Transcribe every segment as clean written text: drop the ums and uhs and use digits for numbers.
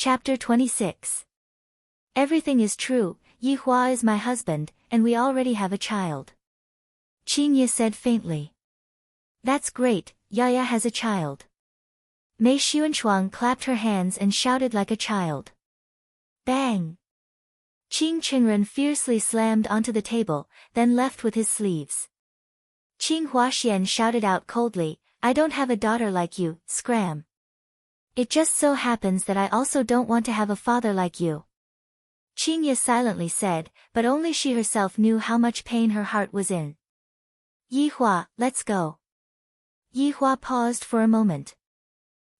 Chapter 26. Everything is true, Yi Hua is my husband, and we already have a child. Qingye said faintly. That's great, Yaya has a child. Mei Xuanchuang clapped her hands and shouted like a child. Bang! Qing Qingren fiercely slammed onto the table, then left with his sleeves. Qing Huaxian shouted out coldly, I don't have a daughter like you, scram. It just so happens that I also don't want to have a father like you. Qingye silently said, but only she herself knew how much pain her heart was in. Yi Hua, let's go. Yi Hua paused for a moment.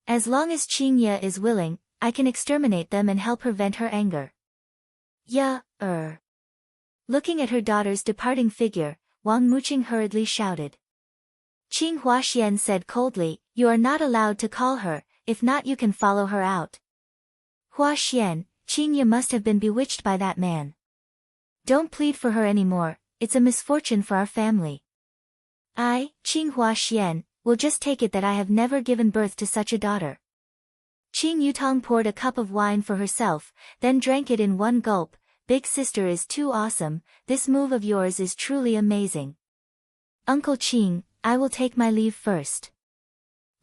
As long as Qingye is willing, I can exterminate them and help her vent her anger. Looking at her daughter's departing figure, Wang Muqing hurriedly shouted. Qing Huaxian said coldly, you are not allowed to call her, if not you can follow her out. Huaxian, Qingye must have been bewitched by that man. Don't plead for her anymore, it's a misfortune for our family. I, Qing Huaxian, will just take it that I have never given birth to such a daughter. Qing Yutong poured a cup of wine for herself, then drank it in one gulp. Big sister is too awesome, this move of yours is truly amazing. Uncle Qing, I will take my leave first.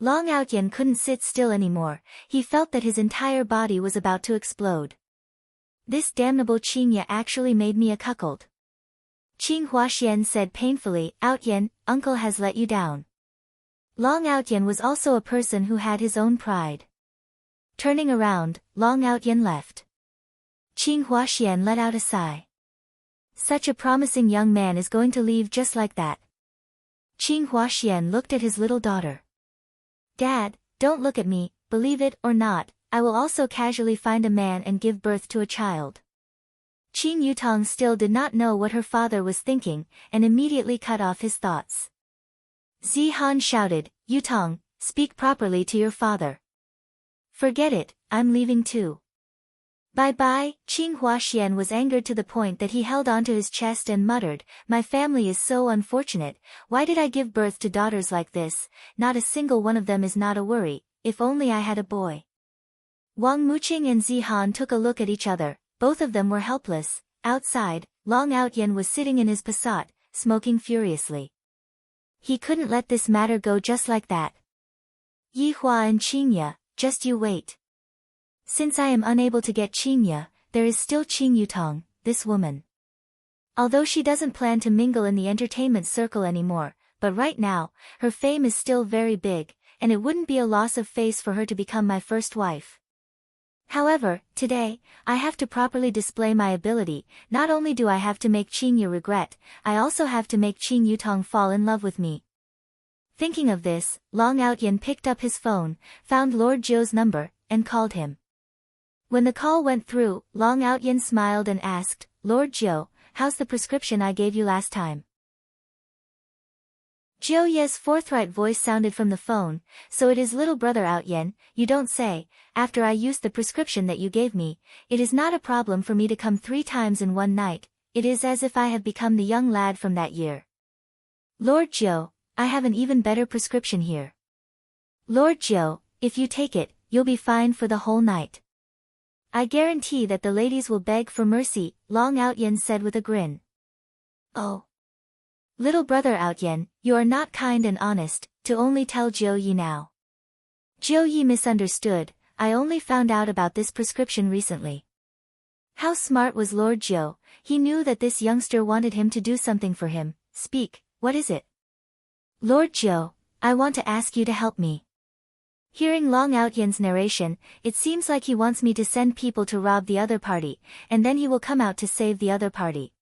Long Outyen couldn't sit still anymore, he felt that his entire body was about to explode. This damnable Qingye actually made me a cuckold. Qing Huaxian said painfully, Outyen, uncle has let you down. Long Outyen was also a person who had his own pride. Turning around, Long Outyen left. Qing Huaxian let out a sigh. Such a promising young man is going to leave just like that. Qing Huaxian looked at his little daughter. Dad, don't look at me, believe it or not, I will also casually find a man and give birth to a child. Qing Yutong still did not know what her father was thinking, and immediately cut off his thoughts. Zihan shouted, Yutong, speak properly to your father. Forget it, I'm leaving too. Bye-bye, Qing Huaxian was angered to the point that he held onto his chest and muttered, my family is so unfortunate, why did I give birth to daughters like this, not a single one of them is not a worry, if only I had a boy. Wang Muqing and Zihan took a look at each other, both of them were helpless. Outside, Long Outyen was sitting in his Passat, smoking furiously. He couldn't let this matter go just like that. Yi Hua and Qingye, just you wait. Since I am unable to get Qingye, there is still Qing Yutong, this woman. Although she doesn't plan to mingle in the entertainment circle anymore, but right now, her fame is still very big, and it wouldn't be a loss of face for her to become my first wife. However, today, I have to properly display my ability, not only do I have to make Qingye regret, I also have to make Qing Yutong fall in love with me. Thinking of this, Long Outyen picked up his phone, found Lord Zhou's number, and called him. When the call went through, Long Outyen smiled and asked, Lord Zhou, how's the prescription I gave you last time? Zhou Ye's forthright voice sounded from the phone, so it is little brother Outyen, you don't say, after I used the prescription that you gave me, it is not a problem for me to come 3 times in one night, it is as if I have become the young lad from that year. Lord Zhou, I have an even better prescription here. Lord Zhou, if you take it, you'll be fine for the whole night. I guarantee that the ladies will beg for mercy, Long Outyen said with a grin. Oh. Little brother Outyen, you are not kind and honest, to only tell Zhou Yi now. Zhou Yi misunderstood, I only found out about this prescription recently. How smart was Lord Zhou, he knew that this youngster wanted him to do something for him, speak, what is it? Lord Zhou, I want to ask you to help me. Hearing Long Outyen's narration, it seems like he wants me to send people to rob the other party, and then he will come out to save the other party.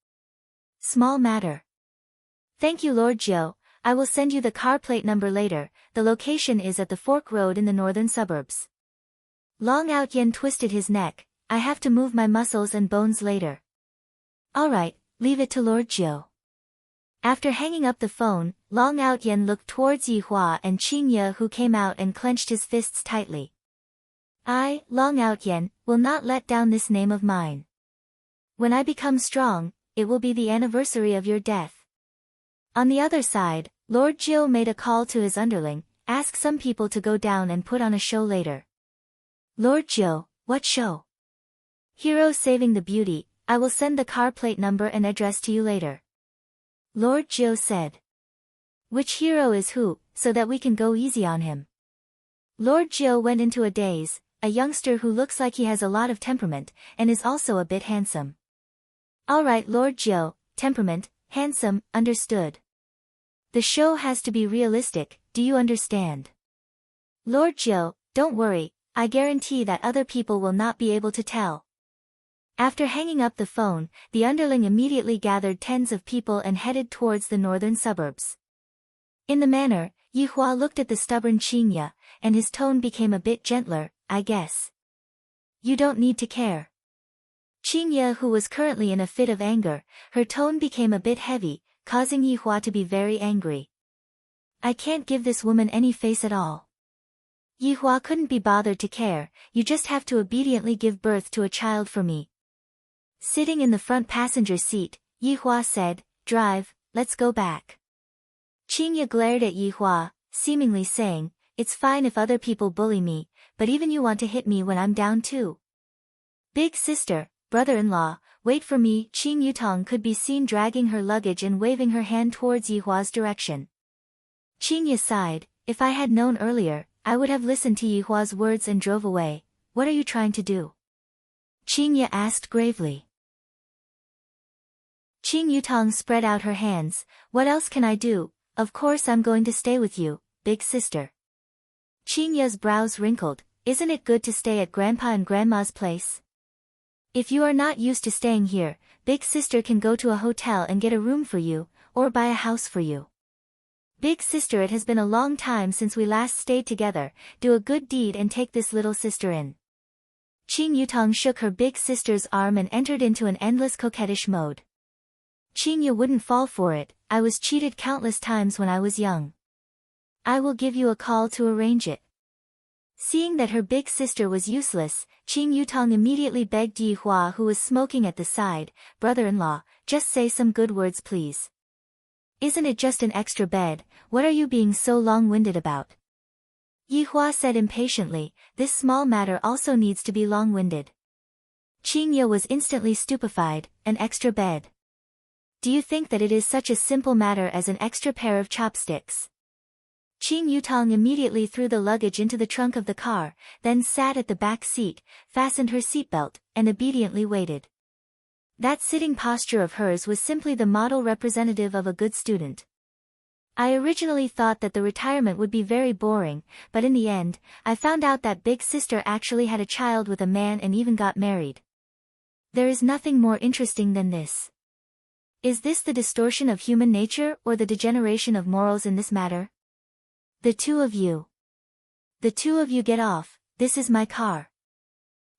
Small matter. Thank you Lord Zhou, I will send you the car plate number later, the location is at the Fork Road in the northern suburbs. Long Outyen twisted his neck, I have to move my muscles and bones later. Alright, leave it to Lord Zhou. After hanging up the phone, Long Outyen looked towards Yi Hua and Qingye who came out and clenched his fists tightly. I, Long Outyen, will not let down this name of mine. When I become strong, it will be the anniversary of your death. On the other side, Lord Zhou made a call to his underling, ask some people to go down and put on a show later. Lord Zhou, What show? Hero saving the beauty. I will send the car plate number and address to you later. Lord Jiu said. Which hero is who, so that we can go easy on him? Lord Jiu went into a daze, a youngster who looks like he has a lot of temperament, and is also a bit handsome. Alright Lord Jiu, temperament, handsome, understood. The show has to be realistic, do you understand? Lord Jiu, don't worry, I guarantee that other people will not be able to tell. After hanging up the phone, the underling immediately gathered tens of people and headed towards the northern suburbs. In the manor, Yihua looked at the stubborn Qingye, and his tone became a bit gentler, I guess. You don't need to care. Qingye, who was currently in a fit of anger, her tone became a bit heavy, causing Yihua to be very angry. I can't give this woman any face at all. Yihua couldn't be bothered to care, you just have to obediently give birth to a child for me. Sitting in the front passenger seat, Yihua said, drive, let's go back. Qingye glared at Yihua, seemingly saying, it's fine if other people bully me, but even you want to hit me when I'm down too. Big sister, brother-in-law, wait for me. Qing Yutong could be seen dragging her luggage and waving her hand towards Yihua's direction. Qingye sighed, if I had known earlier, I would have listened to Yihua's words and drove away. What are you trying to do? Qingye asked gravely. Qing Yutong spread out her hands, what else can I do? Of course I'm going to stay with you, big sister. Qingye's brows wrinkled, isn't it good to stay at Grandpa and Grandma's place? If you are not used to staying here, big sister can go to a hotel and get a room for you, or buy a house for you. Big sister, it has been a long time since we last stayed together, do a good deed and take this little sister in. Qing Yutong shook her big sister's arm and entered into an endless coquettish mode. Qingye wouldn't fall for it, I was cheated countless times when I was young. I will give you a call to arrange it. Seeing that her big sister was useless, Qing Yutong immediately begged Yihua, who was smoking at the side, brother-in-law, just say some good words please. Isn't it just an extra bed, what are you being so long-winded about? Yihua said impatiently, this small matter also needs to be long-winded. Qingye was instantly stupefied, an extra bed. Do you think that it is such a simple matter as an extra pair of chopsticks? Qing Yutong immediately threw the luggage into the trunk of the car, then sat at the back seat, fastened her seatbelt, and obediently waited. That sitting posture of hers was simply the model representative of a good student. I originally thought that the retirement would be very boring, but in the end, I found out that big sister actually had a child with a man and even got married. There is nothing more interesting than this. Is this the distortion of human nature or the degeneration of morals in this matter? The two of you. The two of you get off, this is my car.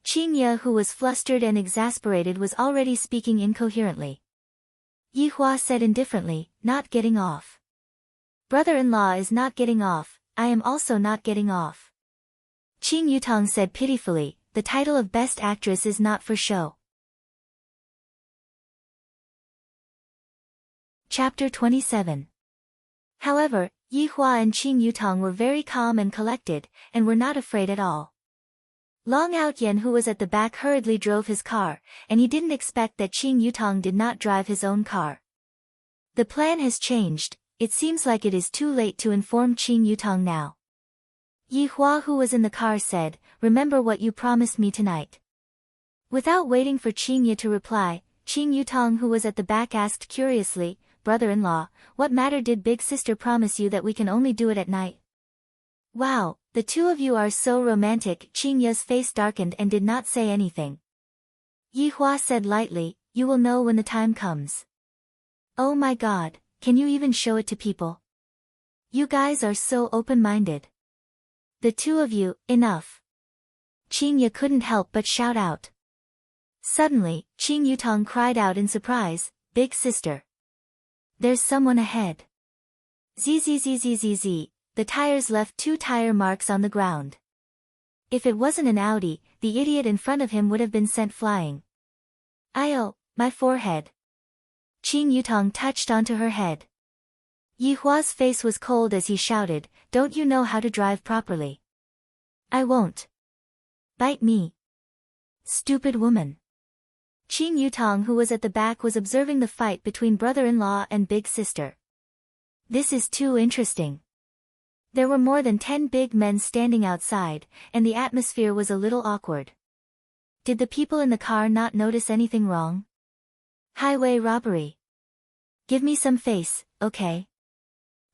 Qingye, who was flustered and exasperated, was already speaking incoherently. Yihua said indifferently, not getting off. Brother-in-law is not getting off, I am also not getting off. Qing Yutong said pitifully, the title of Best Actress is not for show. Chapter 27. However, Yihua and Qing Yutong were very calm and collected, and were not afraid at all. Long Outyen, who was at the back, hurriedly drove his car, and he didn't expect that Qing Yutong did not drive his own car. The plan has changed, it seems like it is too late to inform Qing Yutong now. Yihua, who was in the car, said, remember what you promised me tonight. Without waiting for Qingye to reply, Qing Yutong, who was at the back, asked curiously, brother-in-law, what matter did big sister promise you that we can only do it at night? Wow, the two of you are so romantic. Qingye's face darkened and did not say anything. Yihua said lightly, you will know when the time comes. Oh my god, can you even show it to people? You guys are so open-minded. The two of you, enough. Qingye couldn't help but shout out. Suddenly, Qing Yutong cried out in surprise, big sister. There's someone ahead. Zzzzzzz, the tires left 2 tire marks on the ground. If it wasn't an Audi, the idiot in front of him would have been sent flying. Ayo, my forehead. Qing Yutong touched onto her head. Yihua's face was cold as he shouted, don't you know how to drive properly? I won't. Bite me. Stupid woman. Qing Yutong, who was at the back, was observing the fight between brother-in-law and big sister. This is too interesting. There were more than 10 big men standing outside, and the atmosphere was a little awkward. Did the people in the car not notice anything wrong? Highway robbery. Give me some face, okay?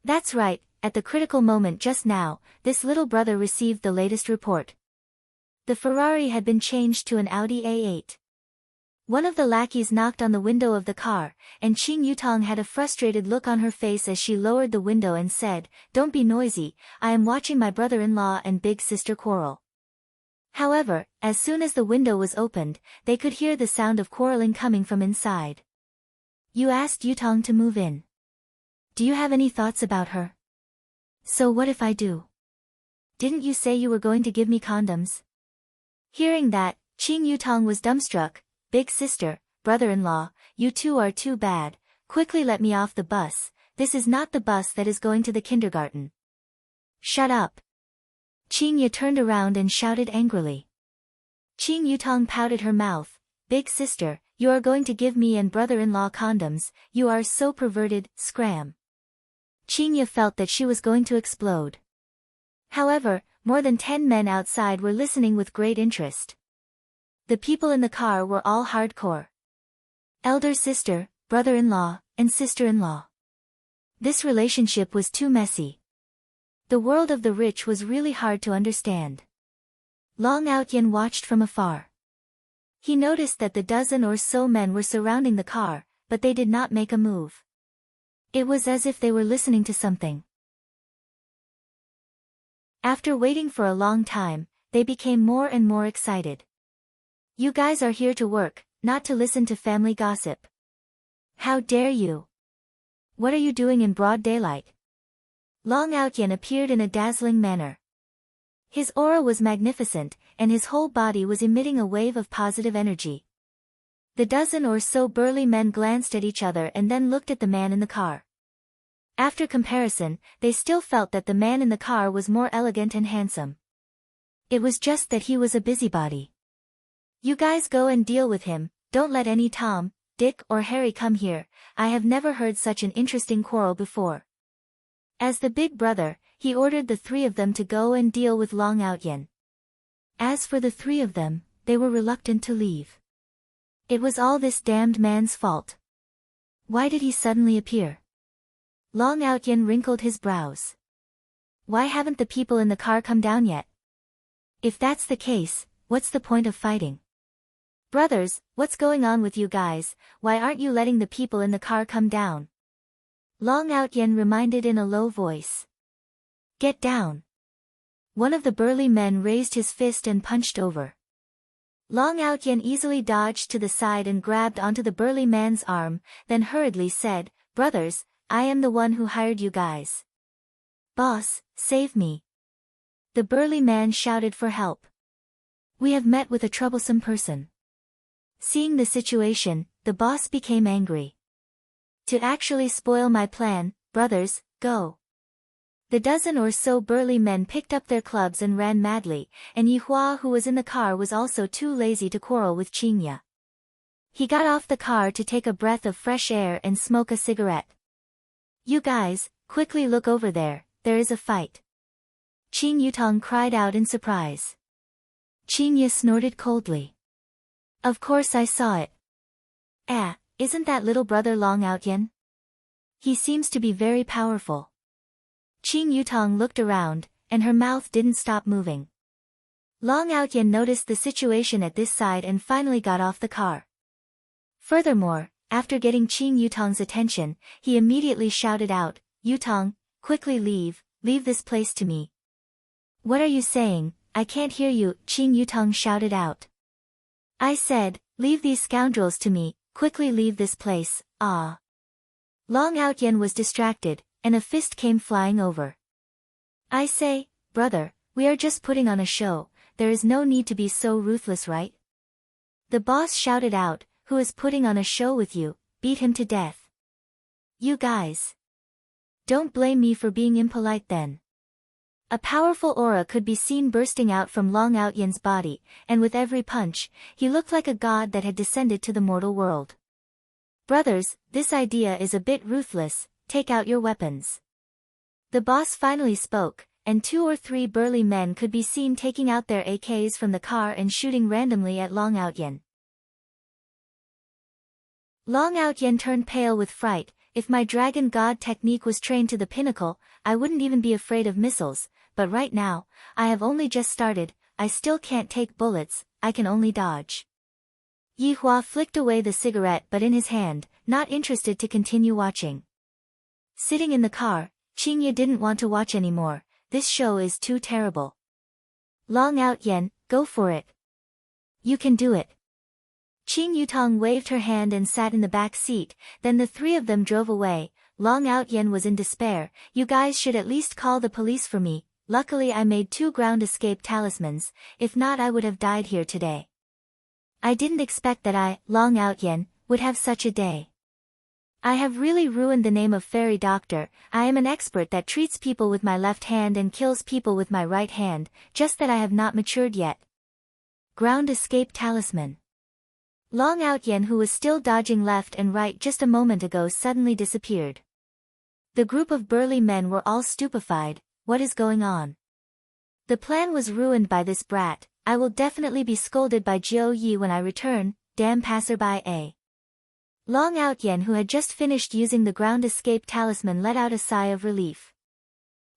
That's right, at the critical moment just now, this little brother received the latest report. The Ferrari had been changed to an Audi A8. One of the lackeys knocked on the window of the car, and Qing Yutong had a frustrated look on her face as she lowered the window and said, "Don't be noisy, I am watching my brother-in-law and big sister quarrel." However, as soon as the window was opened, they could hear the sound of quarreling coming from inside. You asked Yutong to move in. Do you have any thoughts about her? So what if I do? Didn't you say you were going to give me condoms? Hearing that, Qing Yutong was dumbstruck. Big sister, brother-in-law, you two are too bad, quickly let me off the bus, this is not the bus that is going to the kindergarten. Shut up. Qing Ye turned around and shouted angrily. Qing Yutong pouted her mouth. Big sister, you are going to give me and brother-in-law condoms, you are so perverted, scram. Qing Ye felt that she was going to explode. However, more than 10 men outside were listening with great interest. The people in the car were all hardcore. Elder sister, brother-in-law, and sister-in-law. This relationship was too messy. The world of the rich was really hard to understand. Long Outyen watched from afar. He noticed that the dozen or so men were surrounding the car, but they did not make a move. It was as if they were listening to something. After waiting for a long time, they became more and more excited. You guys are here to work, not to listen to family gossip. How dare you? What are you doing in broad daylight? Long Outyen appeared in a dazzling manner. His aura was magnificent, and his whole body was emitting a wave of positive energy. The dozen or so burly men glanced at each other and then looked at the man in the car. After comparison, they still felt that the man in the car was more elegant and handsome. It was just that he was a busybody. You guys go and deal with him, don't let any Tom, Dick or Harry come here, I have never heard such an interesting quarrel before. As the big brother, he ordered the 3 of them to go and deal with Long Outyen. As for the 3 of them, they were reluctant to leave. It was all this damned man's fault. Why did he suddenly appear? Long Outyen wrinkled his brows. Why haven't the people in the car come down yet? If that's the case, what's the point of fighting? Brothers, what's going on with you guys, why aren't you letting the people in the car come down? Long Outyen reminded in a low voice. Get down. One of the burly men raised his fist and punched over. Long Outyen easily dodged to the side and grabbed onto the burly man's arm, then hurriedly said, Brothers, I am the one who hired you guys. Boss, save me. The burly man shouted for help. We have met with a troublesome person. Seeing the situation, the boss became angry. To actually spoil my plan, brothers, go. The dozen or so burly men picked up their clubs and ran madly, and Yi Hua, who was in the car, was also too lazy to quarrel with Qing Ye. He got off the car to take a breath of fresh air and smoke a cigarette. You guys, quickly look over there is a fight. Qing Yutong cried out in surprise. Qing Ye snorted coldly. Of course I saw it. Isn't that little brother Long Outyen? He seems to be very powerful. Qing Yutong looked around, and her mouth didn't stop moving. Long Outyen noticed the situation at this side and finally got off the car. Furthermore, after getting Qing Yutong's attention, he immediately shouted out, Yutong, quickly leave this place to me. What are you saying? I can't hear you, Qing Yutong shouted out. I said, leave these scoundrels to me, quickly leave this place, ah. Long Outyen was distracted, and a fist came flying over. I say, brother, we are just putting on a show, there is no need to be so ruthless, right? The boss shouted out, who is putting on a show with you, beat him to death. You guys. Don't blame me for being impolite then. A powerful aura could be seen bursting out from Long Outyen's body, and with every punch, he looked like a god that had descended to the mortal world. Brothers, this idea is a bit ruthless, take out your weapons. The boss finally spoke, and 2 or 3 burly men could be seen taking out their AKs from the car and shooting randomly at Long Outyen. Long Outyen turned pale with fright. If my dragon god technique was trained to the pinnacle, I wouldn't even be afraid of missiles, but right now, I have only just started, I still can't take bullets, I can only dodge. Yihua flicked away the cigarette but in his hand, not interested to continue watching. Sitting in the car, Qingye didn't want to watch anymore, this show is too terrible. Long Outyen, go for it. You can do it. Qing Yutong waved her hand and sat in the back seat, then the 3 of them drove away. Long Outyen was in despair. You guys should at least call the police for me. Luckily I made 2 ground escape talismans, if not I would have died here today. I didn't expect that I, Long Outyen, would have such a day. I have really ruined the name of Fairy Doctor. I am an expert that treats people with my left hand and kills people with my right hand, just that I have not matured yet. Ground escape talisman. Long Outyen, who was still dodging left and right just a moment ago, suddenly disappeared. The group of burly men were all stupefied. What is going on? The plan was ruined by this brat. I will definitely be scolded by Jiao Yi when I return, damn passerby A. Long Outyen, who had just finished using the ground escape talisman, let out a sigh of relief.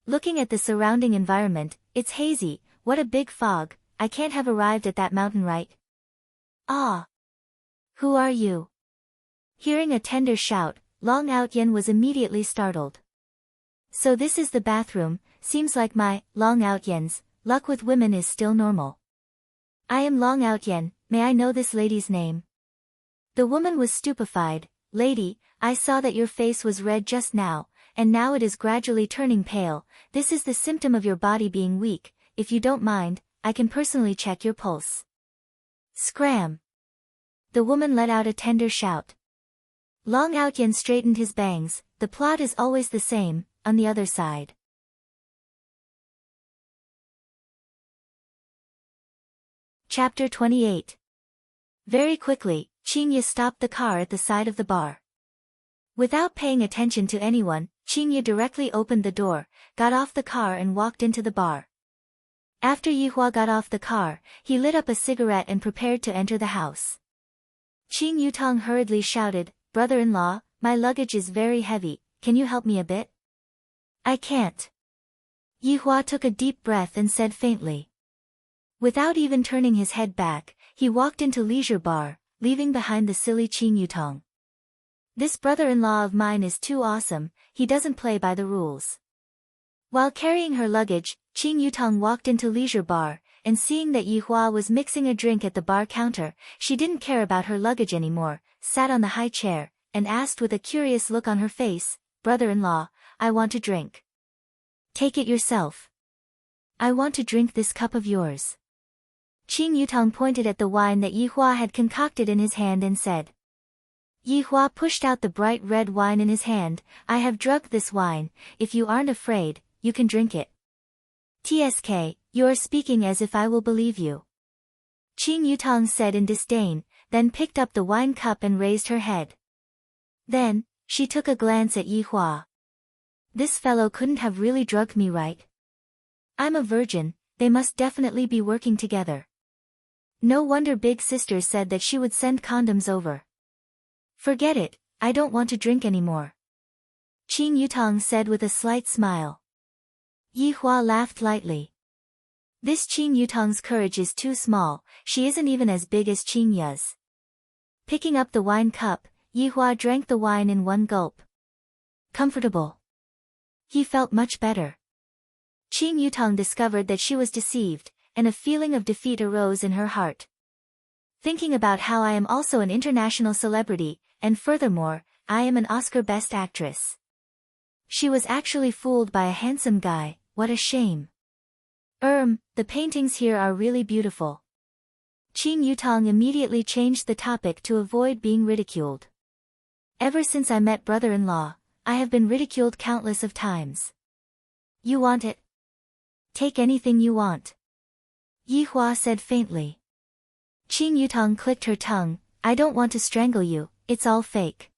Looking at the surrounding environment, it's hazy, what a big fog, I can't have arrived at that mountain right. Ah! Who are you? Hearing a tender shout, Long Outyen was immediately startled. So this is the bathroom, seems like my, Long Outyen's, luck with women is still normal. I am Long Outyen, may I know this lady's name? The woman was stupefied. Lady, I saw that your face was red just now, and now it is gradually turning pale. This is the symptom of your body being weak. If you don't mind, I can personally check your pulse. Scram! The woman let out a tender shout. Long Outyen straightened his bangs. The plot is always the same, on the other side. Chapter 28. Very quickly, Qingye stopped the car at the side of the bar. Without paying attention to anyone, Qingye directly opened the door, got off the car and walked into the bar. After Yihua got off the car, he lit up a cigarette and prepared to enter the house. Qing Yutong hurriedly shouted, "Brother-in-law, my luggage is very heavy, can you help me a bit?" "I can't." Yihua took a deep breath and said faintly. Without even turning his head back, he walked into leisure bar, leaving behind the silly Qing Yutong. This brother-in-law of mine is too awesome, he doesn't play by the rules. While carrying her luggage, Qing Yutong walked into leisure bar, and seeing that Yihua was mixing a drink at the bar counter, she didn't care about her luggage anymore, sat on the high chair, and asked with a curious look on her face, "Brother-in-law, I want a drink." "Take it yourself." "I want to drink this cup of yours." Qing Yutong pointed at the wine that Yihua had concocted in his hand and said. Yihua pushed out the bright red wine in his hand. "I have drugged this wine, if you aren't afraid, you can drink it." "TSK, you're speaking as if I will believe you." Qing Yutong said in disdain, then picked up the wine cup and raised her head. Then, she took a glance at Yihua. This fellow couldn't have really drugged me, right? I'm a virgin, they must definitely be working together. No wonder Big Sister said that she would send condoms over. Forget it, I don't want to drink anymore. Qing Yutong said with a slight smile. Yihua laughed lightly. This Qing Yutong's courage is too small, she isn't even as big as Qing Ye's. Picking up the wine cup, Yihua drank the wine in one gulp. Comfortable. He felt much better. Qing Yutong discovered that she was deceived, and a feeling of defeat arose in her heart. Thinking about how I am also an international celebrity, and furthermore, I am an Oscar Best Actress. She was actually fooled by a handsome guy, what a shame. The paintings here are really beautiful. Qing Yutong immediately changed the topic to avoid being ridiculed. Ever since I met brother-in-law, I have been ridiculed countless of times. You want it? Take anything you want. Yi Hua said faintly. Qing Yutong clicked her tongue. I don't want to strangle you, it's all fake.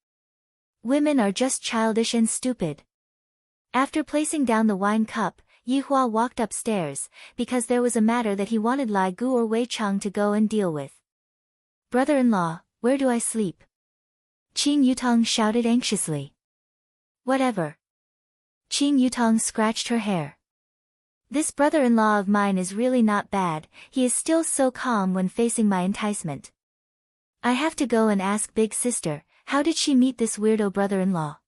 Women are just childish and stupid. After placing down the wine cup, Yi Hua walked upstairs, because there was a matter that he wanted Lai Gu or Wei Chang to go and deal with. Brother-in-law, where do I sleep? Qing Yutong shouted anxiously. Whatever. Qing Yutong scratched her hair. This brother-in-law of mine is really not bad, he is still so calm when facing my enticement. I have to go and ask big sister, how did she meet this weirdo brother-in-law?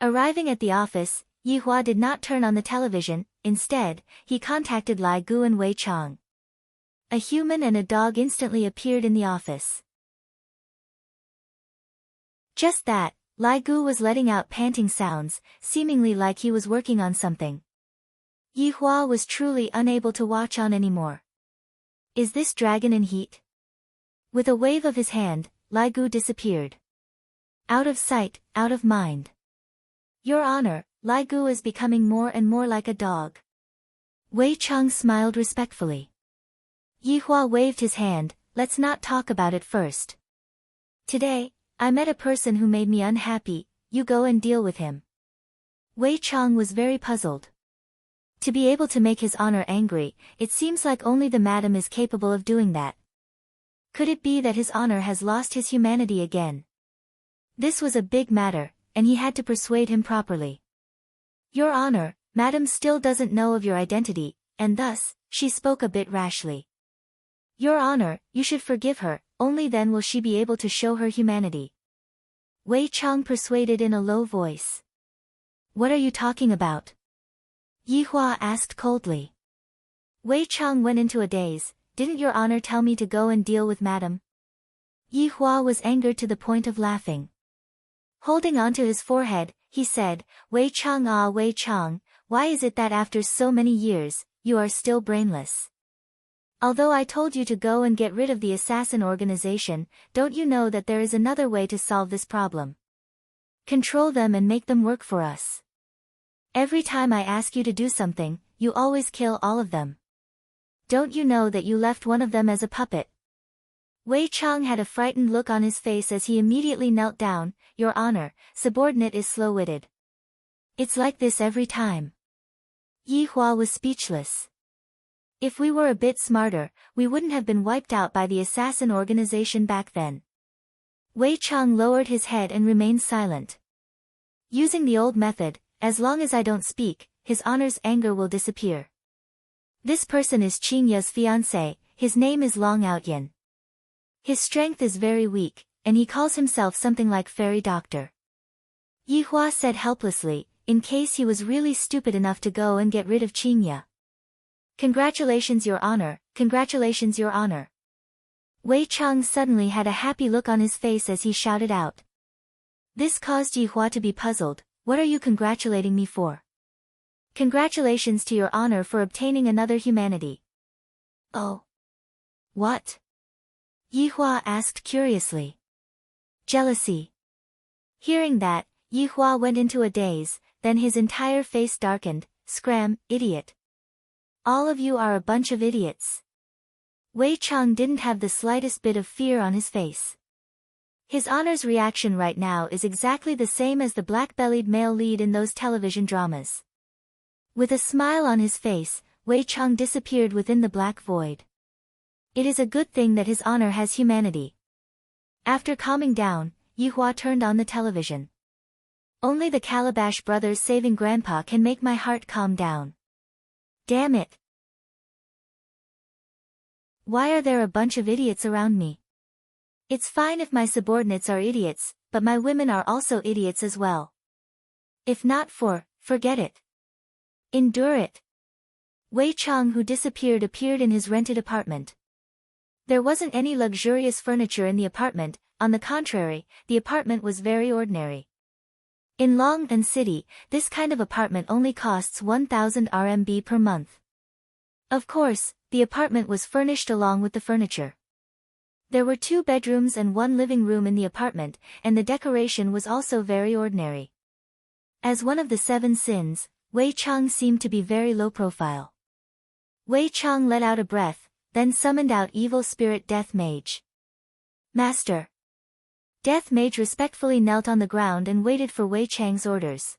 Arriving at the office, Yi Hua did not turn on the television, instead, he contacted Lai Gu and Wei Chang. A human and a dog instantly appeared in the office. Just that, Lai Gu was letting out panting sounds, seemingly like he was working on something. Yi Hua was truly unable to watch on anymore. Is this dragon in heat? With a wave of his hand, Lai Gu disappeared. Out of sight, out of mind. Your Honor, Lai Gu is becoming more and more like a dog. Wei Chang smiled respectfully. Yi Hua waved his hand, let's not talk about it first. Today, I met a person who made me unhappy, you go and deal with him. Wei Chang was very puzzled. To be able to make his honor angry, it seems like only the madam is capable of doing that. Could it be that his honor has lost his humanity again? This was a big matter, and he had to persuade him properly. Your Honor, madam still doesn't know of your identity, and thus, she spoke a bit rashly. Your Honor, you should forgive her, only then will she be able to show her humanity. Wei Chang persuaded in a low voice. What are you talking about? Yi Hua asked coldly. Wei Chang went into a daze. Didn't your honor tell me to go and deal with madam? Yi Hua was angered to the point of laughing. Holding onto his forehead, he said, Wei Chang, why is it that after so many years, you are still brainless? Although I told you to go and get rid of the assassin organization, don't you know that there is another way to solve this problem? Control them and make them work for us. Every time I ask you to do something, you always kill all of them. Don't you know that you left one of them as a puppet? Wei Chang had a frightened look on his face as he immediately knelt down. Your Honor, subordinate is slow-witted. It's like this every time. Yi Hua was speechless. If we were a bit smarter, we wouldn't have been wiped out by the assassin organization back then. Wei Chang lowered his head and remained silent. Using the old method, as long as I don't speak, his honor's anger will disappear. This person is Qing Ya's fiancé, his name is Long Outyan. His strength is very weak, and he calls himself something like Fairy Doctor. Yi Hua said helplessly, in case he was really stupid enough to go and get rid of Qing Ya. Congratulations, Your Honor, congratulations, Your Honor. Wei Chang suddenly had a happy look on his face as he shouted out. This caused Yi Hua to be puzzled. What are you congratulating me for? Congratulations to Your Honor for obtaining another humanity. Oh. What? Yi Hua asked curiously. Jealousy. Hearing that, Yi Hua went into a daze, then his entire face darkened. Scram, idiot. All of you are a bunch of idiots. Wei Chang didn't have the slightest bit of fear on his face. His honor's reaction right now is exactly the same as the black-bellied male lead in those television dramas. With a smile on his face, Wei Chang disappeared within the black void. It is a good thing that his honor has humanity. After calming down, Yi Hua turned on the television. Only the Calabash brothers saving Grandpa can make my heart calm down. Damn it. Why are there a bunch of idiots around me? It's fine if my subordinates are idiots, but my women are also idiots as well. If not forget it. Endure it. Wei Chang, who disappeared, appeared in his rented apartment. There wasn't any luxurious furniture in the apartment, on the contrary, the apartment was very ordinary. In Long City, this kind of apartment only costs 1,000 RMB per month. Of course, the apartment was furnished along with the furniture. There were 2 bedrooms and 1 living room in the apartment, and the decoration was also very ordinary. As one of the 7 sins, Wei Chang seemed to be very low profile. Wei Chang let out a breath, then summoned out evil spirit Death Mage. Master. Death Mage respectfully knelt on the ground and waited for Wei Chang's orders.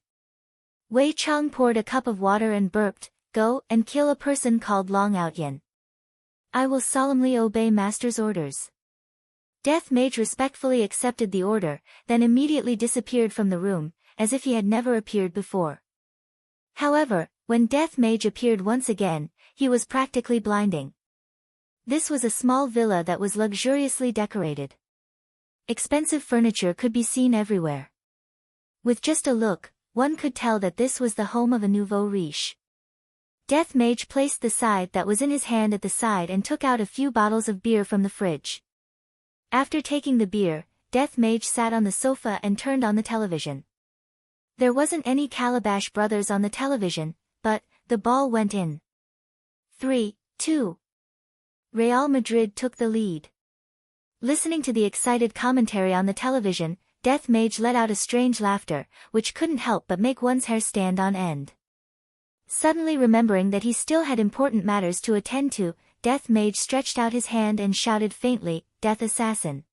Wei Chang poured a cup of water and burped, "Go and kill a person called Long Outyan." "I will solemnly obey Master's orders." Death Mage respectfully accepted the order, then immediately disappeared from the room, as if he had never appeared before. However, when Death Mage appeared once again, he was practically blinding. This was a small villa that was luxuriously decorated. Expensive furniture could be seen everywhere. With just a look, one could tell that this was the home of a nouveau riche. Death Mage placed the scythe that was in his hand at the side and took out a few bottles of beer from the fridge. After taking the beer, Death Mage sat on the sofa and turned on the television. There wasn't any Calabash Brothers on the television, but the ball went in. 3-2. Real Madrid took the lead. Listening to the excited commentary on the television, Death Mage let out a strange laughter, which couldn't help but make one's hair stand on end. Suddenly remembering that he still had important matters to attend to, Death Mage stretched out his hand and shouted faintly, "Death Assassin."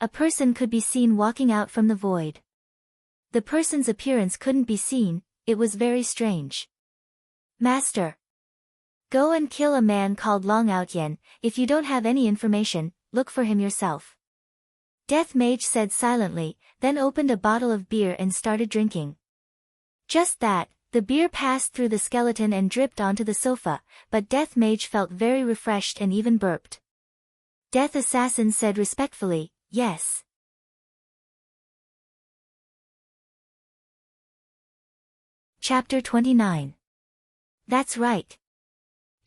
A person could be seen walking out from the void. The person's appearance couldn't be seen, it was very strange. "Master. Go and kill a man called Long Outyan. If you don't have any information, look for him yourself." Death Mage said silently, then opened a bottle of beer and started drinking. Just that, the beer passed through the skeleton and dripped onto the sofa, but Death Mage felt very refreshed and even burped. Death Assassin said respectfully, "Yes." Chapter 29. That's right.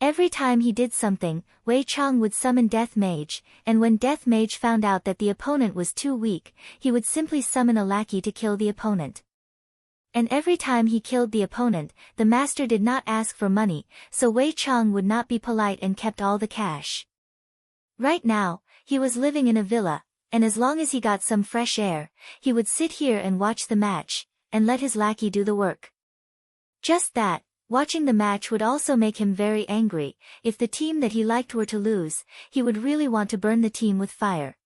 Every time he did something, Wei Chang would summon Death Mage, and when Death Mage found out that the opponent was too weak, he would simply summon a lackey to kill the opponent. And every time he killed the opponent, the master did not ask for money, so Wei Chang would not be polite and kept all the cash. Right now, he was living in a villa, and as long as he got some fresh air, he would sit here and watch the match, and let his lackey do the work. Just that, watching the match would also make him very angry. If the team that he liked were to lose, he would really want to burn the team with fire.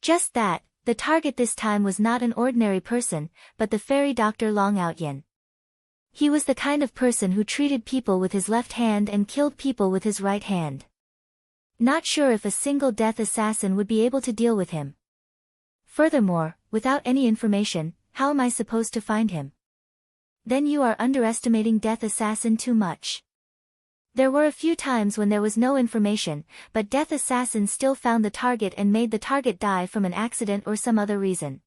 Just that, the target this time was not an ordinary person, but the fairy doctor Long Outyan. He was the kind of person who treated people with his left hand and killed people with his right hand. Not sure if a single death assassin would be able to deal with him. Furthermore, without any information, how am I supposed to find him? Then you are underestimating Death Assassin too much. There were a few times when there was no information, but Death Assassin still found the target and made the target die from an accident or some other reason.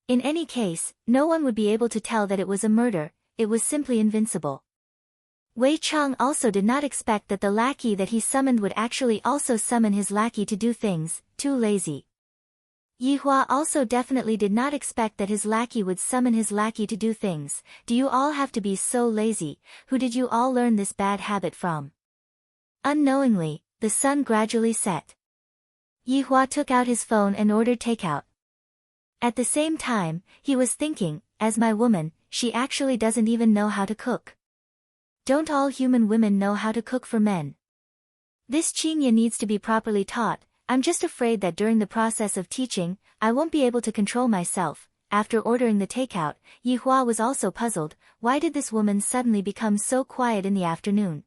In any case, no one would be able to tell that it was a murder, it was simply invincible. Wei Chang also did not expect that the lackey that he summoned would actually also summon his lackey to do things, too lazy. Yi Hua also definitely did not expect that his lackey would summon his lackey to do things. Do you all have to be so lazy? Who did you all learn this bad habit from? Unknowingly, the sun gradually set. Yi Hua took out his phone and ordered takeout. At the same time, he was thinking, as my woman, she actually doesn't even know how to cook. Don't all human women know how to cook for men? This Qingya needs to be properly taught. I'm just afraid that during the process of teaching, I won't be able to control myself. After ordering the takeout, Yi Hua was also puzzled. Why did this woman suddenly become so quiet in the afternoon?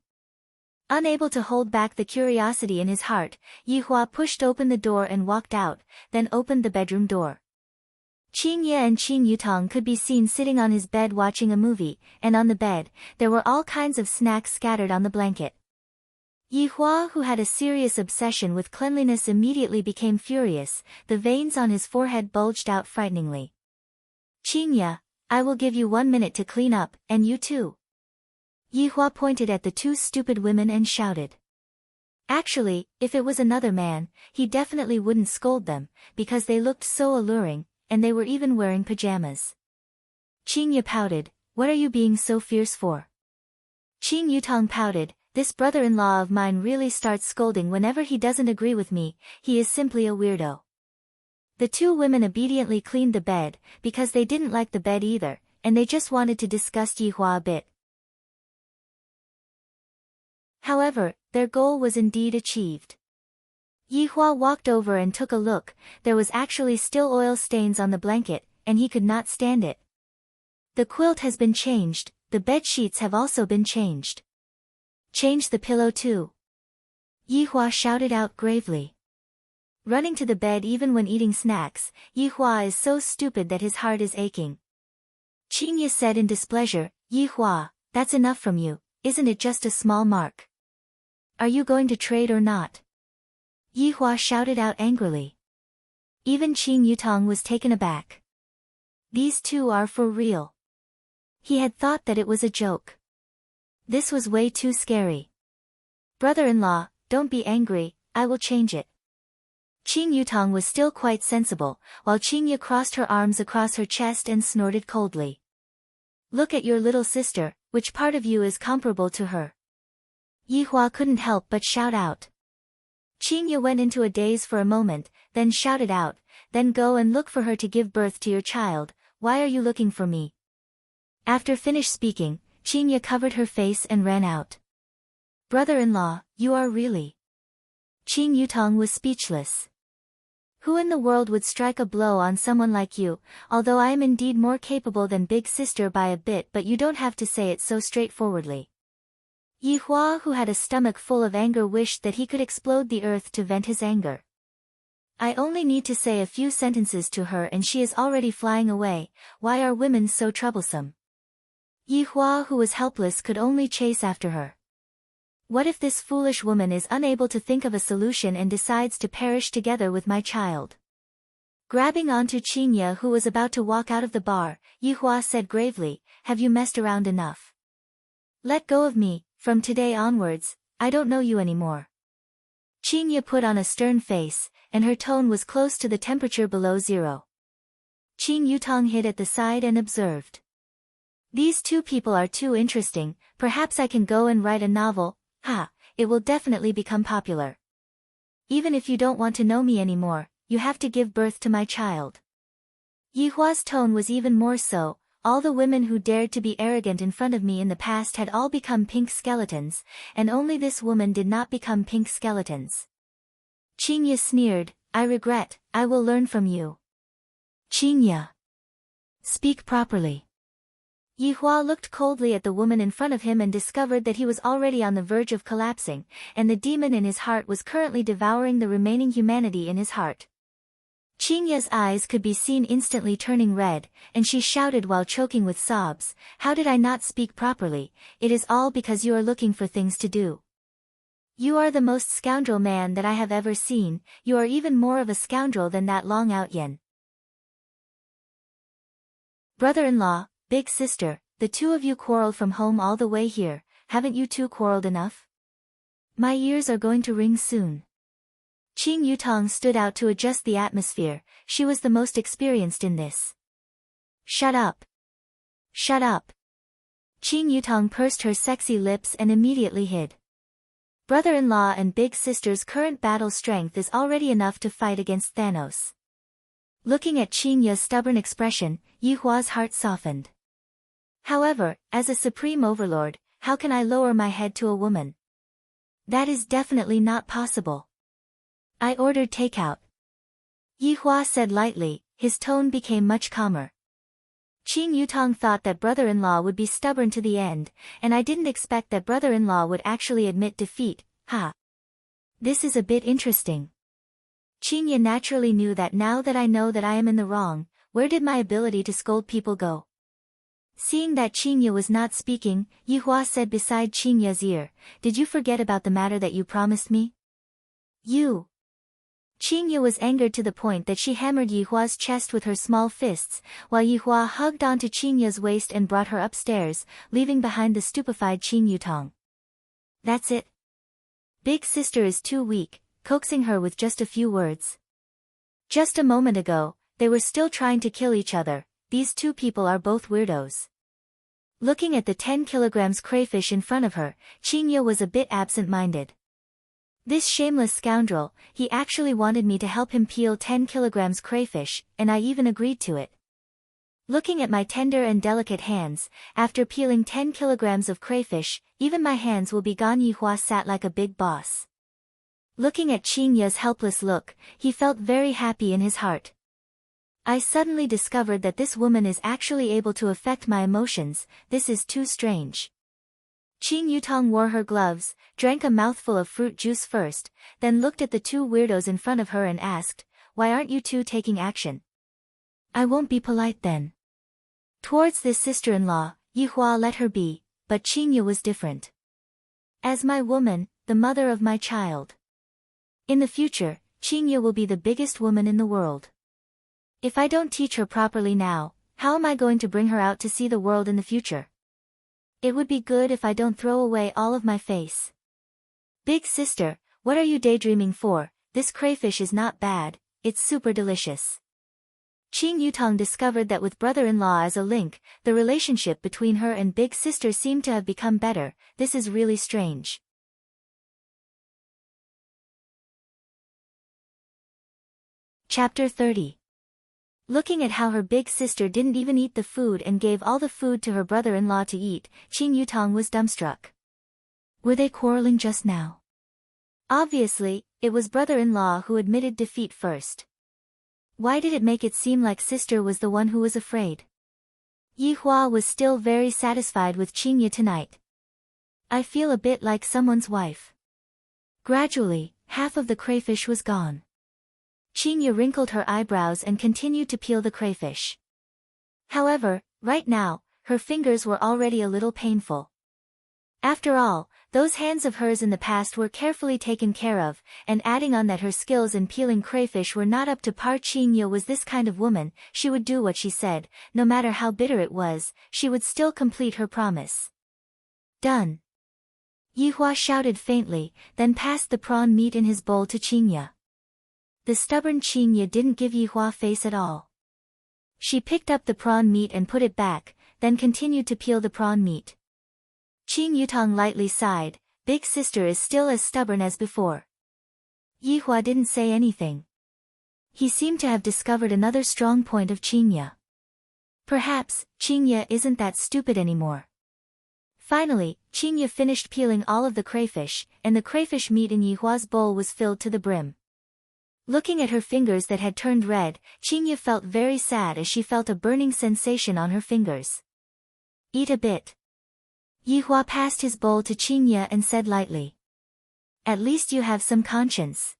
Unable to hold back the curiosity in his heart, Yi Hua pushed open the door and walked out, then opened the bedroom door. Qing Ye and Qing Yutong could be seen sitting on his bed watching a movie, and on the bed, there were all kinds of snacks scattered on the blanket. Yi Hua, who had a serious obsession with cleanliness, immediately became furious. The veins on his forehead bulged out frighteningly. "Qingya, I will give you 1 minute to clean up, and you too." Yi Hua pointed at the two stupid women and shouted. Actually, if it was another man, he definitely wouldn't scold them, because they looked so alluring, and they were even wearing pajamas. Qingya pouted, "What are you being so fierce for?" Qing Yutong pouted, "This brother-in-law of mine really starts scolding whenever he doesn't agree with me, he is simply a weirdo." The two women obediently cleaned the bed, because they didn't like the bed either, and they just wanted to disgust Yi Hua a bit. However, their goal was indeed achieved. Yihua walked over and took a look. There was actually still oil stains on the blanket, and he could not stand it. The quilt has been changed, the bed sheets have also been changed. Change the pillow too. Yihua shouted out gravely. Running to the bed even when eating snacks, Yihua is so stupid that his heart is aching. Qingye said in displeasure, Yihua, that's enough from you, isn't it just a small mark? Are you going to trade or not? Yihua shouted out angrily. Even Qing Yutong was taken aback. These two are for real. He had thought that it was a joke. This was way too scary. Brother-in-law, don't be angry, I will change it. Qing Yutong was still quite sensible, while Qingye crossed her arms across her chest and snorted coldly. Look at your little sister, which part of you is comparable to her? Yihua couldn't help but shout out. Qingye went into a daze for a moment, then shouted out, then go and look for her to give birth to your child, why are you looking for me? After finished speaking, Qingye covered her face and ran out. Brother-in-law, you are really... Qing Yutong was speechless. Who in the world would strike a blow on someone like you, although I am indeed more capable than big sister by a bit, but you don't have to say it so straightforwardly. Yihua, who had a stomach full of anger, wished that he could explode the earth to vent his anger. I only need to say a few sentences to her and she is already flying away, why are women so troublesome? Yihua, who was helpless, could only chase after her. What if this foolish woman is unable to think of a solution and decides to perish together with my child? Grabbing onto Qingye, who was about to walk out of the bar, Yihua said gravely, have you messed around enough? Let go of me, from today onwards, I don't know you anymore. Qingye put on a stern face, and her tone was close to the temperature below zero. Qing Yutong hid at the side and observed. These two people are too interesting, perhaps I can go and write a novel. Ha, it will definitely become popular. Even if you don't want to know me anymore, you have to give birth to my child. Yihua's tone was even more so, all the women who dared to be arrogant in front of me in the past had all become pink skeletons, and only this woman did not become pink skeletons. Qingye sneered, I regret, I will learn from you. Qingye. Speak properly. Yihua looked coldly at the woman in front of him and discovered that he was already on the verge of collapsing, and the demon in his heart was currently devouring the remaining humanity in his heart. Qingye's eyes could be seen instantly turning red, and she shouted while choking with sobs, how did I not speak properly? It is all because you are looking for things to do. You are the most scoundrel man that I have ever seen, you are even more of a scoundrel than that Long Out Yen. Brother-in-law, big sister, the two of you quarreled from home all the way here, haven't you two quarreled enough? My ears are going to ring soon. Qing Yutong stood out to adjust the atmosphere, she was the most experienced in this. Shut up. Shut up. Qing Yutong pursed her sexy lips and immediately hid. Brother-in-law and big sister's current battle strength is already enough to fight against Thanos. Looking at Qingye's stubborn expression, Yihua's heart softened. However, as a supreme overlord, how can I lower my head to a woman? That is definitely not possible. I ordered takeout. Yihua said lightly, his tone became much calmer. Qing Yutong thought that brother-in-law would be stubborn to the end, and I didn't expect that brother-in-law would actually admit defeat, ha. This is a bit interesting. Qingye naturally knew that now that I know that I am in the wrong, where did my ability to scold people go? Seeing that Qingye was not speaking, Yihua said beside Qingye's ear, did you forget about the matter that you promised me? You. Qingye was angered to the point that she hammered Yihua's chest with her small fists, while Yihua hugged onto Qingye's waist and brought her upstairs, leaving behind the stupefied Qing Yutong. That's it. Big sister is too weak, coaxing her with just a few words. Just a moment ago, they were still trying to kill each other, these two people are both weirdos. Looking at the 10 kilograms crayfish in front of her, Qingye was a bit absent-minded. This shameless scoundrel, he actually wanted me to help him peel 10 kilograms crayfish, and I even agreed to it. Looking at my tender and delicate hands, after peeling 10 kilograms of crayfish, even my hands will be gone. Yihua sat like a big boss. Looking at Qingya's helpless look, he felt very happy in his heart. I suddenly discovered that this woman is actually able to affect my emotions. This is too strange. Qing Yutong wore her gloves, drank a mouthful of fruit juice first, then looked at the two weirdos in front of her and asked, "Why aren't you two taking action?" "I won't be polite then." Towards this sister-in-law, Yihua let her be, but Qingya was different. "As my woman, the mother of my child. In the future, Qingya will be the biggest woman in the world. If I don't teach her properly now, how am I going to bring her out to see the world in the future? It would be good if I don't throw away all of my face." "Big sister, what are you daydreaming for? This crayfish is not bad, it's super delicious." Qing Yutong discovered that with brother-in-law as a link, the relationship between her and big sister seemed to have become better. This is really strange. Chapter 30. Looking at how her big sister didn't even eat the food and gave all the food to her brother-in-law to eat, Qing Yutong was dumbstruck. Were they quarreling just now? Obviously, it was brother-in-law who admitted defeat first. Why did it make it seem like sister was the one who was afraid? Yihua was still very satisfied with Qingya tonight. "I feel a bit like someone's wife." Gradually, half of the crayfish was gone. Qingya wrinkled her eyebrows and continued to peel the crayfish. However, right now, her fingers were already a little painful. After all, those hands of hers in the past were carefully taken care of, and adding on that her skills in peeling crayfish were not up to par. Qingya was this kind of woman, she would do what she said, no matter how bitter it was, she would still complete her promise. "Done." Yihua shouted faintly, then passed the prawn meat in his bowl to Qingya. The stubborn Qingya didn't give Yihua face at all. She picked up the prawn meat and put it back, then continued to peel the prawn meat. Qing Yutong lightly sighed. Big sister is still as stubborn as before. Yihua didn't say anything. He seemed to have discovered another strong point of Qingya. Perhaps, Qingya isn't that stupid anymore. Finally, Qingya finished peeling all of the crayfish, and the crayfish meat in Yihua's bowl was filled to the brim. Looking at her fingers that had turned red, Qingya felt very sad as she felt a burning sensation on her fingers. "Eat a bit." Yihua passed his bowl to Qingya and said lightly. "At least you have some conscience."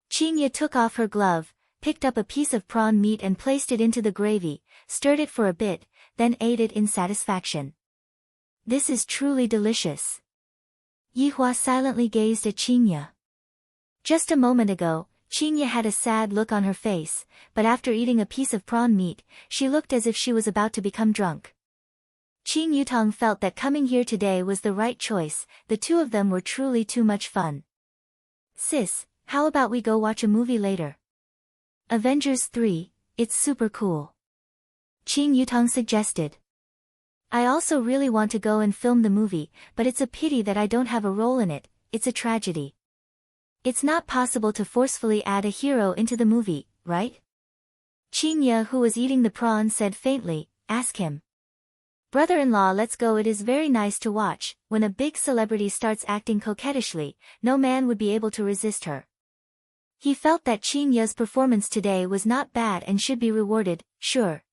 Qingya took off her glove, picked up a piece of prawn meat and placed it into the gravy, stirred it for a bit, then ate it in satisfaction. "This is truly delicious." Yihua silently gazed at Qingya. Just a moment ago, Qingya had a sad look on her face, but after eating a piece of prawn meat, she looked as if she was about to become drunk. Qing Yutong felt that coming here today was the right choice. The two of them were truly too much fun. "Sis, how about we go watch a movie later?" "Avengers 3, it's super cool," Qing Yutong suggested. "I also really want to go and film the movie, but it's a pity that I don't have a role in it. It's a tragedy. It's not possible to forcefully add a hero into the movie, right?" Qingya, who was eating the prawn, said faintly. "Ask him." "Brother-in-law, let's go. It is very nice to watch. When a big celebrity starts acting coquettishly, no man would be able to resist her." He felt that Qingya's performance today was not bad and should be rewarded. "Sure.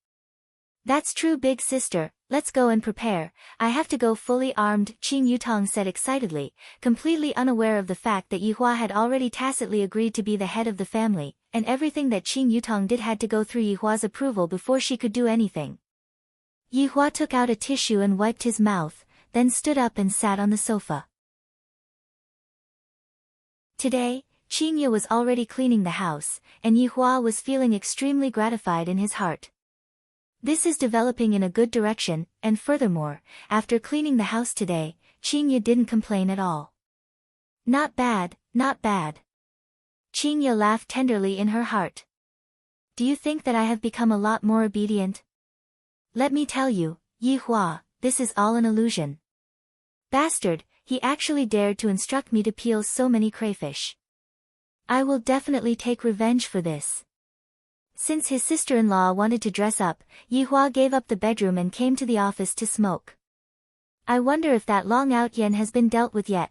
That's true, big sister, let's go and prepare. I have to go fully armed," Qing Yutong said excitedly, completely unaware of the fact that Yihua had already tacitly agreed to be the head of the family, and everything that Qing Yutong did had to go through Yihua's approval before she could do anything. Yihua took out a tissue and wiped his mouth, then stood up and sat on the sofa. Today, Qingya was already cleaning the house, and Yihua was feeling extremely gratified in his heart. This is developing in a good direction, and furthermore, after cleaning the house today, Qingya didn't complain at all. "Not bad, not bad." Qingya laughed tenderly in her heart. "Do you think that I have become a lot more obedient? Let me tell you, Yihua, this is all an illusion. Bastard, he actually dared to instruct me to peel so many crayfish. I will definitely take revenge for this." Since his sister-in-law wanted to dress up, Yihua gave up the bedroom and came to the office to smoke. I wonder if that long out yen has been dealt with yet.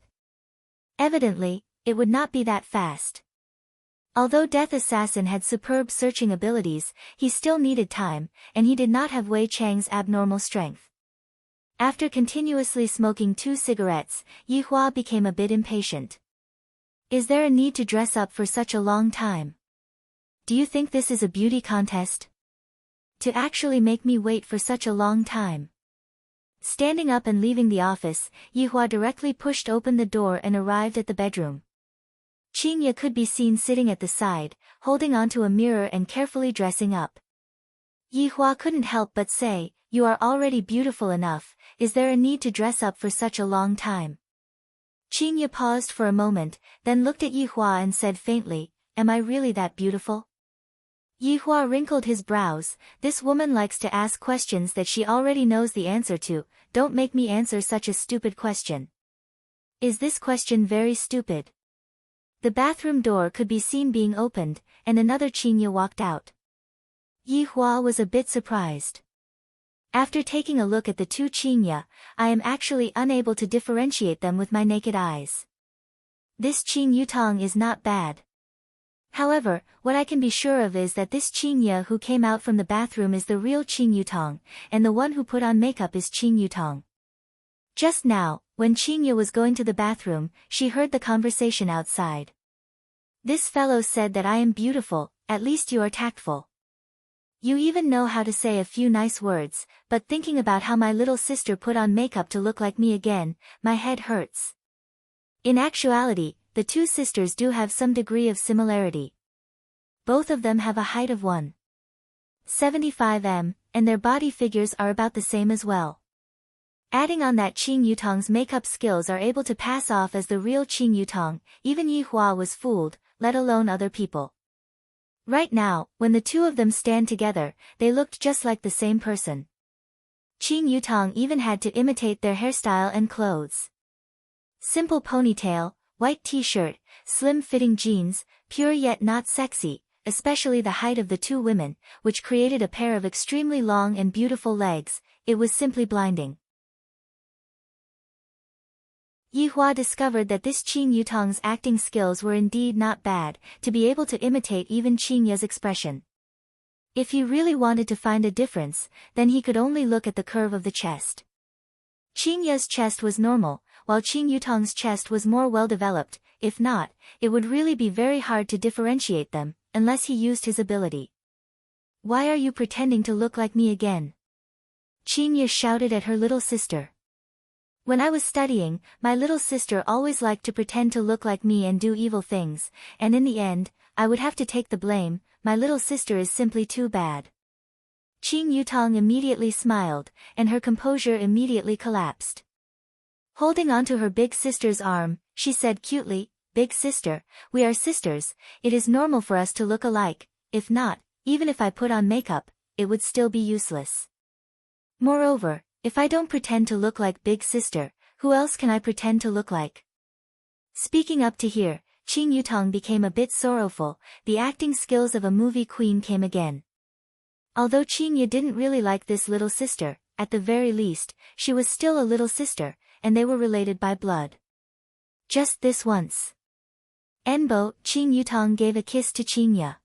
Evidently, it would not be that fast. Although Death Assassin had superb searching abilities, he still needed time, and he did not have Wei Chang's abnormal strength. After continuously smoking 2 cigarettes, Yihua became a bit impatient. Is there a need to dress up for such a long time? Do you think this is a beauty contest? To actually make me wait for such a long time. Standing up and leaving the office, Yihua directly pushed open the door and arrived at the bedroom. Qingya could be seen sitting at the side, holding onto a mirror and carefully dressing up. Yihua couldn't help but say, "You are already beautiful enough, is there a need to dress up for such a long time?" Qingya paused for a moment, then looked at Yihua and said faintly, "Am I really that beautiful?" Yihua wrinkled his brows. This woman likes to ask questions that she already knows the answer to. Don't make me answer such a stupid question. Is this question very stupid? The bathroom door could be seen being opened, and another Qingya walked out. Yihua was a bit surprised. After taking a look at the 2 Qingya, I am actually unable to differentiate them with my naked eyes. This Qing Yutong is not bad. However, what I can be sure of is that this Qingya who came out from the bathroom is the real Qing Yutong, and the one who put on makeup is Qing Yutong. Just now, when Qingya was going to the bathroom, she heard the conversation outside. This fellow said that I am beautiful, at least you are tactful. You even know how to say a few nice words, but thinking about how my little sister put on makeup to look like me again, my head hurts. In actuality, the 2 sisters do have some degree of similarity. Both of them have a height of 1.75 m, and their body figures are about the same as well. Adding on that Qing Yutong's makeup skills are able to pass off as the real Qing Yutong, even Yihua was fooled, let alone other people. Right now, when the 2 of them stand together, they looked just like the same person. Qing Yutong even had to imitate their hairstyle and clothes. Simple ponytail, white t-shirt, slim-fitting jeans, pure yet not sexy, especially the height of the 2 women, which created a pair of extremely long and beautiful legs. It was simply blinding. Yihua discovered that this Qing Yutong's acting skills were indeed not bad, to be able to imitate even Qingya's expression. If he really wanted to find a difference, then he could only look at the curve of the chest. Qingya's chest was normal, while Qing Yutong's chest was more well-developed. If not, it would really be very hard to differentiate them, unless he used his ability. "Why are you pretending to look like me again?" Qingya shouted at her little sister. "When I was studying, my little sister always liked to pretend to look like me and do evil things, and in the end, I would have to take the blame. My little sister is simply too bad." Qing Yutong immediately smiled, and her composure immediately collapsed. Holding onto her big sister's arm, she said cutely, "Big sister, we are sisters, it is normal for us to look alike. If not, even if I put on makeup, it would still be useless. Moreover, if I don't pretend to look like big sister, who else can I pretend to look like?" Speaking up to here, Qing Yutong became a bit sorrowful. The acting skills of a movie queen came again. Although Qingya didn't really like this little sister, at the very least, she was still a little sister, and they were related by blood. Just this once. Enbo, Qing Yutong gave a kiss to Qingya.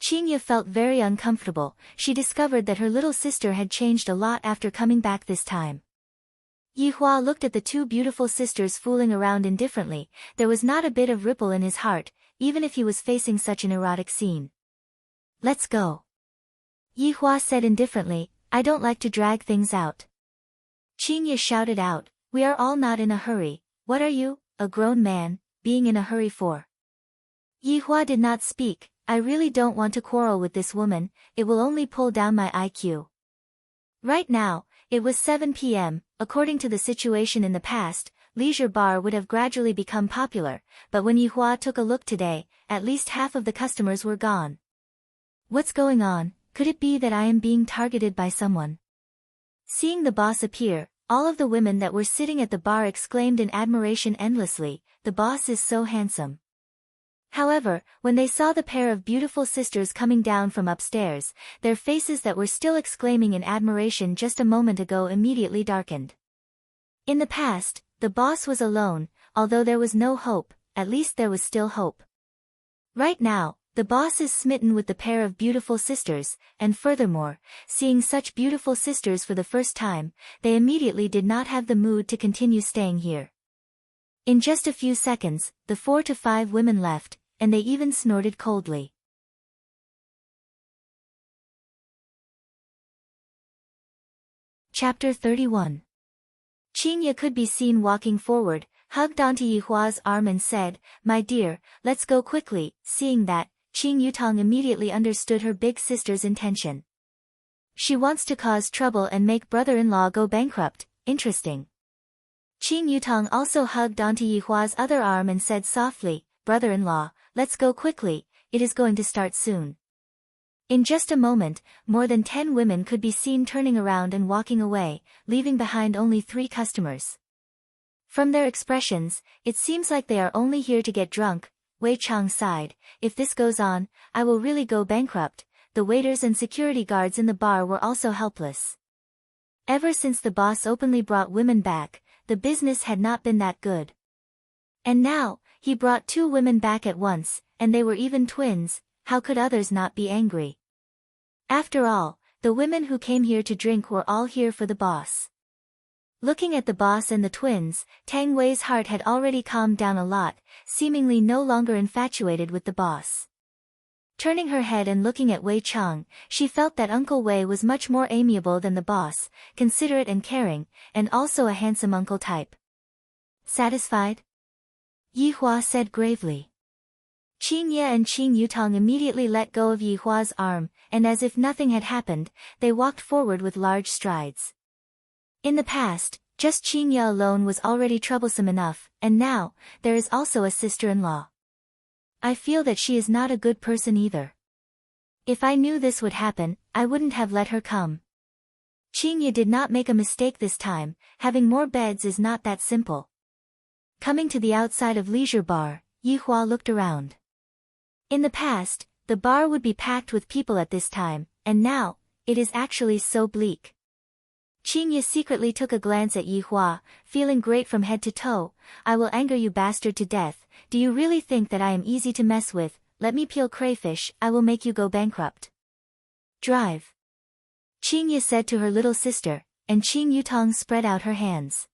Qingya felt very uncomfortable. She discovered that her little sister had changed a lot after coming back this time. Yihua looked at the 2 beautiful sisters fooling around indifferently. There was not a bit of ripple in his heart, even if he was facing such an erotic scene. "Let's go," Yihua said indifferently. "I don't like to drag things out." Qingya shouted out, "We are all not in a hurry. What are you, a grown man, being in a hurry for?" Yihua did not speak. "I really don't want to quarrel with this woman, it will only pull down my IQ." Right now, it was 7 p.m., according to the situation in the past, leisure bar would have gradually become popular, but when Yihua took a look today, at least half of the customers were gone. What's going on? Could it be that I am being targeted by someone? Seeing the boss appear, all of the women that were sitting at the bar exclaimed in admiration endlessly, "The boss is so handsome." However, when they saw the pair of beautiful sisters coming down from upstairs, their faces that were still exclaiming in admiration just a moment ago immediately darkened. In the past, the boss was alone, although there was no hope, at least there was still hope. Right now, the boss is smitten with the pair of beautiful sisters, and furthermore, seeing such beautiful sisters for the first time, they immediately did not have the mood to continue staying here. In just a few seconds, the 4 to 5 women left, and they even snorted coldly. Chapter 31. Qingye could be seen walking forward, hugged onto Yihua's arm and said, "My dear, let's go quickly." Seeing that, Qing Yutong immediately understood her big sister's intention. She wants to cause trouble and make brother-in-law go bankrupt. Interesting. Qing Yutong also hugged onto Yihua's other arm and said softly, "Brother-in-law, let's go quickly, it is going to start soon." In just a moment, more than 10 women could be seen turning around and walking away, leaving behind only 3 customers. From their expressions, it seems like they are only here to get drunk. Wei Chang sighed, "If this goes on, I will really go bankrupt." The waiters and security guards in the bar were also helpless. Ever since the boss openly brought women back, the business had not been that good. And now, he brought 2 women back at once, and they were even twins. How could others not be angry? After all, the women who came here to drink were all here for the boss. Looking at the boss and the twins, Tang Wei's heart had already calmed down a lot, seemingly no longer infatuated with the boss. Turning her head and looking at Wei Chang, she felt that Uncle Wei was much more amiable than the boss, considerate and caring, and also a handsome uncle type. Satisfied? Yihua said gravely. Qingye and Qing Yutong immediately let go of Yihua's arm, and as if nothing had happened, they walked forward with large strides. In the past, just Qingye alone was already troublesome enough, and now, there is also a sister-in-law. I feel that she is not a good person either. If I knew this would happen, I wouldn't have let her come. Qingye did not make a mistake this time, having more beds is not that simple. Coming to the outside of Leisure Bar, Yihua looked around. In the past, the bar would be packed with people at this time, and now, it is actually so bleak. Qingye secretly took a glance at Yihua, feeling great from head to toe. "I will anger you bastard to death. Do you really think that I am easy to mess with? Let me peel crayfish, I will make you go bankrupt." "Drive," Qingye said to her little sister, and Qing Yutong spread out her hands.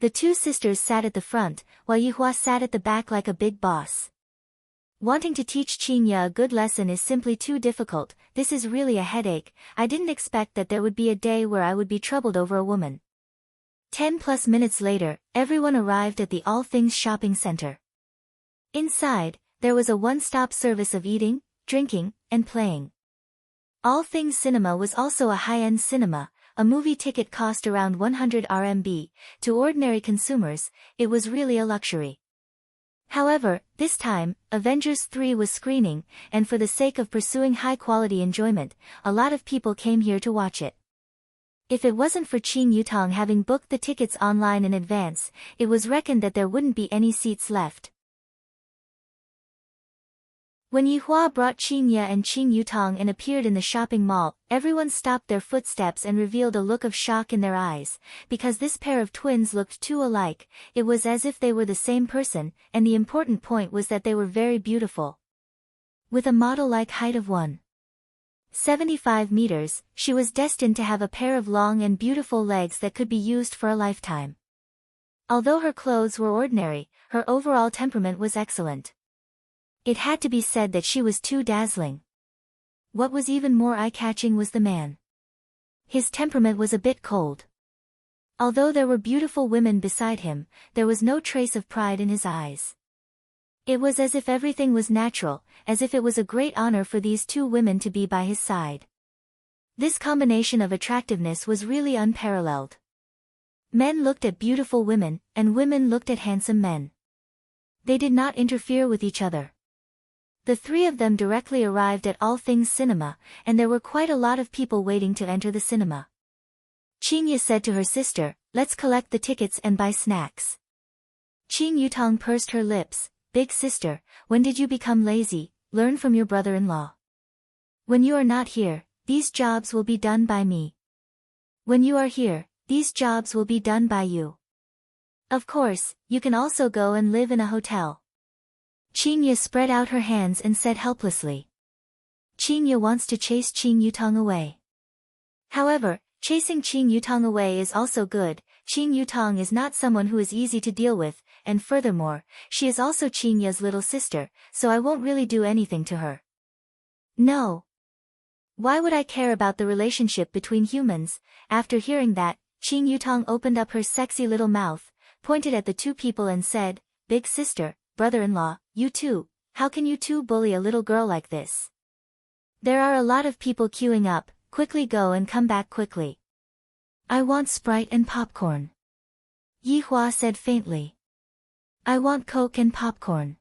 The 2 sisters sat at the front, while Yihua sat at the back like a big boss. Wanting to teach Qingye a good lesson is simply too difficult. This is really a headache. I didn't expect that there would be a day where I would be troubled over a woman. 10+ minutes later, everyone arrived at the All Things Shopping Center. Inside, there was a one-stop service of eating, drinking, and playing. All Things Cinema was also a high-end cinema. A movie ticket cost around 100 RMB. To ordinary consumers, it was really a luxury. However, this time, Avengers 3 was screening, and for the sake of pursuing high-quality enjoyment, a lot of people came here to watch it. If it wasn't for Qing Yutong having booked the tickets online in advance, it was reckoned that there wouldn't be any seats left. When Yihua brought Qingye and Qing Yutong and appeared in the shopping mall, everyone stopped their footsteps and revealed a look of shock in their eyes, because this pair of twins looked too alike. It was as if they were the same person, and the important point was that they were very beautiful. With a model-like height of 1.75 meters, she was destined to have a pair of long and beautiful legs that could be used for a lifetime. Although her clothes were ordinary, her overall temperament was excellent. It had to be said that she was too dazzling. What was even more eye-catching was the man. His temperament was a bit cold. Although there were beautiful women beside him, there was no trace of pride in his eyes. It was as if everything was natural, as if it was a great honor for these 2 women to be by his side. This combination of attractiveness was really unparalleled. Men looked at beautiful women, and women looked at handsome men. They did not interfere with each other. The 3 of them directly arrived at All Things Cinema, and there were quite a lot of people waiting to enter the cinema. Qingye said to her sister, "Let's collect the tickets and buy snacks." Qing Yutong pursed her lips, big sister, when did you become lazy? Learn from your brother-in-law. When you are not here, these jobs will be done by me. When you are here, these jobs will be done by you. Of course, you can also go and live in a hotel. Qingye spread out her hands and said helplessly. Qingye wants to chase Qing Yutong away. However, chasing Qing Yutong away is also good. Qing Yutong is not someone who is easy to deal with, and furthermore, she is also Qingye's little sister, so I won't really do anything to her. No. Why would I care about the relationship between humans? After hearing that, Qing Yutong opened up her sexy little mouth, pointed at the two people and said, Big sister, brother-in-law, you two, how can you two bully a little girl like this? There are a lot of people queuing up, quickly go and come back quickly. I want Sprite and popcorn. Yihua said faintly. I want Coke and popcorn.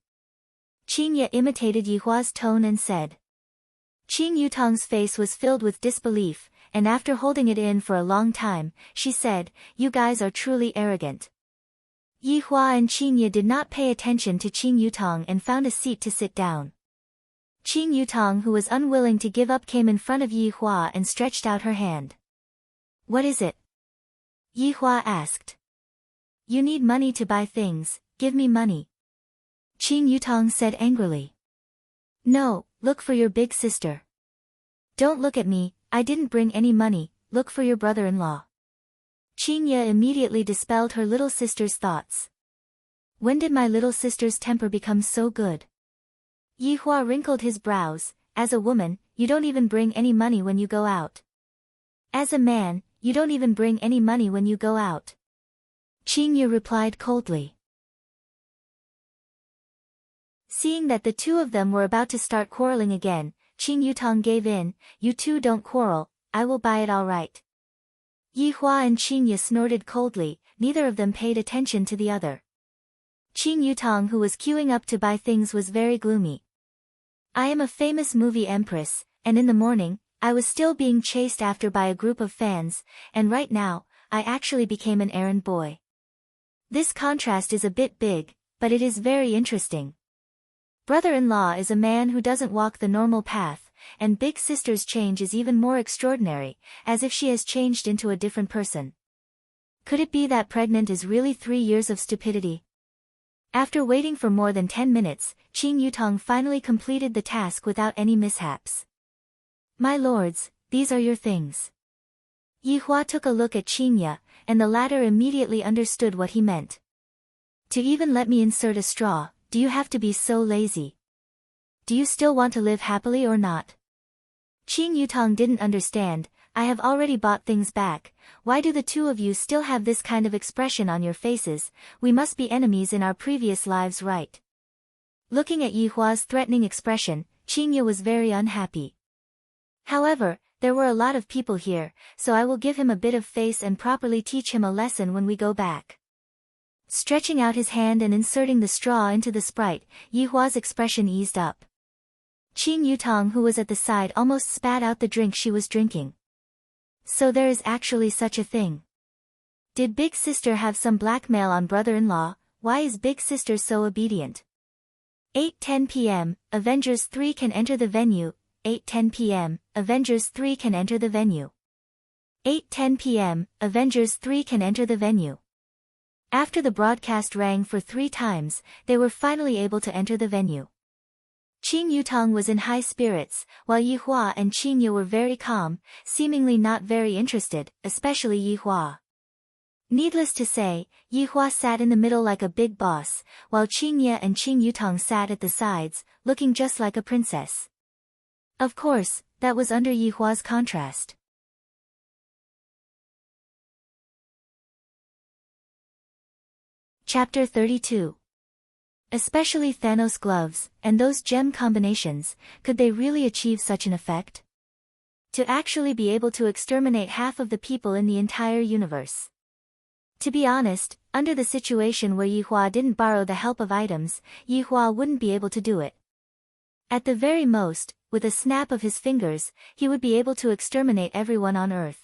Qingye imitated Yihua's tone and said. Qing Yutong's face was filled with disbelief, and after holding it in for a long time, she said, You guys are truly arrogant. Yihua and Qingye did not pay attention to Qing Yutong and found a seat to sit down. Qing Yutong, who was unwilling to give up, came in front of Yihua and stretched out her hand. What is it? Yihua asked. You need money to buy things, give me money. Qing Yutong said angrily. No, look for your big sister. Don't look at me, I didn't bring any money, look for your brother-in-law. Qingye immediately dispelled her little sister's thoughts. When did my little sister's temper become so good? Yihua wrinkled his brows. As a woman, you don't even bring any money when you go out. As a man, you don't even bring any money when you go out. Qingye replied coldly. Seeing that the two of them were about to start quarreling again, Qing Yutong gave in. You two don't quarrel, I will buy it all right. Yihua and Qingye snorted coldly, neither of them paid attention to the other. Qing Yutong, who was queuing up to buy things, was very gloomy. I am a famous movie empress, and in the morning, I was still being chased after by a group of fans, and right now, I actually became an errand boy. This contrast is a bit big, but it is very interesting. Brother-in-law is a man who doesn't walk the normal path, and big sister's change is even more extraordinary, as if she has changed into a different person. Could it be that pregnant is really 3 years of stupidity? After waiting for more than 10 minutes, Qing Yutong finally completed the task without any mishaps. My lords, these are your things. Yihua took a look at Qingye, and the latter immediately understood what he meant. To even let me insert a straw, do you have to be so lazy? Do you still want to live happily or not? Qing Yutong didn't understand. I have already bought things back, why do the two of you still have this kind of expression on your faces? We must be enemies in our previous lives, right? Looking at Yihua's threatening expression, Qingye was very unhappy. However, there were a lot of people here, so I will give him a bit of face and properly teach him a lesson when we go back. Stretching out his hand and inserting the straw into the Sprite, Yihua's expression eased up. Qing Yutong, who was at the side, almost spat out the drink she was drinking. So there is actually such a thing. Did big sister have some blackmail on brother-in-law? Why is big sister so obedient? 8:10 p.m., Avengers 3 can enter the venue. 8:10 p.m., Avengers 3 can enter the venue. 8:10 p.m., Avengers 3 can enter the venue. After the broadcast rang for 3 times, they were finally able to enter the venue. Qing Yutong was in high spirits, while Yihua and Qingye were very calm, seemingly not very interested, especially Yihua. Needless to say, Yihua sat in the middle like a big boss, while Qingye and Qing Yutong sat at the sides, looking just like a princess. Of course, that was under Yihua's contrast. Chapter 32. Especially Thanos' gloves, and those gem combinations, could they really achieve such an effect? To actually be able to exterminate half of the people in the entire universe. To be honest, under the situation where Yihua didn't borrow the help of items, Yihua wouldn't be able to do it. At the very most, with a snap of his fingers, he would be able to exterminate everyone on Earth.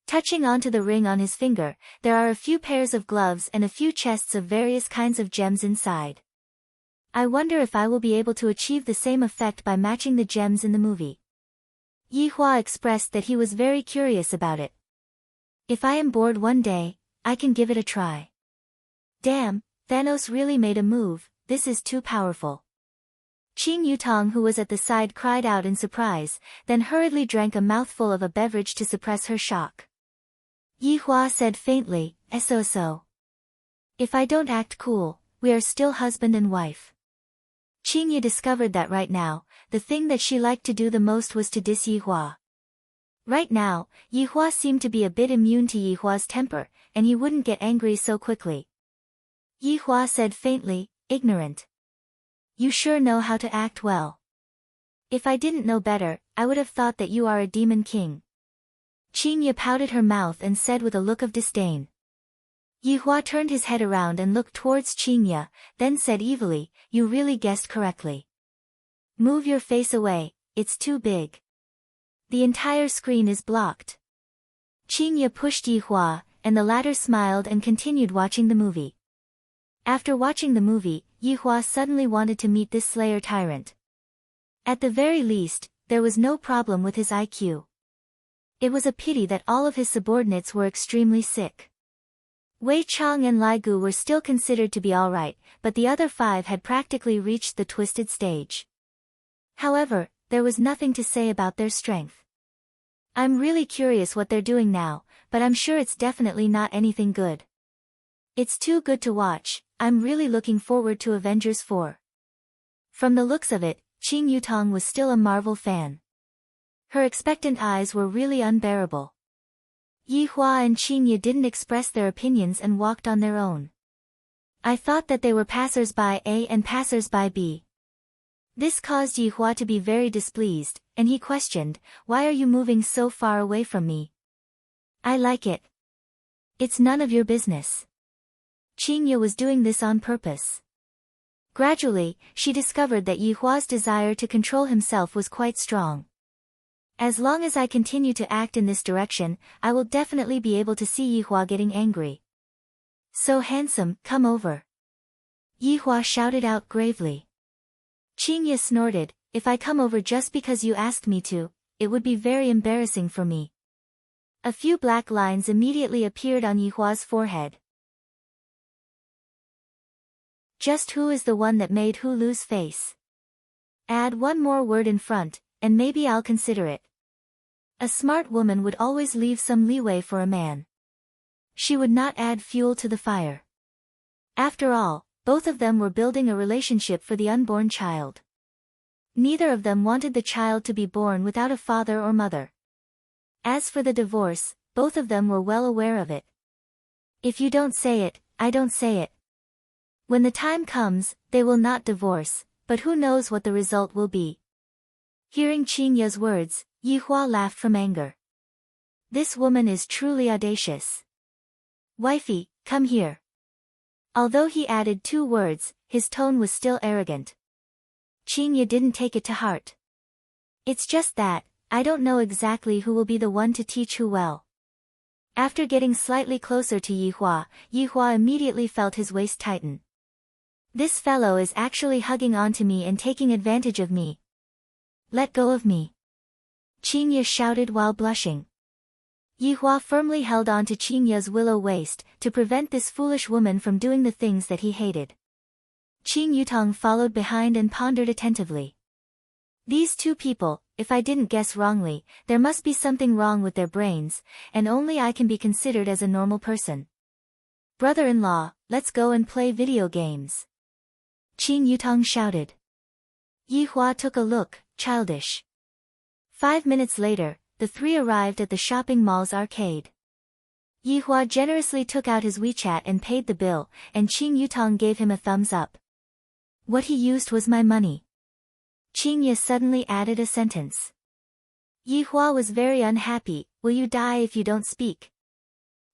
Touching onto the ring on his finger, there are a few pairs of gloves and a few chests of various kinds of gems inside. I wonder if I will be able to achieve the same effect by matching the gems in the movie. Yi Hua expressed that he was very curious about it. If I am bored one day, I can give it a try. Damn, Thanos really made a move, this is too powerful. Qing Yutong, who was at the side, cried out in surprise, then hurriedly drank a mouthful of a beverage to suppress her shock. Yi Hua said faintly, so. If I don't act cool, we are still husband and wife. Qing Yi discovered that right now, the thing that she liked to do the most was to diss Yi Hua. Right now, Yi Hua seemed to be a bit immune to Yi Hua's temper, and he wouldn't get angry so quickly. Yi Hua said faintly, ignorant. You sure know how to act well. If I didn't know better, I would have thought that you are a demon king. Qing Yi pouted her mouth and said with a look of disdain. Yi Hua turned his head around and looked towards Qing Yi, then said evilly, you really guessed correctly. Move your face away, it's too big. The entire screen is blocked. Qing Yi pushed Yi Hua, and the latter smiled and continued watching the movie. After watching the movie, Yi Hua suddenly wanted to meet this Slayer tyrant. At the very least, there was no problem with his IQ. It was a pity that all of his subordinates were extremely sick. Wei Chang and Lai Gu were still considered to be alright, but the other 5 had practically reached the twisted stage. However, there was nothing to say about their strength. I'm really curious what they're doing now, but I'm sure it's definitely not anything good. It's too good to watch, I'm really looking forward to Avengers 4. From the looks of it, Qing Yutong was still a Marvel fan. Her expectant eyes were really unbearable. Yi Hua and Qing Yi didn't express their opinions and walked on their own. I thought that they were passers-by A and passers-by B. This caused Yi Hua to be very displeased, and he questioned, why are you moving so far away from me? I like it. It's none of your business. Qing Yi was doing this on purpose. Gradually, she discovered that Yi Hua's desire to control himself was quite strong. As long as I continue to act in this direction, I will definitely be able to see Yi Hua getting angry. So handsome, come over. Yi Hua shouted out gravely. Qing Yi snorted, if I come over just because you asked me to, it would be very embarrassing for me. A few black lines immediately appeared on Yi Hua's forehead. Just who is the one that made who lose face? Add one more word in front, and maybe I'll consider it. A smart woman would always leave some leeway for a man. She would not add fuel to the fire. After all, both of them were building a relationship for the unborn child. Neither of them wanted the child to be born without a father or mother. As for the divorce, both of them were well aware of it. If you don't say it, I don't say it. When the time comes, they will not divorce, but who knows what the result will be. Hearing Qing Yi's words, Yi Hua laughed from anger. This woman is truly audacious. Wifey, come here. Although he added 2 words, his tone was still arrogant. Qing Yi didn't take it to heart. It's just that, I don't know exactly who will be the one to teach who well. After getting slightly closer to Yi Hua immediately felt his waist tighten. This fellow is actually hugging onto me and taking advantage of me. Let go of me. Qing Yi shouted while blushing. Yi Hua firmly held on to Qing Yi's willow waist, to prevent this foolish woman from doing the things that he hated. Qing Yutong followed behind and pondered attentively. These 2 people, if I didn't guess wrongly, there must be something wrong with their brains, and only I can be considered as a normal person. Brother-in-law, let's go and play video games. Qing Yutong shouted. Yi Hua took a look, childish. 5 minutes later, the 3 arrived at the shopping mall's arcade. Yi Hua generously took out his WeChat and paid the bill, and Qing Yutong gave him a thumbs up. What he used was my money. Qing Yi suddenly added a sentence. Yi Hua was very unhappy, will you die if you don't speak?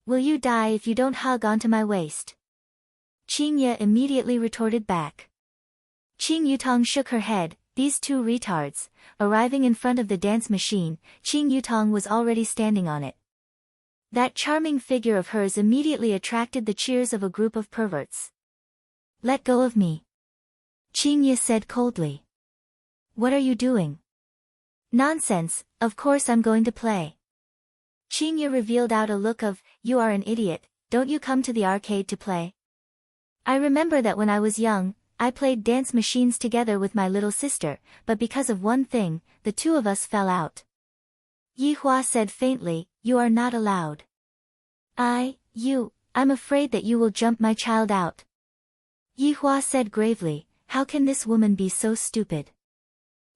Will you die if you don't hug onto my waist? Qing Yi immediately retorted back. Qing Yutong shook her head, these 2 retards. Arriving in front of the dance machine, Qing Yutong was already standing on it. That charming figure of hers immediately attracted the cheers of a group of perverts. Let go of me. Qingye said coldly. What are you doing? Nonsense, of course I'm going to play. Qingye revealed out a look of, you are an idiot, don't you come to the arcade to play? I remember that when I was young, I played dance machines together with my little sister, but because of one thing, the two of us fell out. Yihua said faintly, you are not allowed. I'm afraid that you will jump my child out. Yihua said gravely, how can this woman be so stupid?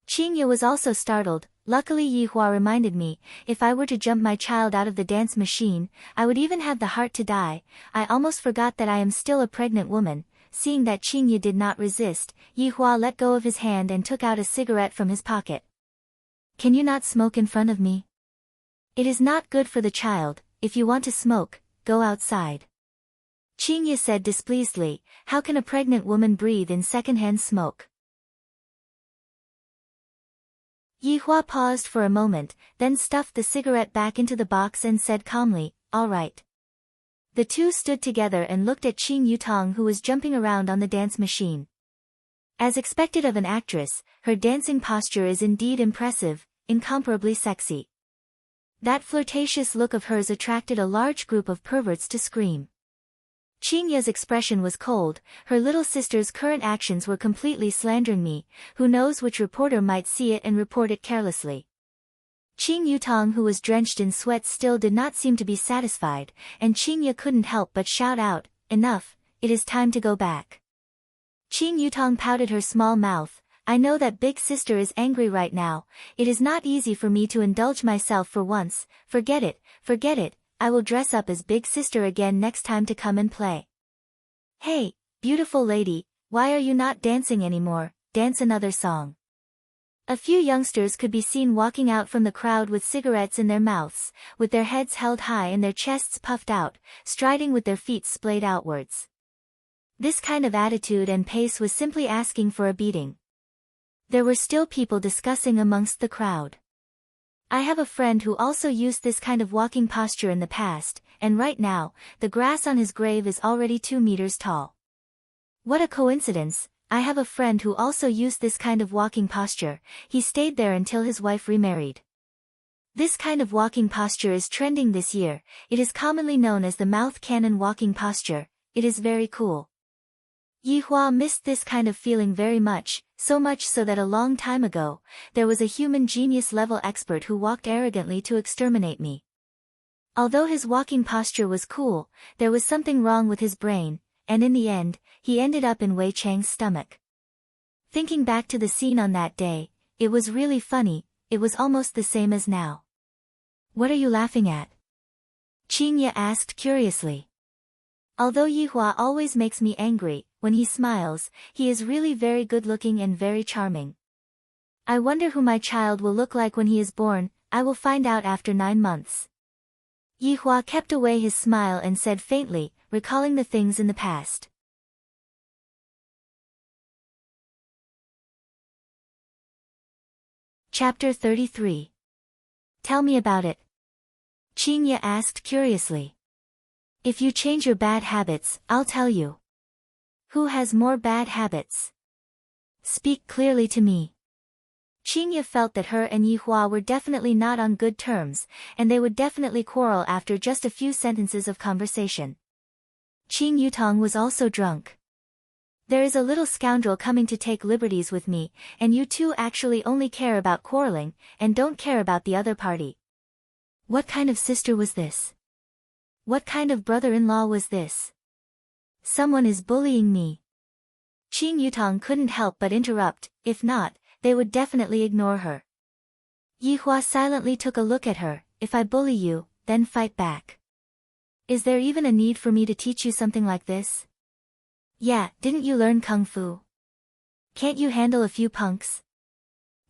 Qingye was also startled. Luckily Yihua reminded me, if I were to jump my child out of the dance machine, I would even have the heart to die. I almost forgot that I am still a pregnant woman. Seeing that Qingye did not resist, Yihua let go of his hand and took out a cigarette from his pocket. Can you not smoke in front of me? It is not good for the child. If you want to smoke, go outside. Qingye said displeasedly, how can a pregnant woman breathe in secondhand smoke? Yihua paused for a moment, then stuffed the cigarette back into the box and said calmly, all right. The two stood together and looked at Qing Yutong, who was jumping around on the dance machine. As expected of an actress, her dancing posture is indeed impressive, incomparably sexy. That flirtatious look of hers attracted a large group of perverts to scream. Qingye's expression was cold. Her little sister's current actions were completely slandering me. Who knows which reporter might see it and report it carelessly. Qing Yutong, who was drenched in sweat, still did not seem to be satisfied, and Qingye couldn't help but shout out, enough, it is time to go back. Qing Yutong pouted her small mouth. I know that big sister is angry right now. It is not easy for me to indulge myself for once. Forget it, forget it. I will dress up as big sister again next time to come and play. Hey, beautiful lady, why are you not dancing anymore? Dance another song. A few youngsters could be seen walking out from the crowd with cigarettes in their mouths, with their heads held high and their chests puffed out, striding with their feet splayed outwards. This kind of attitude and pace was simply asking for a beating. There were still people discussing amongst the crowd. I have a friend who also used this kind of walking posture in the past, and right now, the grass on his grave is already 2 meters tall. What a coincidence, I have a friend who also used this kind of walking posture. He stayed there until his wife remarried. This kind of walking posture is trending this year. It is commonly known as the mouth cannon walking posture. It is very cool. Yihua missed this kind of feeling very much, so much so that a long time ago, there was a human genius level expert who walked arrogantly to exterminate me. Although his walking posture was cool, there was something wrong with his brain, and in the end, he ended up in Wei Chang's stomach. Thinking back to the scene on that day, it was really funny. It was almost the same as now. What are you laughing at? Qingye asked curiously. Although Yihua always makes me angry, when he smiles, he is really very good-looking and very charming. I wonder who my child will look like when he is born. I will find out after 9 months. Yihua kept away his smile and said faintly, recalling the things in the past. Chapter 33. Tell me about it. Qingye asked curiously. If you change your bad habits, I'll tell you. Who has more bad habits? Speak clearly to me. Qingye felt that her and Yihua were definitely not on good terms, and they would definitely quarrel after just a few sentences of conversation. Qing Yutong was also drunk. There is a little scoundrel coming to take liberties with me, and you two actually only care about quarreling, and don't care about the other party. What kind of sister was this? What kind of brother-in-law was this? Someone is bullying me. Qing Yutong couldn't help but interrupt. If not, they would definitely ignore her. Yihua silently took a look at her. If I bully you, then fight back. Is there even a need for me to teach you something like this? Yeah, didn't you learn kung fu? Can't you handle a few punks?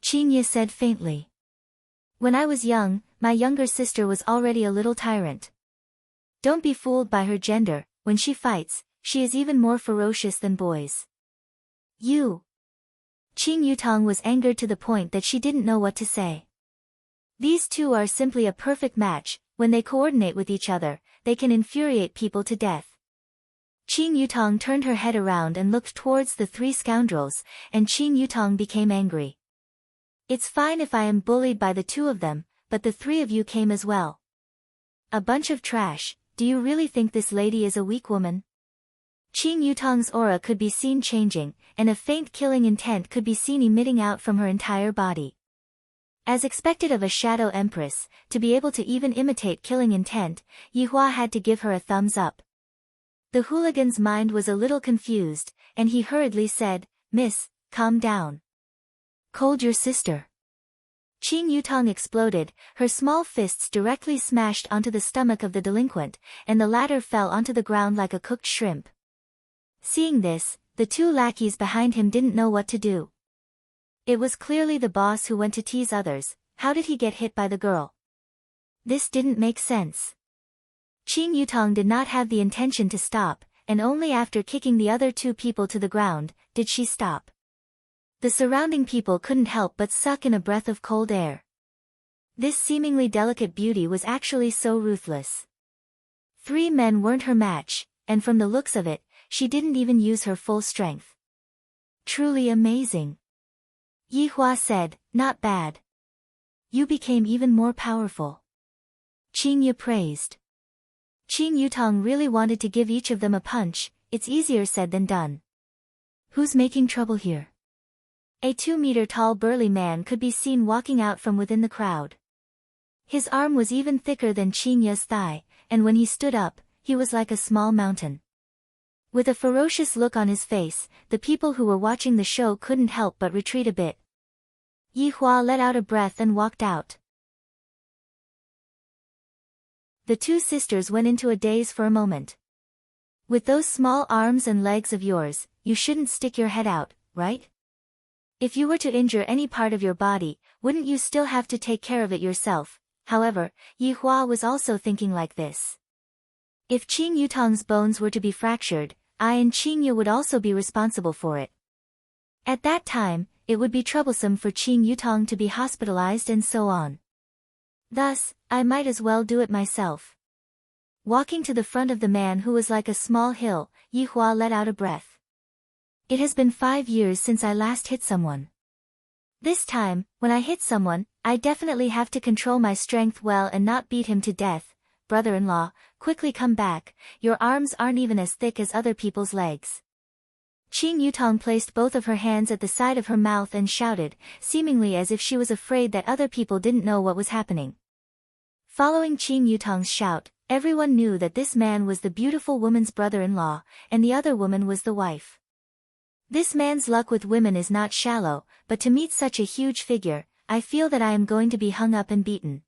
Qingye said faintly. When I was young, my younger sister was already a little tyrant. Don't be fooled by her gender. When she fights, she is even more ferocious than boys. You. Qing Yutong was angered to the point that she didn't know what to say. These two are simply a perfect match. When they coordinate with each other, they can infuriate people to death. Qing Yutong turned her head around and looked towards the three scoundrels, and Qing Yutong became angry. It's fine if I am bullied by the two of them, but the three of you came as well. A bunch of trash, do you really think this lady is a weak woman? Qing Yutong's aura could be seen changing, and a faint killing intent could be seen emitting out from her entire body. As expected of a shadow empress, to be able to even imitate killing intent, Yihua had to give her a thumbs up. The hooligan's mind was a little confused, and he hurriedly said, "Miss, calm down. Cold your sister." Qing Yutong exploded, her small fists directly smashed onto the stomach of the delinquent, and the latter fell onto the ground like a cooked shrimp. Seeing this, the two lackeys behind him didn't know what to do. It was clearly the boss who went to tease others. How did he get hit by the girl? This didn't make sense. Qing Yutong did not have the intention to stop, and only after kicking the other two people to the ground, did she stop. The surrounding people couldn't help but suck in a breath of cold air. This seemingly delicate beauty was actually so ruthless. Three men weren't her match, and from the looks of it, she didn't even use her full strength. Truly amazing. Yihua said, "Not bad. You became even more powerful." Qing Yi praised. Qing Yutong really wanted to give each of them a punch. It's easier said than done. Who's making trouble here? A 2-meter-tall burly man could be seen walking out from within the crowd. His arm was even thicker than Qing Yi's thigh, and when he stood up, he was like a small mountain. With a ferocious look on his face, the people who were watching the show couldn't help but retreat a bit. Yihua let out a breath and walked out. The two sisters went into a daze for a moment. With those small arms and legs of yours, you shouldn't stick your head out, right? If you were to injure any part of your body, wouldn't you still have to take care of it yourself? However, Yihua was also thinking like this. If Qing Yutong's bones were to be fractured, I and Qing Yi would also be responsible for it. At that time, it would be troublesome for Qing Yutong to be hospitalized and so on. Thus, I might as well do it myself. Walking to the front of the man who was like a small hill, Yihua let out a breath. It has been 5 years since I last hit someone. This time, when I hit someone, I definitely have to control my strength well and not beat him to death. Brother-in-law, quickly come back, your arms aren't even as thick as other people's legs. Qing Yutong placed both of her hands at the side of her mouth and shouted, seemingly as if she was afraid that other people didn't know what was happening. Following Qing Yutong's shout, everyone knew that this man was the beautiful woman's brother-in-law, and the other woman was the wife. This man's luck with women is not shallow, but to meet such a huge figure, I feel that I am going to be hung up and beaten.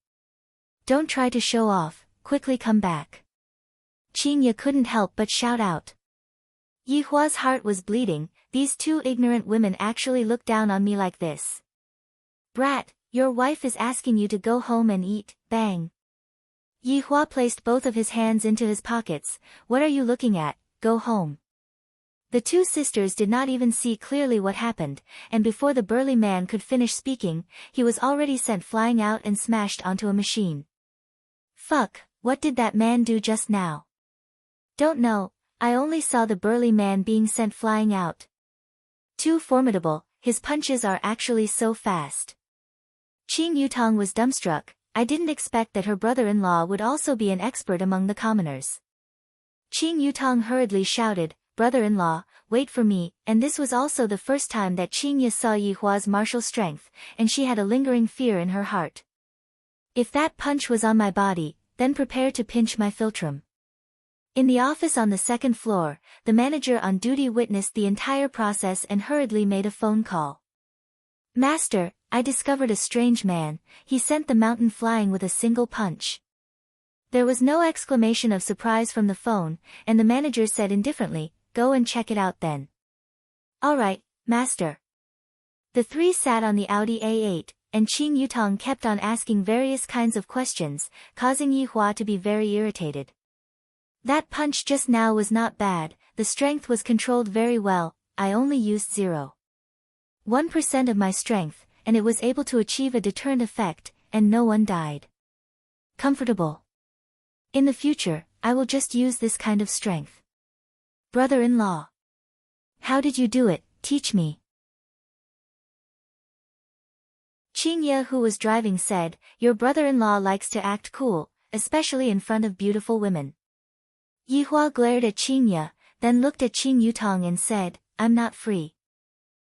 Don't try to show off, quickly come back. Qing Yi couldn't help but shout out. Yihua's heart was bleeding. These two ignorant women actually look down on me like this. Brat, your wife is asking you to go home and eat, bang. Yihua placed both of his hands into his pockets. What are you looking at? Go home. The two sisters did not even see clearly what happened, and before the burly man could finish speaking, he was already sent flying out and smashed onto a machine. Fuck, what did that man do just now? Don't know, I only saw the burly man being sent flying out. Too formidable, his punches are actually so fast. Qing Yutong was dumbstruck. I didn't expect that her brother-in-law would also be an expert among the commoners. Qing Yutong hurriedly shouted, brother-in-law, wait for me, and this was also the first time that Qing Yi saw Yihua's martial strength, and she had a lingering fear in her heart. If that punch was on my body, then prepare to pinch my philtrum. In the office on the second floor, the manager on duty witnessed the entire process and hurriedly made a phone call. Master, I discovered a strange man. He sent the mountain flying with a single punch. There was no exclamation of surprise from the phone, and the manager said indifferently, go and check it out then. All right, master. The three sat on the Audi A8, and Qing Yutong kept on asking various kinds of questions, causing Yihua to be very irritated. That punch just now was not bad, the strength was controlled very well, I only used 0.1% of my strength, and it was able to achieve a deterrent effect, and no one died. Comfortable. In the future, I will just use this kind of strength. Brother-in-law. How did you do it? Teach me. Qingye, who was driving, said, your brother-in-law likes to act cool, especially in front of beautiful women. Yihua glared at Qingye, then looked at Qing Yutong and said, I'm not free.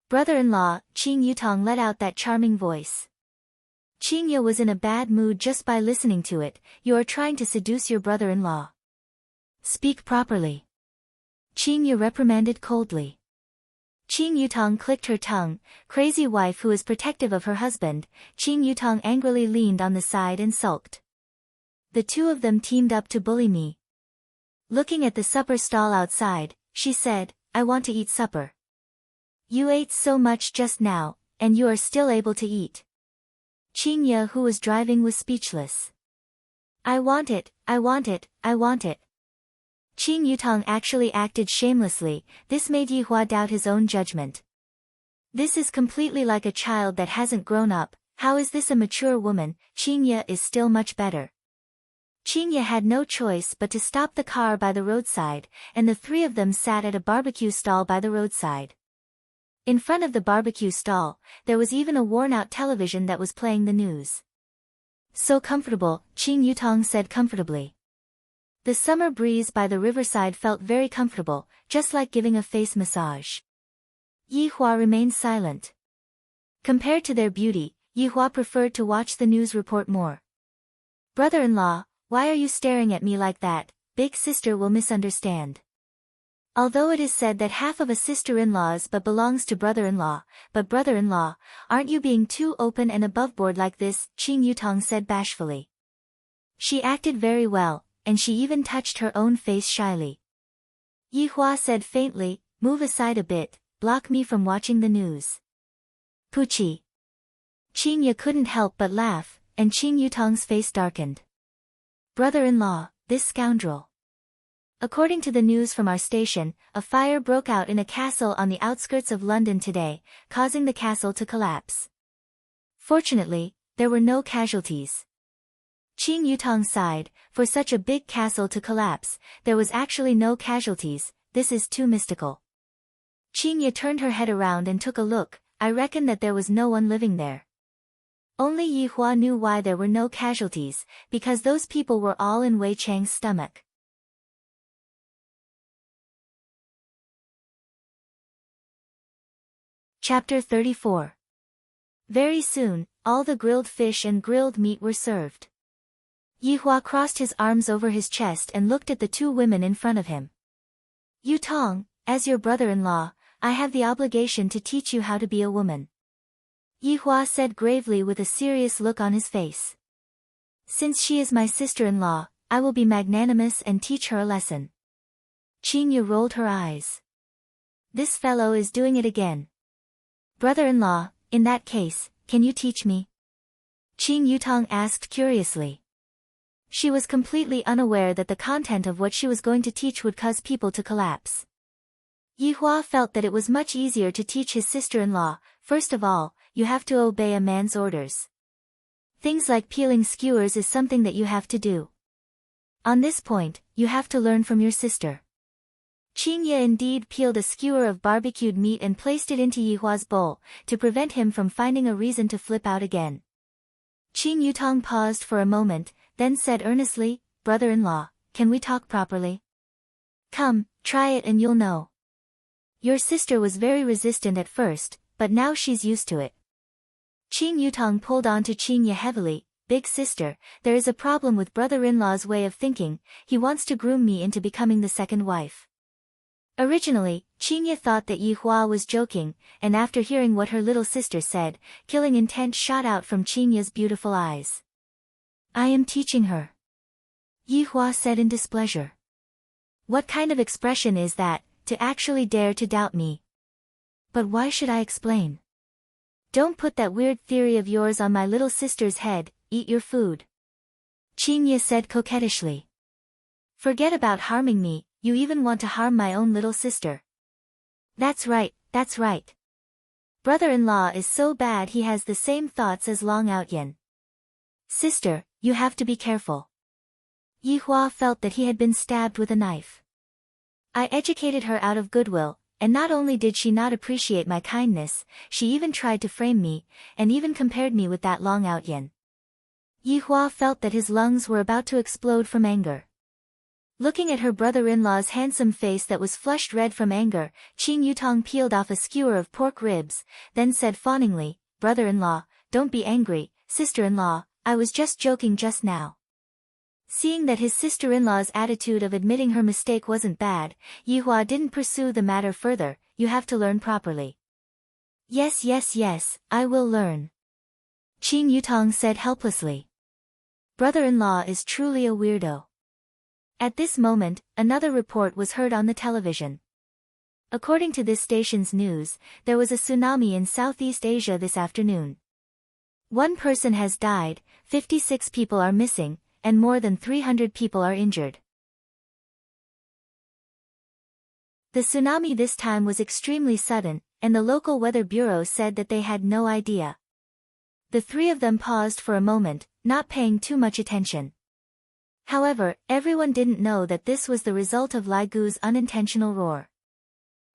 Brother-in-law, Qing Yutong let out that charming voice. Qingye was in a bad mood just by listening to it. You are trying to seduce your brother-in-law. Speak properly. Qingye reprimanded coldly. Qing Yutong clicked her tongue. Crazy wife who is protective of her husband. Qing Yutong angrily leaned on the side and sulked. The two of them teamed up to bully me. Looking at the supper stall outside, she said, I want to eat supper. You ate so much just now, and you are still able to eat. Qingye, who was driving, was speechless. I want it, I want it, I want it. Qing Yutong actually acted shamelessly. This made Yihua doubt his own judgment. This is completely like a child that hasn't grown up. How is this a mature woman? Qingye is still much better. Qingye had no choice but to stop the car by the roadside, and the three of them sat at a barbecue stall by the roadside. In front of the barbecue stall, there was even a worn-out television that was playing the news. So comfortable, Qing Yutong said comfortably. The summer breeze by the riverside felt very comfortable, just like giving a face massage. Yihua remained silent. Compared to their beauty, Yihua preferred to watch the news report more. Brother-in-law, why are you staring at me like that? Big sister will misunderstand. Although it is said that half of a sister-in-law's but belongs to brother-in-law, but brother-in-law, aren't you being too open and aboveboard like this? Qing Yutong said bashfully. She acted very well, and she even touched her own face shyly. Yihua said faintly, move aside a bit, block me from watching the news. Puchi. Qingye couldn't help but laugh, and Qing Yutong's face darkened. Brother-in-law, this scoundrel. According to the news from our station, a fire broke out in a castle on the outskirts of London today, causing the castle to collapse. Fortunately, there were no casualties. Qing Yutong sighed. For such a big castle to collapse, there was actually no casualties. This is too mystical. Qingye turned her head around and took a look. I reckon that there was no one living there. Only Yihua knew why there were no casualties, because those people were all in Wei Chang's stomach. Chapter 34. Very soon, all the grilled fish and grilled meat were served. Yihua crossed his arms over his chest and looked at the two women in front of him. Yutong, as your brother-in-law, I have the obligation to teach you how to be a woman. Yihua said gravely with a serious look on his face. Since she is my sister-in-law, I will be magnanimous and teach her a lesson. Qingye rolled her eyes. This fellow is doing it again. Brother-in-law, in that case, can you teach me? Qing Yutong asked curiously. She was completely unaware that the content of what she was going to teach would cause people to collapse. Yihua felt that it was much easier to teach his sister-in-law. First of all, you have to obey a man's orders. Things like peeling skewers is something that you have to do. On this point, you have to learn from your sister. Qingye indeed peeled a skewer of barbecued meat and placed it into Yihua's bowl, to prevent him from finding a reason to flip out again. Qing Yutong paused for a moment, then said earnestly, Brother-in-law, can we talk properly? Come, try it and you'll know. Your sister was very resistant at first, but now she's used to it. Qing Yutong pulled onto Qingye heavily. Big sister, there is a problem with brother-in-law's way of thinking. He wants to groom me into becoming the second wife. Originally, Qingye thought that Yihua was joking, and after hearing what her little sister said, killing intent shot out from Qingye's beautiful eyes. I am teaching her. Yihua said in displeasure. What kind of expression is that, to actually dare to doubt me? But why should I explain? Don't put that weird theory of yours on my little sister's head. Eat your food. Qingye said coquettishly. Forget about harming me, you even want to harm my own little sister. That's right, that's right. Brother-in-law is so bad he has the same thoughts as Long Outyen. Sister, you have to be careful. Yihua felt that he had been stabbed with a knife. I educated her out of goodwill, and not only did she not appreciate my kindness, she even tried to frame me, and even compared me with that Long Out Yin. Yi Hua felt that his lungs were about to explode from anger. Looking at her brother-in-law's handsome face that was flushed red from anger, Qing Yutong peeled off a skewer of pork ribs, then said fawningly, "Brother-in-law, don't be angry, sister-in-law, I was just joking just now." Seeing that his sister-in-law's attitude of admitting her mistake wasn't bad, Yi Hua didn't pursue the matter further. "You have to learn properly." Yes, I will learn," Qing Yutong said helplessly. Brother-in-law is truly a weirdo. At this moment, another report was heard on the television. According to this station's news, there was a tsunami in Southeast Asia this afternoon. 1 person has died, 56 people are missing, and more than 300 people are injured. The tsunami this time was extremely sudden, and the local weather bureau said that they had no idea. The 3 of them paused for a moment, not paying too much attention. However, everyone didn't know that this was the result of Lai Gu's unintentional roar.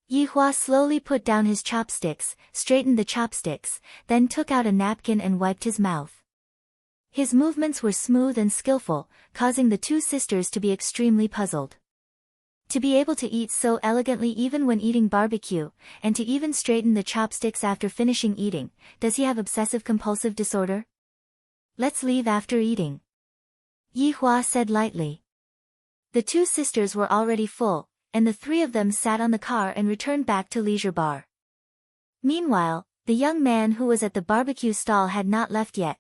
Yi Hua slowly put down his chopsticks, straightened the chopsticks, then took out a napkin and wiped his mouth. His movements were smooth and skillful, causing the 2 sisters to be extremely puzzled. To be able to eat so elegantly even when eating barbecue, and to even straighten the chopsticks after finishing eating, does he have obsessive-compulsive disorder? Let's leave after eating, Yi Hua said lightly. The 2 sisters were already full, and the 3 of them sat on the car and returned back to Leisure Bar. Meanwhile, the young man who was at the barbecue stall had not left yet.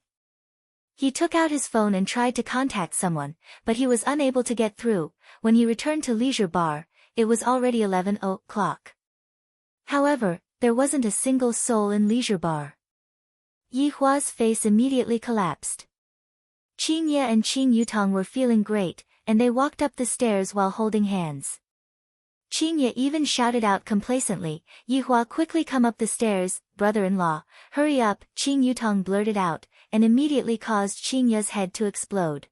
He took out his phone and tried to contact someone, but he was unable to get through. When he returned to Leisure Bar, it was already 11 o'clock. However, there wasn't a single soul in Leisure Bar. Yi Hua's face immediately collapsed. Qing Ye and Qing Yutong were feeling great, and they walked up the stairs while holding hands. Qing Ye even shouted out complacently, "Yi Hua, quickly come up the stairs, brother-in-law, hurry up," Qing Yutong blurted out, and immediately caused Qing Ye's head to explode.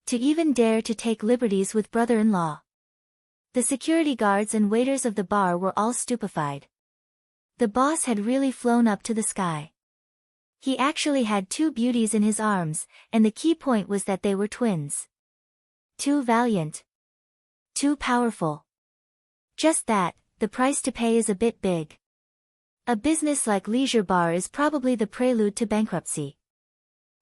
To even dare to take liberties with brother-in-law. The security guards and waiters of the bar were all stupefied. The boss had really flown up to the sky. He actually had 2 beauties in his arms, and the key point was that they were twins. Too valiant. Too powerful. Just that, the price to pay is a bit big. A business like Leisure Bar is probably the prelude to bankruptcy.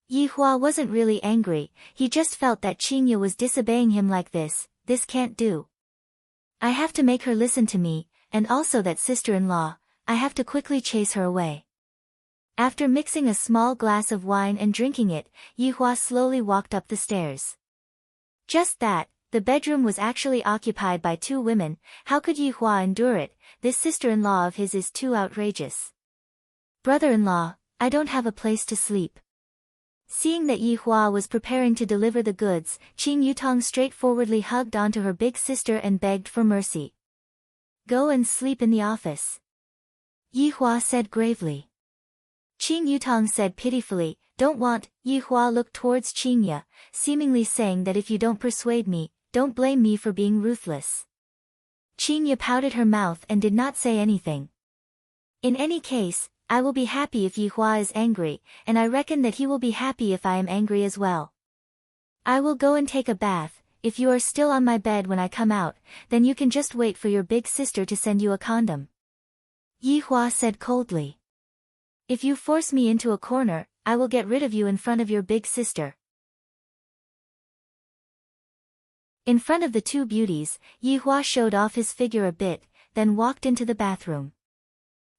Yi Hua wasn't really angry, he just felt that Qing Ye was disobeying him like this can't do. I have to make her listen to me, and also that sister-in-law, I have to quickly chase her away. After mixing a small glass of wine and drinking it, Yi Hua slowly walked up the stairs. Just that, the bedroom was actually occupied by 2 women. How could Yi Hua endure it? This sister-in-law of his is too outrageous. Brother-in-law, I don't have a place to sleep. Seeing that Yi Hua was preparing to deliver the goods, Qing Yutong straightforwardly hugged onto her big sister and begged for mercy. Go and sleep in the office, Yi Hua said gravely. Qing Yutong said pitifully, don't want. Yi Hua looked towards Qing Ye, seemingly saying that if you don't persuade me, don't blame me for being ruthless. Qing Ye pouted her mouth and did not say anything. In any case, I will be happy if Yi Hua is angry, and I reckon that he will be happy if I am angry as well. I will go and take a bath. If you are still on my bed when I come out, then you can just wait for your big sister to send you a condom, Yi Hua said coldly. If you force me into a corner, I will get rid of you in front of your big sister. In front of the 2 beauties, Yi Hua showed off his figure a bit, then walked into the bathroom.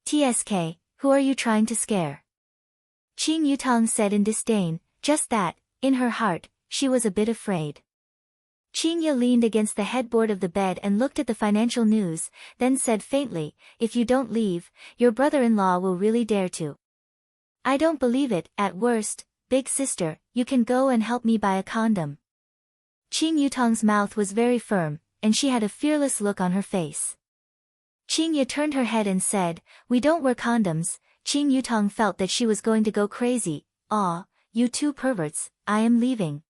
TSK, who are you trying to scare? Qing Yutong said in disdain. Just that, in her heart, she was a bit afraid. Qing Ye leaned against the headboard of the bed and looked at the financial news, then said faintly, if you don't leave, your brother-in-law will really dare to. I don't believe it. At worst, big sister, you can go and help me buy a condom. Qing Yutong's mouth was very firm, and she had a fearless look on her face. Qing Ye turned her head and said, we don't wear condoms. Qing Yutong felt that she was going to go crazy. Aw, you 2 perverts, I am leaving.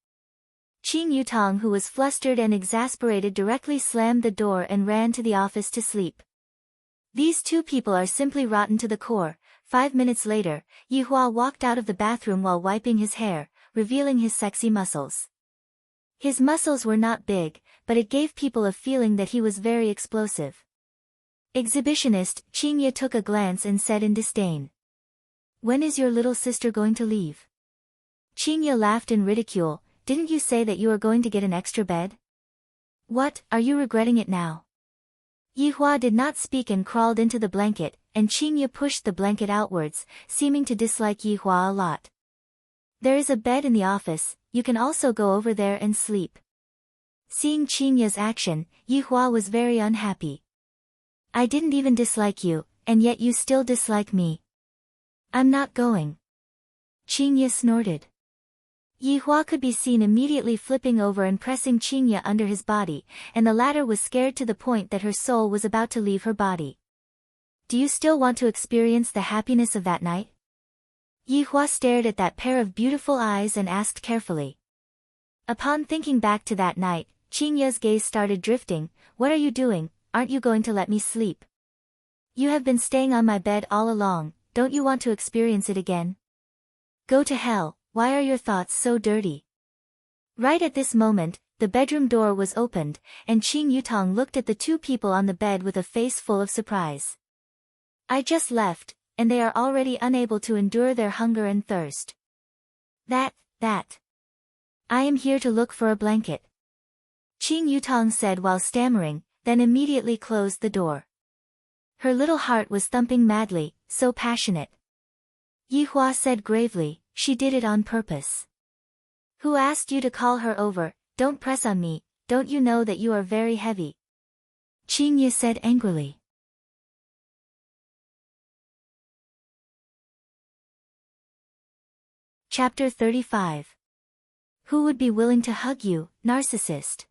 Qing Yutong, who was flustered and exasperated, directly slammed the door and ran to the office to sleep. These two people are simply rotten to the core. 5 minutes later, Yihua walked out of the bathroom while wiping his hair, revealing his sexy muscles. His muscles were not big, but it gave people a feeling that he was very explosive. Exhibitionist, Qingye took a glance and said in disdain. "When is your little sister going to leave?" Qingye laughed in ridicule. "Didn't you say that you are going to get an extra bed? What, are you regretting it now?" Yihua did not speak and crawled into the blanket, and Qingye pushed the blanket outwards, seeming to dislike Yihua a lot. "There is a bed in the office, you can also go over there and sleep." Seeing Qingye's action, Yihua was very unhappy. "I didn't even dislike you, and yet you still dislike me." "I'm not going." Qingye snorted. Yihua could be seen immediately flipping over and pressing Qingye under his body, and the latter was scared to the point that her soul was about to leave her body. "Do you still want to experience the happiness of that night?" Yihua stared at that pair of beautiful eyes and asked carefully. Upon thinking back to that night, Qingye's gaze started drifting. "What are you doing? Aren't you going to let me sleep? You have been staying on my bed all along, don't you want to experience it again? Go to hell, why are your thoughts so dirty?" Right at this moment, the bedroom door was opened, and Qing Yutong looked at the two people on the bed with a face full of surprise. "I just left, and they are already unable to endure their hunger and thirst." That. I am here to look for a blanket," Qing Yutong said while stammering, then immediately closed the door. Her little heart was thumping madly, so passionate. Yihua said gravely, "She did it on purpose." "Who asked you to call her over? Don't press on me, don't you know that you are very heavy?" Qingye said angrily. Chapter 35. Who would be willing to hug you, narcissist?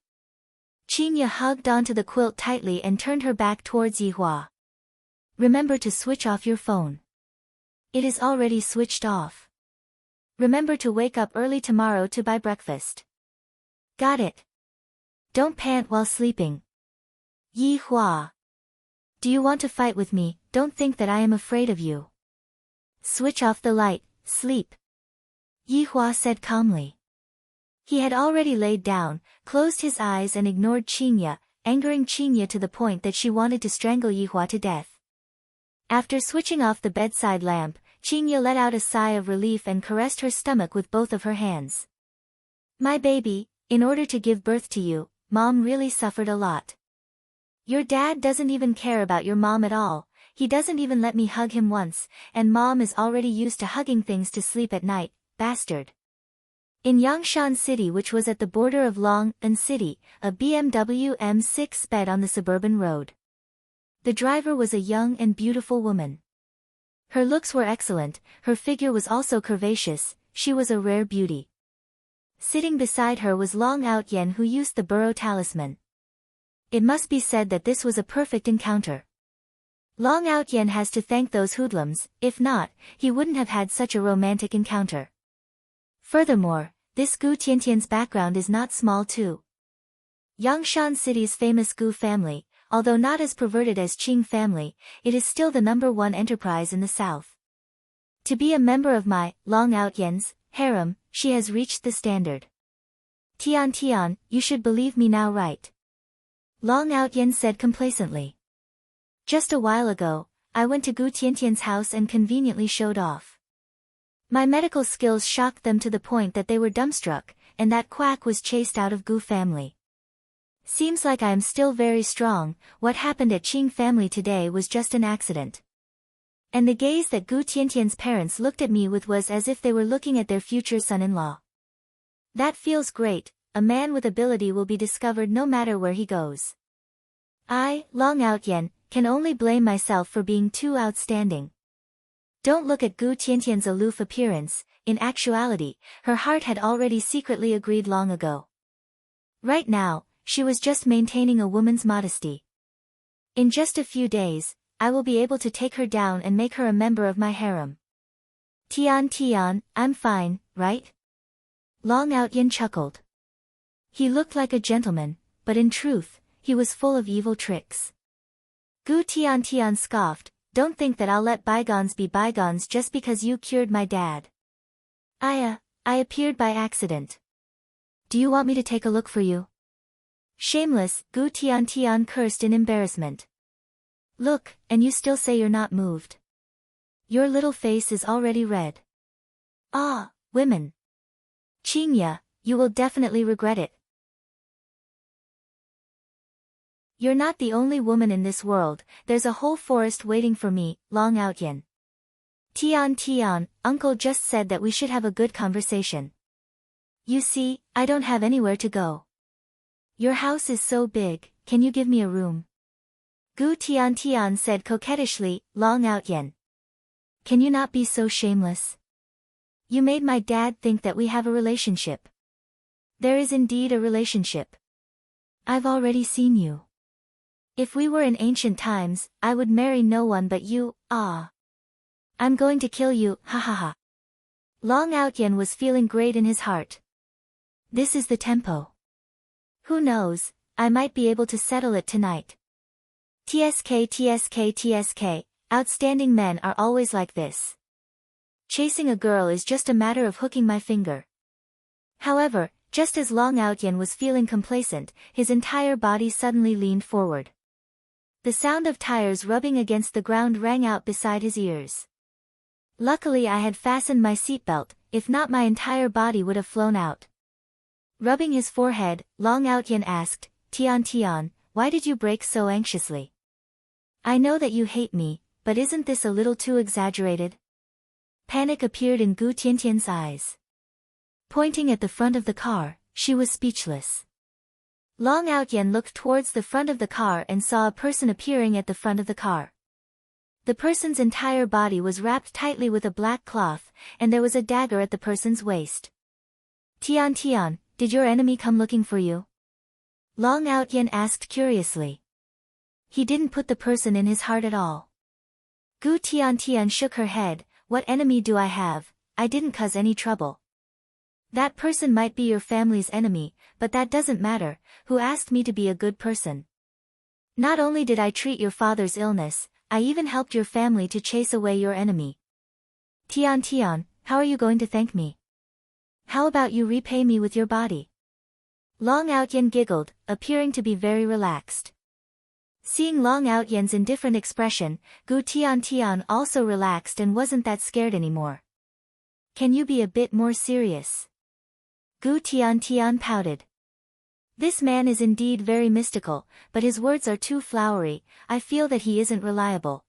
Qingye hugged onto the quilt tightly and turned her back towards Yihua. "Remember to switch off your phone." "It is already switched off." "Remember to wake up early tomorrow to buy breakfast." "Got it." "Don't pant while sleeping." "Yihua. Do you want to fight with me? Don't think that I am afraid of you." "Switch off the light, sleep," Yihua said calmly. He had already laid down, closed his eyes and ignored Qingye, angering Qingye to the point that she wanted to strangle Yihua to death. After switching off the bedside lamp, Qingye let out a sigh of relief and caressed her stomach with both of her hands. "My baby, in order to give birth to you, Mom really suffered a lot. Your dad doesn't even care about your mom at all, he doesn't even let me hug him once, and Mom is already used to hugging things to sleep at night, bastard." In Yangshan City, which was at the border of Long-an City, a BMW M6 sped on the suburban road. The driver was a young and beautiful woman. Her looks were excellent, her figure was also curvaceous, she was a rare beauty. Sitting beside her was Long Outyen, who used the burrow talisman. It must be said that this was a perfect encounter. Long Outyen has to thank those hoodlums, if not, he wouldn't have had such a romantic encounter. Furthermore, this Gu Tiantian's background is not small too. Yangshan City's famous Gu family, although not as perverted as Qing family, it is still the #1 enterprise in the south. To be a member of my, Long Outyen's, harem, she has reached the standard. Tian, you should believe me now, right? Long Outyen said complacently. Just a while ago, I went to Gu Tiantian's house and conveniently showed off. My medical skills shocked them to the point that they were dumbstruck, and that quack was chased out of Gu family. Seems like I am still very strong, what happened at Qing family today was just an accident. And the gaze that Gu Tiantian's parents looked at me with was as if they were looking at their future son-in-law. That feels great, a man with ability will be discovered no matter where he goes. I, Long Outyen, can only blame myself for being too outstanding. Don't look at Gu Tiantian's aloof appearance, in actuality, her heart had already secretly agreed long ago. Right now, she was just maintaining a woman's modesty. In just a few days, I will be able to take her down and make her a member of my harem. Tian, I'm fine, right? Long Outyen chuckled. He looked like a gentleman, but in truth, he was full of evil tricks. Gu Tiantian scoffed, "Don't think that I'll let bygones be bygones just because you cured my dad. I appeared by accident. Do you want me to take a look for you?" Shameless, Gu Tiantian cursed in embarrassment. "Look, and you still say you're not moved. Your little face is already red. Ah, women. Qingya, you will definitely regret it. You're not the only woman in this world, there's a whole forest waiting for me, Long Outyin. Tian, uncle just said that we should have a good conversation. You see, I don't have anywhere to go. Your house is so big, can you give me a room?" Gu Tian said coquettishly, "Long Outyin. Can you not be so shameless? You made my dad think that we have a relationship. There is indeed a relationship. I've already seen you. If we were in ancient times, I would marry no one but you, ah. I'm going to kill you, ha ha ha." Long Outyin was feeling great in his heart. This is the tempo. Who knows, I might be able to settle it tonight. TSK, outstanding men are always like this. Chasing a girl is just a matter of hooking my finger. However, just as Long Outyin was feeling complacent, his entire body suddenly leaned forward. The sound of tires rubbing against the ground rang out beside his ears. Luckily I had fastened my seatbelt, if not my entire body would have flown out. Rubbing his forehead, Long Outyin asked, Tian, why did you brake so anxiously? I know that you hate me, but isn't this a little too exaggerated? Panic appeared in Gu Tiantian's eyes. Pointing at the front of the car, she was speechless. Long Outyin looked towards the front of the car and saw a person appearing at the front of the car. The person's entire body was wrapped tightly with a black cloth, and there was a dagger at the person's waist. Tian, did your enemy come looking for you? Long Outyin asked curiously. He didn't put the person in his heart at all. Gu Tian shook her head, what enemy do I have? I didn't cause any trouble. That person might be your family's enemy, but that doesn't matter, who asked me to be a good person? Not only did I treat your father's illness, I even helped your family to chase away your enemy. Tian, how are you going to thank me? How about you repay me with your body? Long Outyin giggled, appearing to be very relaxed. Seeing Long Outyen's indifferent expression, Gu Tian also relaxed and wasn't that scared anymore. Can you be a bit more serious? Gu Tian pouted. This man is indeed very mystical, but his words are too flowery, I feel that he isn't reliable.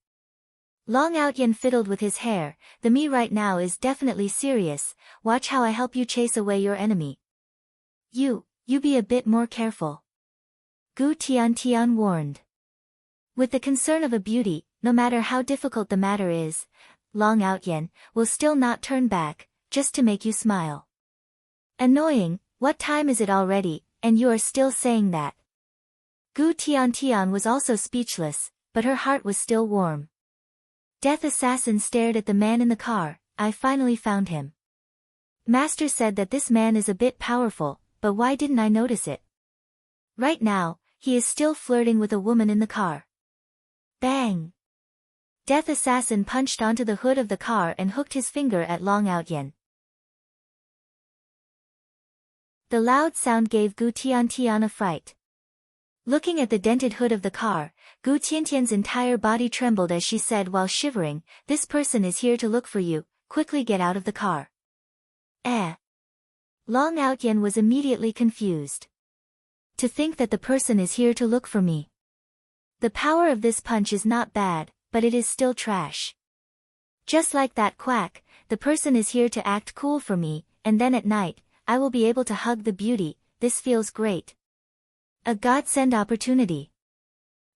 Long Outyin fiddled with his hair, the me right now is definitely serious, watch how I help you chase away your enemy. You be a bit more careful. Gu Tian warned. With the concern of a beauty, no matter how difficult the matter is, Long Outyin will still not turn back, just to make you smile. Annoying, what time is it already, and you are still saying that? Gu Tian was also speechless, but her heart was still warm. Death Assassin stared at the man in the car, I finally found him. Master said that this man is a bit powerful, but why didn't I notice it? Right now, he is still flirting with a woman in the car. Bang! Death Assassin punched onto the hood of the car and hooked his finger at Long Outyin. The loud sound gave Gu Tian a fright. Looking at the dented hood of the car, Gu Tiantian's entire body trembled as she said while shivering, this person is here to look for you, quickly get out of the car. Long Outyin was immediately confused. To think that the person is here to look for me. The power of this punch is not bad, but it is still trash. Just like that quack, the person is here to act cool for me, and then at night, I will be able to hug the beauty, this feels great. A godsend opportunity.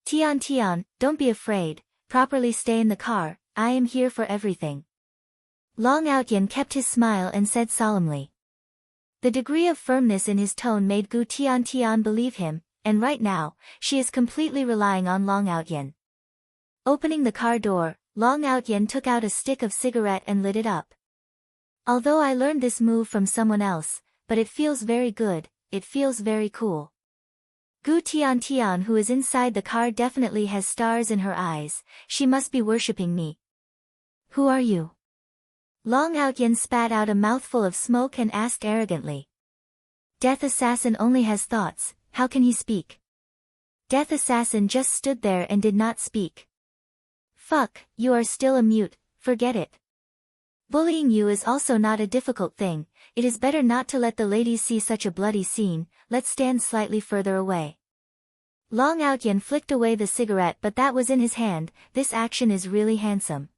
Tian, don't be afraid, properly stay in the car, I am here for everything. Long Outyin kept his smile and said solemnly. The degree of firmness in his tone made Gu Tian believe him, and right now, she is completely relying on Long Outyin. Opening the car door, Long Outyin took out a stick of cigarette and lit it up. Although I learned this move from someone else, but it feels very good, it feels very cool. Gu Tian, who is inside the car, definitely has stars in her eyes, she must be worshipping me. Who are you? Long Outyen spat out a mouthful of smoke and asked arrogantly. Death Assassin only has thoughts, how can he speak? Death Assassin just stood there and did not speak. Fuck, you are still a mute, forget it. Bullying you is also not a difficult thing, it is better not to let the ladies see such a bloody scene, let's stand slightly further away. Long Outyen flicked away the cigarette, but that was in his hand, this action is really handsome.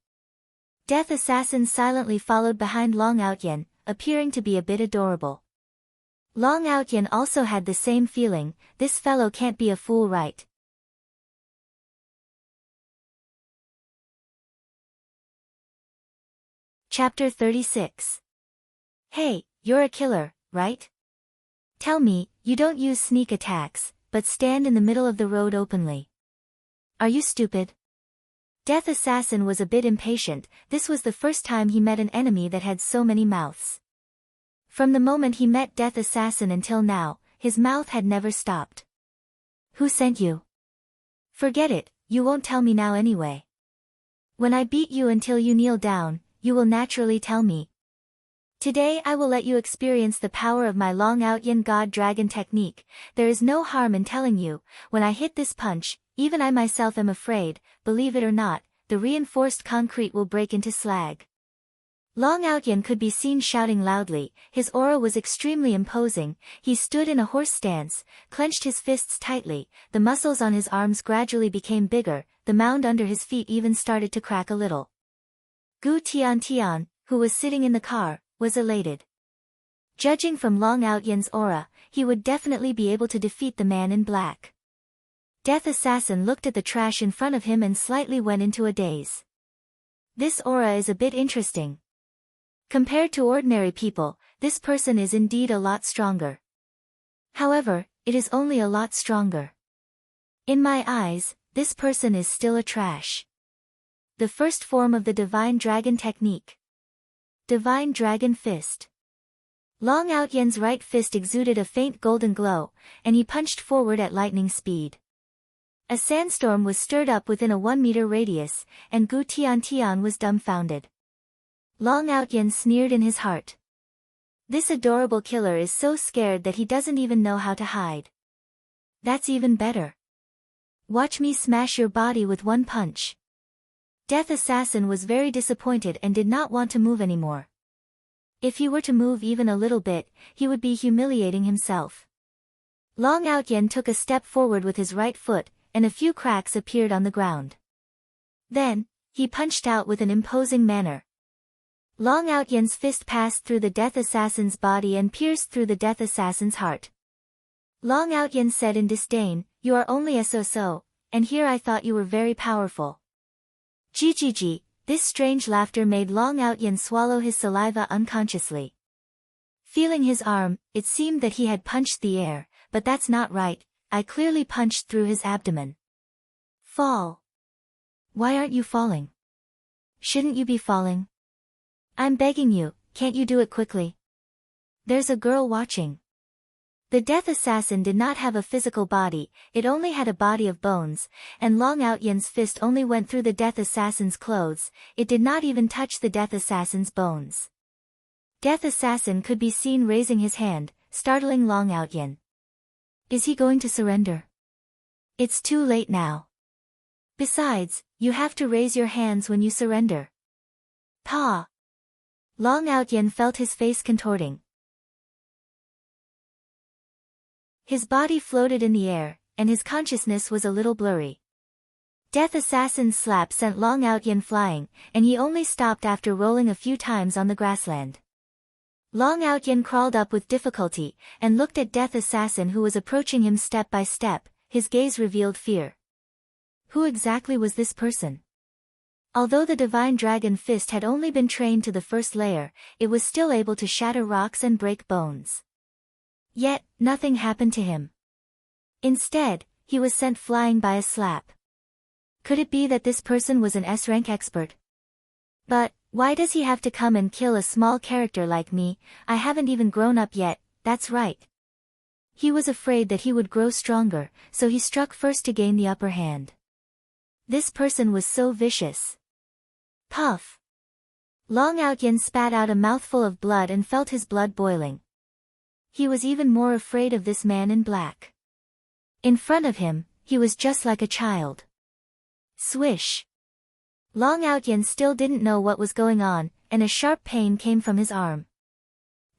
Death Assassin silently followed behind Long Outyen, appearing to be a bit adorable. Long Outyen also had the same feeling, this fellow can't be a fool, right? Chapter 36. Hey, you're a killer, right? Tell me, you don't use sneak attacks, but stand in the middle of the road openly. Are you stupid? Death Assassin was a bit impatient, this was the first time he met an enemy that had so many mouths. From the moment he met Death Assassin until now, his mouth had never stopped. Who sent you? Forget it, you won't tell me now anyway. When I beat you until you kneel down, you will naturally tell me. Today I will let you experience the power of my Long Outyen God Dragon technique, there is no harm in telling you, when I hit this punch, even I myself am afraid, believe it or not, the reinforced concrete will break into slag. Long Outyen could be seen shouting loudly, his aura was extremely imposing, he stood in a horse stance, clenched his fists tightly, the muscles on his arms gradually became bigger, the mound under his feet even started to crack a little. Gu Tian, who was sitting in the car, was elated. Judging from Long Outyen's aura, he would definitely be able to defeat the man in black. Death Assassin looked at the trash in front of him and slightly went into a daze. This aura is a bit interesting. Compared to ordinary people, this person is indeed a lot stronger. However, it is only a lot stronger. In my eyes, this person is still a trash. The first form of the Divine Dragon technique. Divine Dragon Fist. Long Outyen's right fist exuded a faint golden glow, and he punched forward at lightning speed. A sandstorm was stirred up within a 1-meter radius, and Gu Tian was dumbfounded. Long Outyen sneered in his heart. This adorable killer is so scared that he doesn't even know how to hide. That's even better. Watch me smash your body with one punch. Death Assassin was very disappointed and did not want to move anymore. If he were to move even a little bit, he would be humiliating himself. Long Outyen took a step forward with his right foot, and a few cracks appeared on the ground. Then, he punched out with an imposing manner. Long Outyen's fist passed through the Death Assassin's body and pierced through the Death Assassin's heart. Long Outyen said in disdain, "You are only a so-so, and here I thought you were very powerful." GGG, this strange laughter made Long Outyen swallow his saliva unconsciously. Feeling his arm, it seemed that he had punched the air, but that's not right, I clearly punched through his abdomen. Fall. Why aren't you falling? Shouldn't you be falling? I'm begging you, can't you do it quickly? There's a girl watching. The Death Assassin did not have a physical body, it only had a body of bones, and Long Outyen's fist only went through the Death Assassin's clothes, it did not even touch the Death Assassin's bones. Death Assassin could be seen raising his hand, startling Long Outyen. Is he going to surrender? It's too late now. Besides, you have to raise your hands when you surrender. Pa! Long Outyen felt his face contorting. His body floated in the air, and his consciousness was a little blurry. Death Assassin's slap sent Long Outyen flying, and he only stopped after rolling a few times on the grassland. Long Outyen crawled up with difficulty, and looked at Death Assassin who was approaching him step by step, his gaze revealed fear. Who exactly was this person? Although the Divine Dragon Fist had only been trained to the first layer, it was still able to shatter rocks and break bones. Yet, nothing happened to him. Instead, he was sent flying by a slap. Could it be that this person was an S-rank expert? But, why does he have to come and kill a small character like me? I haven't even grown up yet, that's right. He was afraid that he would grow stronger, so he struck first to gain the upper hand. This person was so vicious. Puff! Long Outyen spat out a mouthful of blood and felt his blood boiling. He was even more afraid of this man in black. In front of him, he was just like a child. Swish! Long Outyen still didn't know what was going on, and a sharp pain came from his arm.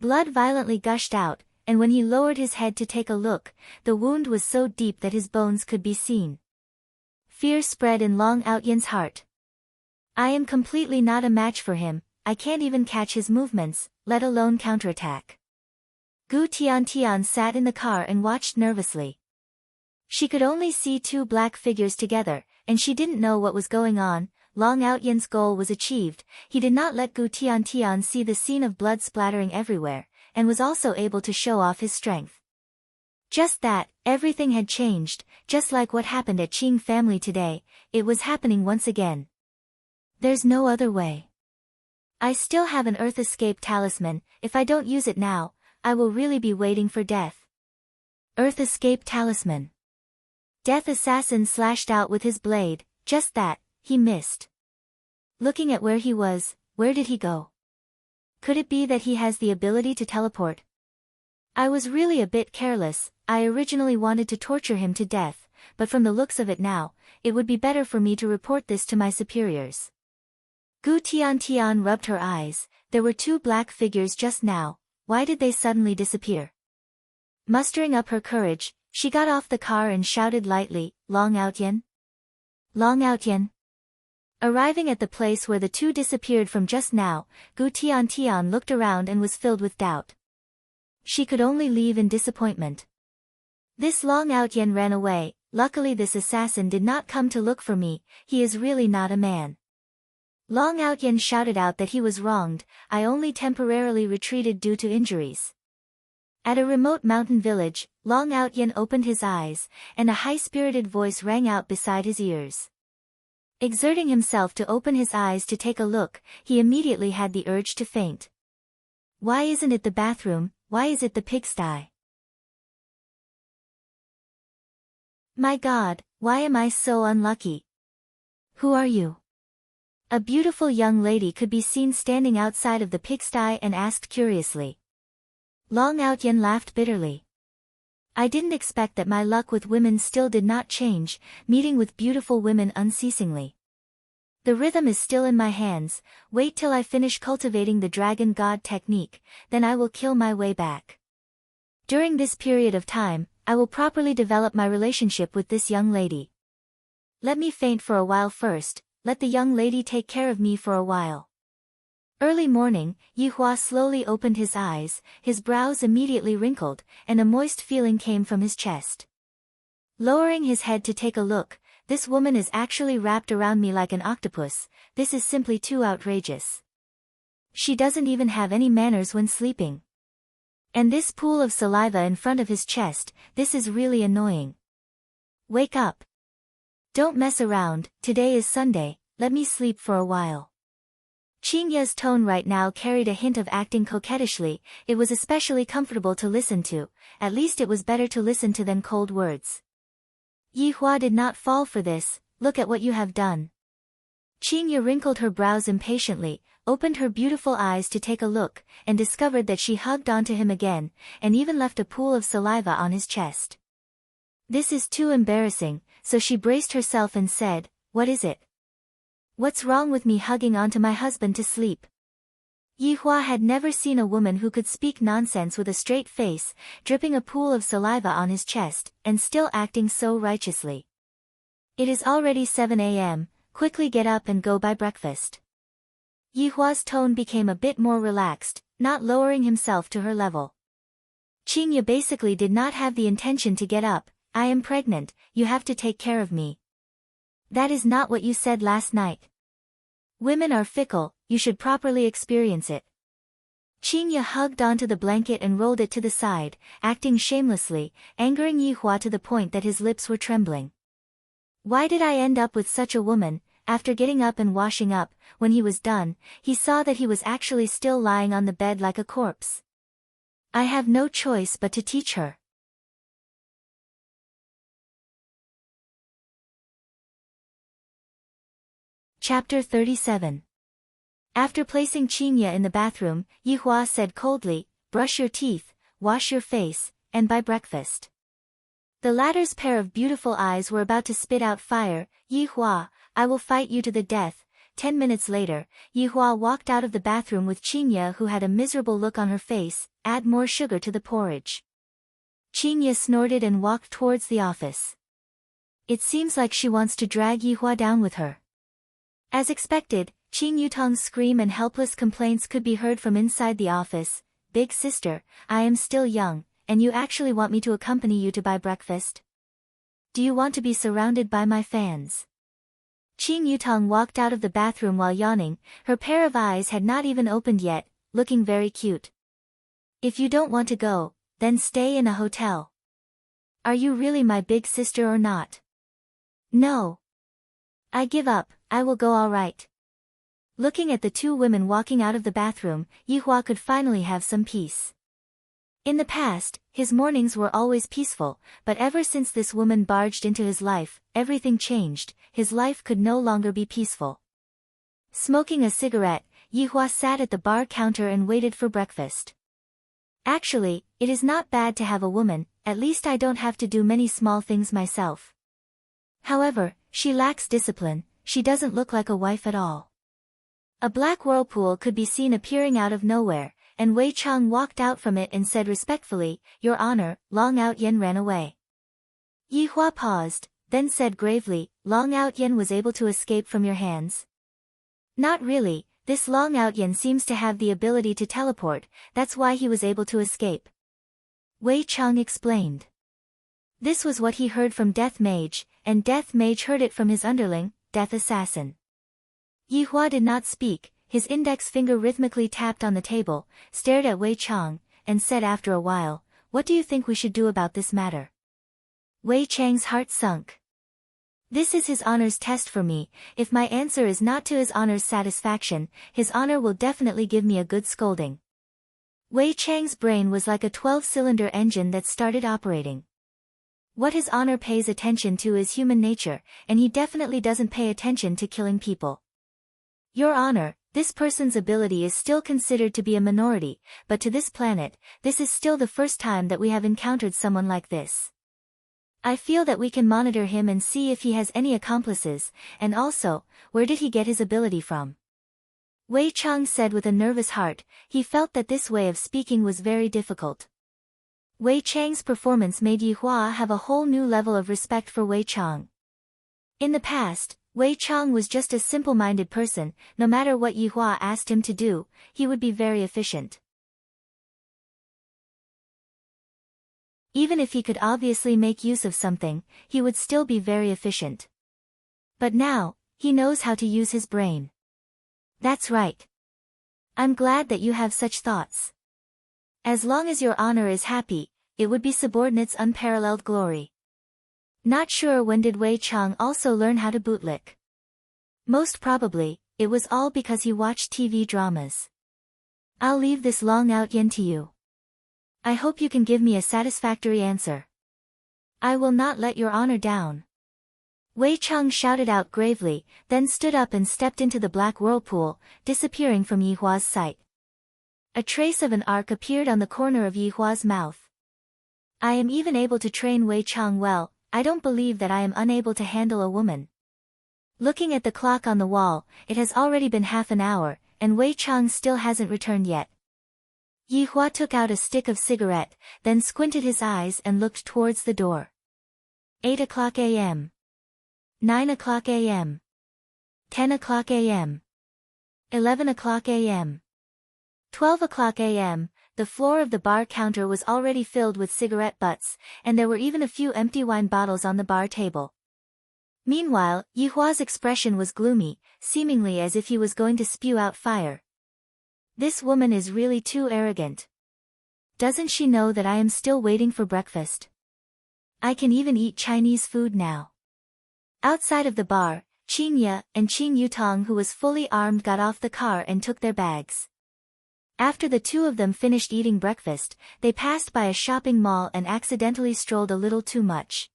Blood violently gushed out, and when he lowered his head to take a look, the wound was so deep that his bones could be seen. Fear spread in Long Outyen's heart. I am completely not a match for him, I can't even catch his movements, let alone counterattack. Gu Tiantian sat in the car and watched nervously. She could only see two black figures together, and she didn't know what was going on. Long Outyen's goal was achieved, he did not let Gu Tiantian see the scene of blood splattering everywhere, and was also able to show off his strength. Just that, everything had changed, just like what happened at Qing family today, it was happening once again. There's no other way. I still have an Earth Escape talisman, if I don't use it now, I will really be waiting for death. Earth Escape talisman. Death Assassin slashed out with his blade, just that, he missed. Looking at where he was, where did he go? Could it be that he has the ability to teleport? I was really a bit careless, I originally wanted to torture him to death, but from the looks of it now, it would be better for me to report this to my superiors. Gu Tiantian rubbed her eyes, there were two black figures just now, why did they suddenly disappear? Mustering up her courage, she got off the car and shouted lightly, Long Outyen? Long Outyen? Arriving at the place where the two disappeared from just now, Gu Tiantian looked around and was filled with doubt. She could only leave in disappointment. This Long Outyen ran away, luckily this assassin did not come to look for me, he is really not a man. Long Outyen shouted out that he was wronged, I only temporarily retreated due to injuries. At a remote mountain village, Long Outyen opened his eyes, and a high-spirited voice rang out beside his ears. Exerting himself to open his eyes to take a look, he immediately had the urge to faint. Why isn't it the bathroom, why is it the pigsty? My God, why am I so unlucky? Who are you? A beautiful young lady could be seen standing outside of the pigsty and asked curiously. Long Outyen laughed bitterly. I didn't expect that my luck with women still did not change, meeting with beautiful women unceasingly. The rhythm is still in my hands, wait till I finish cultivating the dragon god technique, then I will kill my way back. During this period of time, I will properly develop my relationship with this young lady. Let me faint for a while first, let the young lady take care of me for a while. Early morning, Yi Hua slowly opened his eyes, his brows immediately wrinkled, and a moist feeling came from his chest. Lowering his head to take a look, this woman is actually wrapped around me like an octopus, this is simply too outrageous. She doesn't even have any manners when sleeping. And this pool of saliva in front of his chest, this is really annoying. Wake up. Don't mess around, today is Sunday, let me sleep for a while. Qing Ye's tone right now carried a hint of acting coquettishly, it was especially comfortable to listen to, at least it was better to listen to than cold words. Yi Hua did not fall for this, look at what you have done. Qing Ye wrinkled her brows impatiently, opened her beautiful eyes to take a look, and discovered that she hugged onto him again, and even left a pool of saliva on his chest. This is too embarrassing, so she braced herself and said, what is it? What's wrong with me hugging onto my husband to sleep? Yi Hua had never seen a woman who could speak nonsense with a straight face, dripping a pool of saliva on his chest, and still acting so righteously. It is already 7 a.m., quickly get up and go buy breakfast. Yi Hua's tone became a bit more relaxed, not lowering himself to her level. Qing Ye basically did not have the intention to get up, I am pregnant, you have to take care of me. That is not what you said last night. Women are fickle, you should properly experience it. Qing Ye hugged onto the blanket and rolled it to the side, acting shamelessly, angering Yi Hua to the point that his lips were trembling. Why did I end up with such a woman? After getting up and washing up, when he was done, he saw that he was actually still lying on the bed like a corpse. I have no choice but to teach her. Chapter 37. After placing Qinya in the bathroom, Yihua said coldly, "Brush your teeth, wash your face, and buy breakfast." The latter's pair of beautiful eyes were about to spit out fire. "Yihua, I will fight you to the death." 10 minutes later, Yihua walked out of the bathroom with Qinya, who had a miserable look on her face. "Add more sugar to the porridge." Qinya snorted and walked towards the office. It seems like she wants to drag Yihua down with her. As expected, Qin Yutong's scream and helpless complaints could be heard from inside the office. "Big sister, I am still young, and you actually want me to accompany you to buy breakfast? Do you want to be surrounded by my fans?" Qin Yutong walked out of the bathroom while yawning. Her pair of eyes had not even opened yet, looking very cute. "If you don't want to go, then stay in a hotel. Are you really my big sister or not?" "No. I give up, I will go all right." Looking at the two women walking out of the bathroom, Yihua could finally have some peace. In the past, his mornings were always peaceful, but ever since this woman barged into his life, everything changed. His life could no longer be peaceful. Smoking a cigarette, Yihua sat at the bar counter and waited for breakfast. "Actually, it is not bad to have a woman, at least I don't have to do many small things myself. However, she lacks discipline, she doesn't look like a wife at all." A black whirlpool could be seen appearing out of nowhere, and Wei Chang walked out from it and said respectfully, "Your Honor, Long Out Yen ran away." Yihua paused, then said gravely, "Long Out Yen was able to escape from your hands?" "Not really, this Long Out Yen seems to have the ability to teleport, that's why he was able to escape." Wei Chang explained. This was what he heard from Death Mage, and Death Mage heard it from his underling, Death Assassin. Yihua did not speak, his index finger rhythmically tapped on the table, stared at Wei Chang, and said after a while, "What do you think we should do about this matter?" Wei Chang's heart sunk. "This is his honor's test for me. If my answer is not to his honor's satisfaction, his honor will definitely give me a good scolding." Wei Chang's brain was like a 12-cylinder engine that started operating. What his honor pays attention to is human nature, and he definitely doesn't pay attention to killing people. "Your Honor, this person's ability is still considered to be a minority, but to this planet, this is still the first time that we have encountered someone like this. I feel that we can monitor him and see if he has any accomplices, and also, where did he get his ability from?" Wei Chang said with a nervous heart. He felt that this way of speaking was very difficult. Wei Chang's performance made Yihua have a whole new level of respect for Wei Chang. In the past, Wei Chang was just a simple-minded person. No matter what Yihua asked him to do, he would be very efficient. Even if he could obviously make use of something, he would still be very efficient. But now, he knows how to use his brain. "That's right. I'm glad that you have such thoughts. As long as your honor is happy, it would be subordinate's unparalleled glory." Not sure when did Wei Chang also learn how to bootlick. Most probably, it was all because he watched TV dramas. "I'll leave this Long Out Yen to you. I hope you can give me a satisfactory answer. I will not let your honor down." Wei Chang shouted out gravely, then stood up and stepped into the black whirlpool, disappearing from Yihua's sight. A trace of an arc appeared on the corner of Yihua's mouth. "I am even able to train Wei Chang well. I don't believe that I am unable to handle a woman." Looking at the clock on the wall, it has already been half an hour, and Wei Chang still hasn't returned yet. Yihua took out a stick of cigarette, then squinted his eyes and looked towards the door. 8 o'clock a.m. 9 o'clock a.m. 10 o'clock a.m. 11 o'clock a.m. 12 o'clock a.m., the floor of the bar counter was already filled with cigarette butts, and there were even a few empty wine bottles on the bar table. Meanwhile, Yihua's expression was gloomy, seemingly as if he was going to spew out fire. "This woman is really too arrogant. Doesn't she know that I am still waiting for breakfast? I can even eat Chinese food now." Outside of the bar, Qinya and Qin Yutong, who was fully armed, got off the car and took their bags. After the two of them finished eating breakfast, they passed by a shopping mall and accidentally strolled a little too much.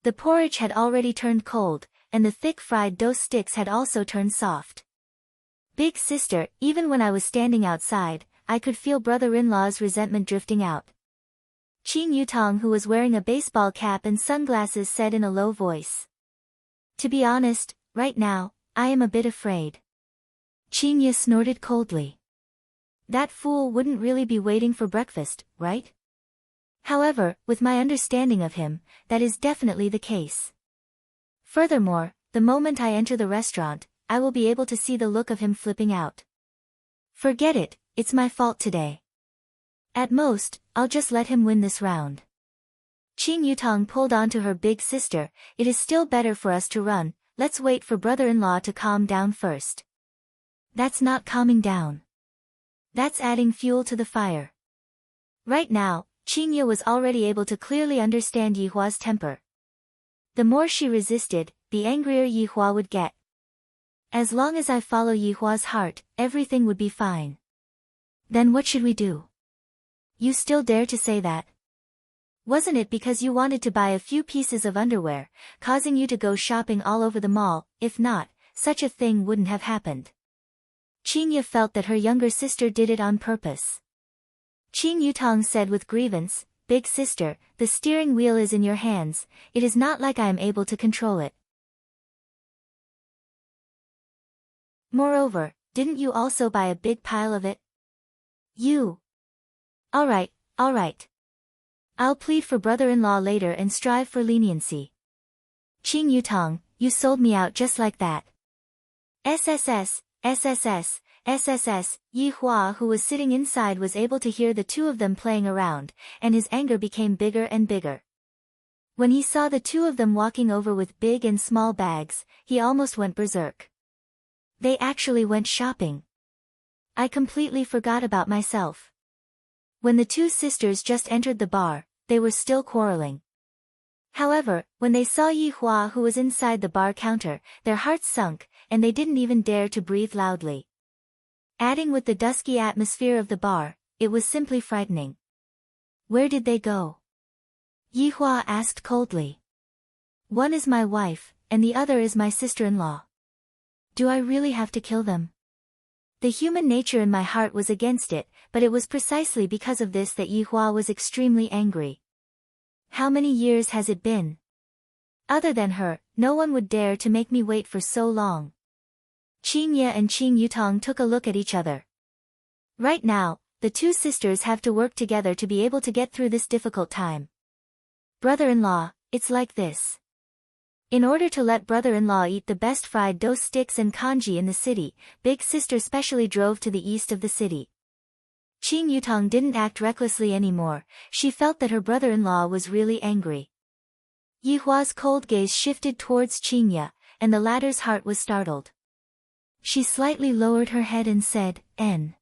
The porridge had already turned cold, and the thick fried dough sticks had also turned soft. Big sister, even when I was standing outside, I could feel brother-in-law's resentment drifting out. Qing Yutong, who was wearing a baseball cap and sunglasses, said in a low voice. To be honest, right now, I am a bit afraid. Qing Ye snorted coldly. That fool wouldn't really be waiting for breakfast, right? However, with my understanding of him, that is definitely the case. Furthermore, the moment I enter the restaurant, I will be able to see the look of him flipping out. Forget it, it's my fault today. At most, I'll just let him win this round. Qing Yutong pulled on to her big sister. It is still better for us to run, let's wait for brother-in-law to calm down first. That's not calming down. That's adding fuel to the fire. Right now, Qing Ye was already able to clearly understand Yi Hua's temper. The more she resisted, the angrier Yi Hua would get. As long as I follow Yi Hua's heart, everything would be fine. Then what should we do? You still dare to say that? Wasn't it because you wanted to buy a few pieces of underwear, causing you to go shopping all over the mall? If not, such a thing wouldn't have happened. Qing Ye felt that her younger sister did it on purpose. Qing Yutong said with grievance, Big sister, the steering wheel is in your hands, it is not like I am able to control it. Moreover, didn't you also buy a big pile of it? You. Alright. I'll plead for brother-in-law later and strive for leniency. Qing Yutong, you sold me out just like that. SSS. Yi Hua, who was sitting inside, was able to hear the two of them playing around, and his anger became bigger and bigger. When he saw the two of them walking over with big and small bags, he almost went berserk. They actually went shopping. I completely forgot about myself. When the two sisters just entered the bar, they were still quarreling. However, when they saw Yi Hua, who was inside the bar counter, their hearts sunk, and they didn't even dare to breathe loudly. Adding with the dusky atmosphere of the bar, it was simply frightening. Where did they go? Yi Hua asked coldly. One is my wife, and the other is my sister-in-law. Do I really have to kill them? The human nature in my heart was against it, but it was precisely because of this that Yi Hua was extremely angry. How many years has it been? Other than her, no one would dare to make me wait for so long. Qing Ye and Qing Yutong took a look at each other. Right now, the two sisters have to work together to be able to get through this difficult time. Brother-in-law, it's like this. In order to let brother-in-law eat the best fried dough sticks and congee in the city, big sister specially drove to the east of the city. Qing Yutong didn't act recklessly anymore, she felt that her brother-in-law was really angry. Yi Hua's cold gaze shifted towards Qing Ye, and the latter's heart was startled. She slightly lowered her head and said, N.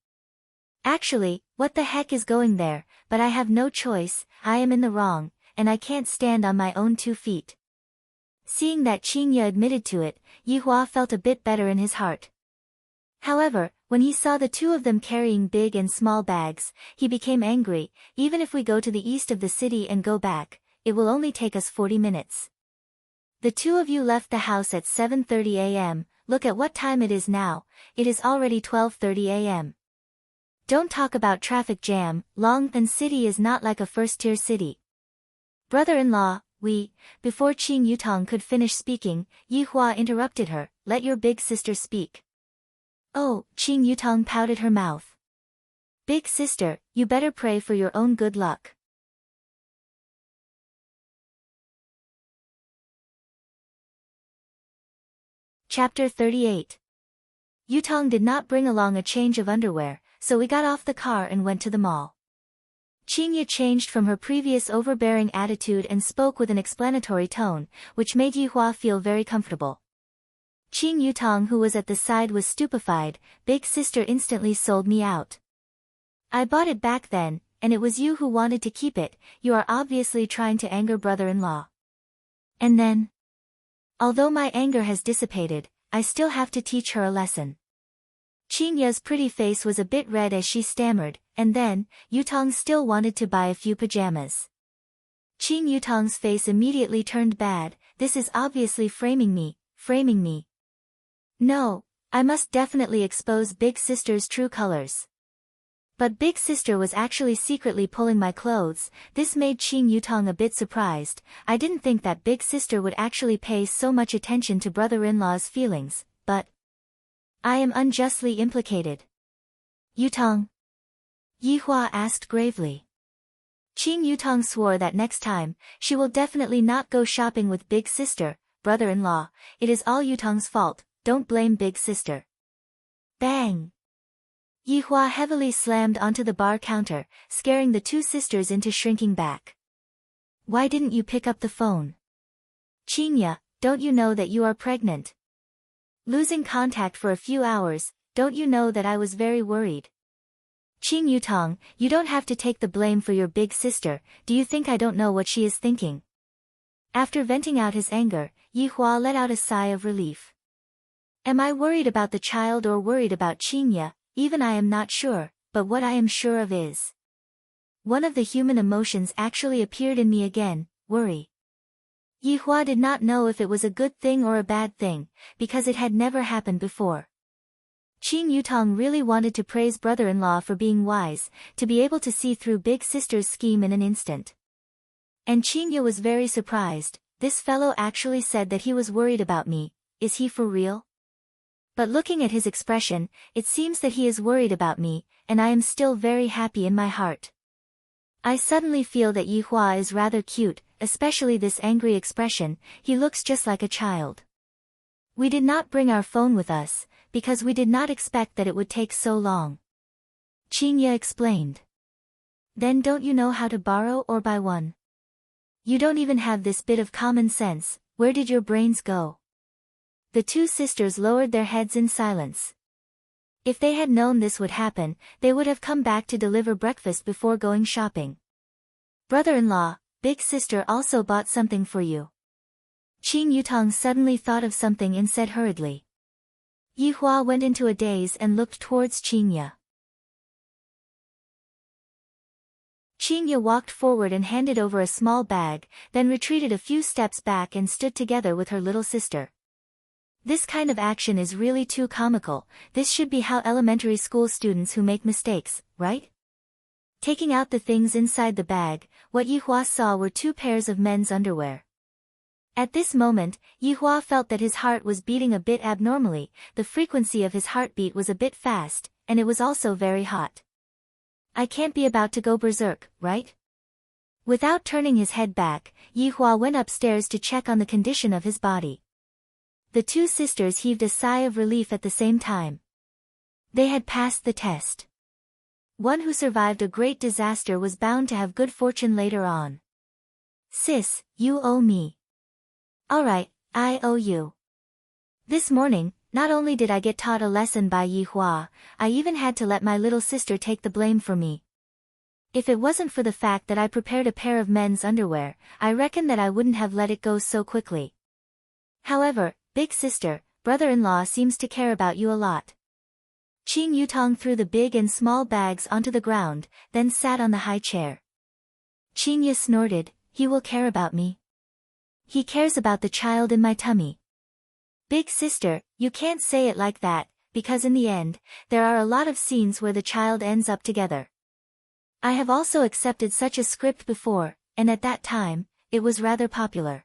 Actually, what the heck is going there, but I have no choice, I am in the wrong, and I can't stand on my own 2 feet. Seeing that Qing Ye admitted to it, Yi Hua felt a bit better in his heart. However, when he saw the two of them carrying big and small bags, he became angry. Even if we go to the east of the city and go back, it will only take us 40 minutes. The two of you left the house at 7:30 a.m., look at what time it is now, it is already 12:30 a.m. Don't talk about traffic jam, Longtan City is not like a first-tier city. Brother-in-law, before Qing Yutong could finish speaking, Yi Hua interrupted her, let your big sister speak. Oh, Qing Yutong pouted her mouth. Big sister, you better pray for your own good luck. Chapter 38. Yutong did not bring along a change of underwear, so we got off the car and went to the mall. Qing Ye changed from her previous overbearing attitude and spoke with an explanatory tone, which made Yi Hua feel very comfortable. Qing Yutong, who was at the side, was stupefied. Big sister instantly sold me out. I bought it back then, and it was you who wanted to keep it, you are obviously trying to anger brother-in-law. And then? Although my anger has dissipated, I still have to teach her a lesson. Qing Ye's pretty face was a bit red as she stammered, and then, Yutong still wanted to buy a few pajamas. Qing Yutong's face immediately turned bad, this is obviously framing me, framing me. No, I must definitely expose Big Sister's true colors. But Big Sister was actually secretly pulling my clothes. This made Qing Yutong a bit surprised. I didn't think that Big Sister would actually pay so much attention to brother-in-law's feelings, but I am unjustly implicated. Yutong? Yihua asked gravely. Qing Yutong swore that next time, she will definitely not go shopping with Big Sister, brother-in-law. It is all Yutong's fault, don't blame Big Sister. Bang! Yihua heavily slammed onto the bar counter, scaring the two sisters into shrinking back. Why didn't you pick up the phone? Qingya, don't you know that you are pregnant? Losing contact for a few hours, don't you know that I was very worried? Qing Yutong, you don't have to take the blame for your big sister. Do you think I don't know what she is thinking? After venting out his anger, Yihua let out a sigh of relief. Am I worried about the child or worried about Qingya? Even I am not sure, but what I am sure of is one of the human emotions actually appeared in me again, worry. Yihua did not know if it was a good thing or a bad thing, because it had never happened before. Qing Yutong really wanted to praise brother-in-law for being wise, to be able to see through Big Sister's scheme in an instant. And Qingya was very surprised. This fellow actually said that he was worried about me. Is he for real? But looking at his expression, it seems that he is worried about me, and I am still very happy in my heart. I suddenly feel that Yihua is rather cute, especially this angry expression. He looks just like a child. We did not bring our phone with us, because we did not expect that it would take so long. Qingya explained. Then don't you know how to borrow or buy one? You don't even have this bit of common sense. Where did your brains go? The two sisters lowered their heads in silence. If they had known this would happen, they would have come back to deliver breakfast before going shopping. Brother-in-law, Big Sister also bought something for you. Qing Yutong suddenly thought of something and said hurriedly. Yihua went into a daze and looked towards Qingya. Qingya walked forward and handed over a small bag, then retreated a few steps back and stood together with her little sister. This kind of action is really too comical. This should be how elementary school students who make mistakes, right? Taking out the things inside the bag, what Yihua saw were 2 pairs of men's underwear. At this moment, Yihua felt that his heart was beating a bit abnormally. The frequency of his heartbeat was a bit fast, and it was also very hot. I can't be about to go berserk, right? Without turning his head back, Yihua went upstairs to check on the condition of his body. The two sisters heaved a sigh of relief at the same time. They had passed the test. One who survived a great disaster was bound to have good fortune later on. Sis, you owe me. Alright, I owe you. This morning, not only did I get taught a lesson by Yihua, I even had to let my little sister take the blame for me. If it wasn't for the fact that I prepared a pair of men's underwear, I reckon that I wouldn't have let it go so quickly. However, Big Sister, brother-in-law seems to care about you a lot. Qing Yutong threw the big and small bags onto the ground, then sat on the high chair. Qingya snorted, he will care about me. He cares about the child in my tummy. Big Sister, you can't say it like that, because in the end, there are a lot of scenes where the child ends up together. I have also accepted such a script before, and at that time, it was rather popular.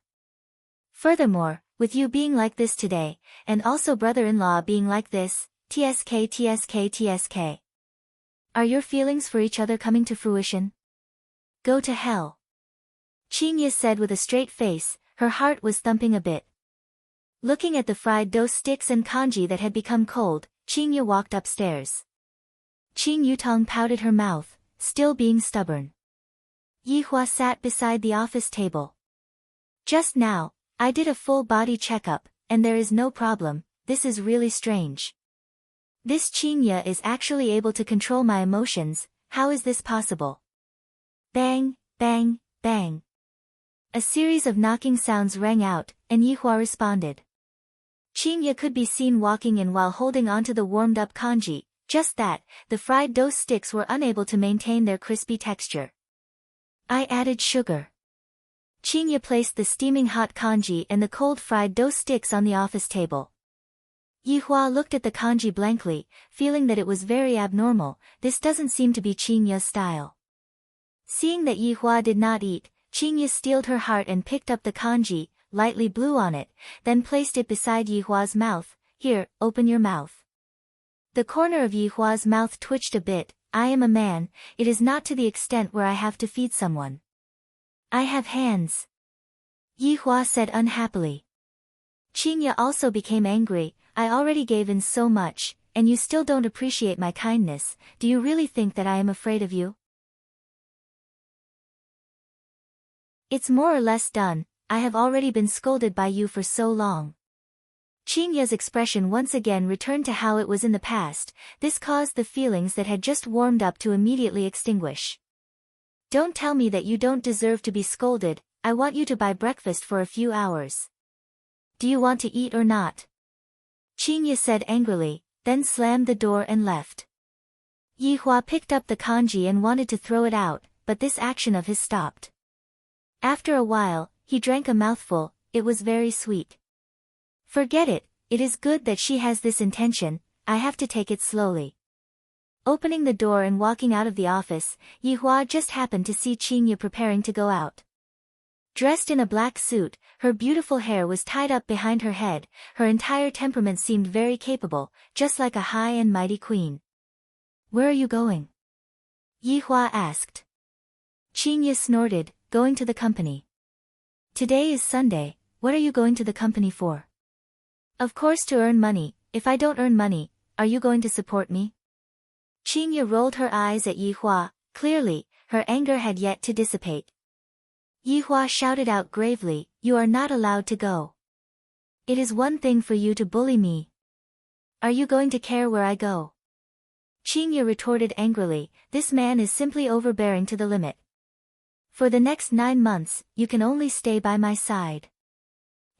Furthermore, with you being like this today, and also brother-in-law being like this, TSK. Are your feelings for each other coming to fruition? Go to hell. Qingya said with a straight face, her heart was thumping a bit. Looking at the fried dough sticks and congee that had become cold, Qingya walked upstairs. Qing Yutong pouted her mouth, still being stubborn. Yihua sat beside the office table. Just now, I did a full body checkup, and there is no problem. This is really strange. This Qingya is actually able to control my emotions. How is this possible? Bang, bang, bang. A series of knocking sounds rang out, and Yihua responded. Qingya could be seen walking in while holding onto the warmed-up congee. Just that, the fried dough sticks were unable to maintain their crispy texture. I added sugar. Qingya placed the steaming hot congee and the cold fried dough sticks on the office table. Yihua looked at the congee blankly, feeling that it was very abnormal. This doesn't seem to be Qingya's style. Seeing that Yihua did not eat, Qingya steeled her heart and picked up the congee, lightly blew on it, then placed it beside Yihua's mouth. Here, open your mouth. The corner of Yihua's mouth twitched a bit. I am a man, it is not to the extent where I have to feed someone. I have hands. Yihua said unhappily. Qingya also became angry. I already gave in so much, and you still don't appreciate my kindness. Do you really think that I am afraid of you? It's more or less done. I have already been scolded by you for so long. Qingya's expression once again returned to how it was in the past. This caused the feelings that had just warmed up to immediately extinguish. Don't tell me that you don't deserve to be scolded. I want you to buy breakfast for a few hours. Do you want to eat or not? Qingya said angrily, then slammed the door and left. Yihua picked up the congee and wanted to throw it out, but this action of his stopped. After a while, he drank a mouthful. It was very sweet. Forget it, it is good that she has this intention. I have to take it slowly. Opening the door and walking out of the office, Yihua just happened to see Qingya preparing to go out. Dressed in a black suit, her beautiful hair was tied up behind her head, her entire temperament seemed very capable, just like a high and mighty queen. Where are you going? Yihua asked. Qingya snorted, going to the company. Today is Sunday, what are you going to the company for? Of course to earn money. If I don't earn money, are you going to support me? Qingya rolled her eyes at Yihua. Clearly, her anger had yet to dissipate. Yihua shouted out gravely, you are not allowed to go. It is one thing for you to bully me. Are you going to care where I go? Qingya retorted angrily, this man is simply overbearing to the limit. For the next 9 months, you can only stay by my side.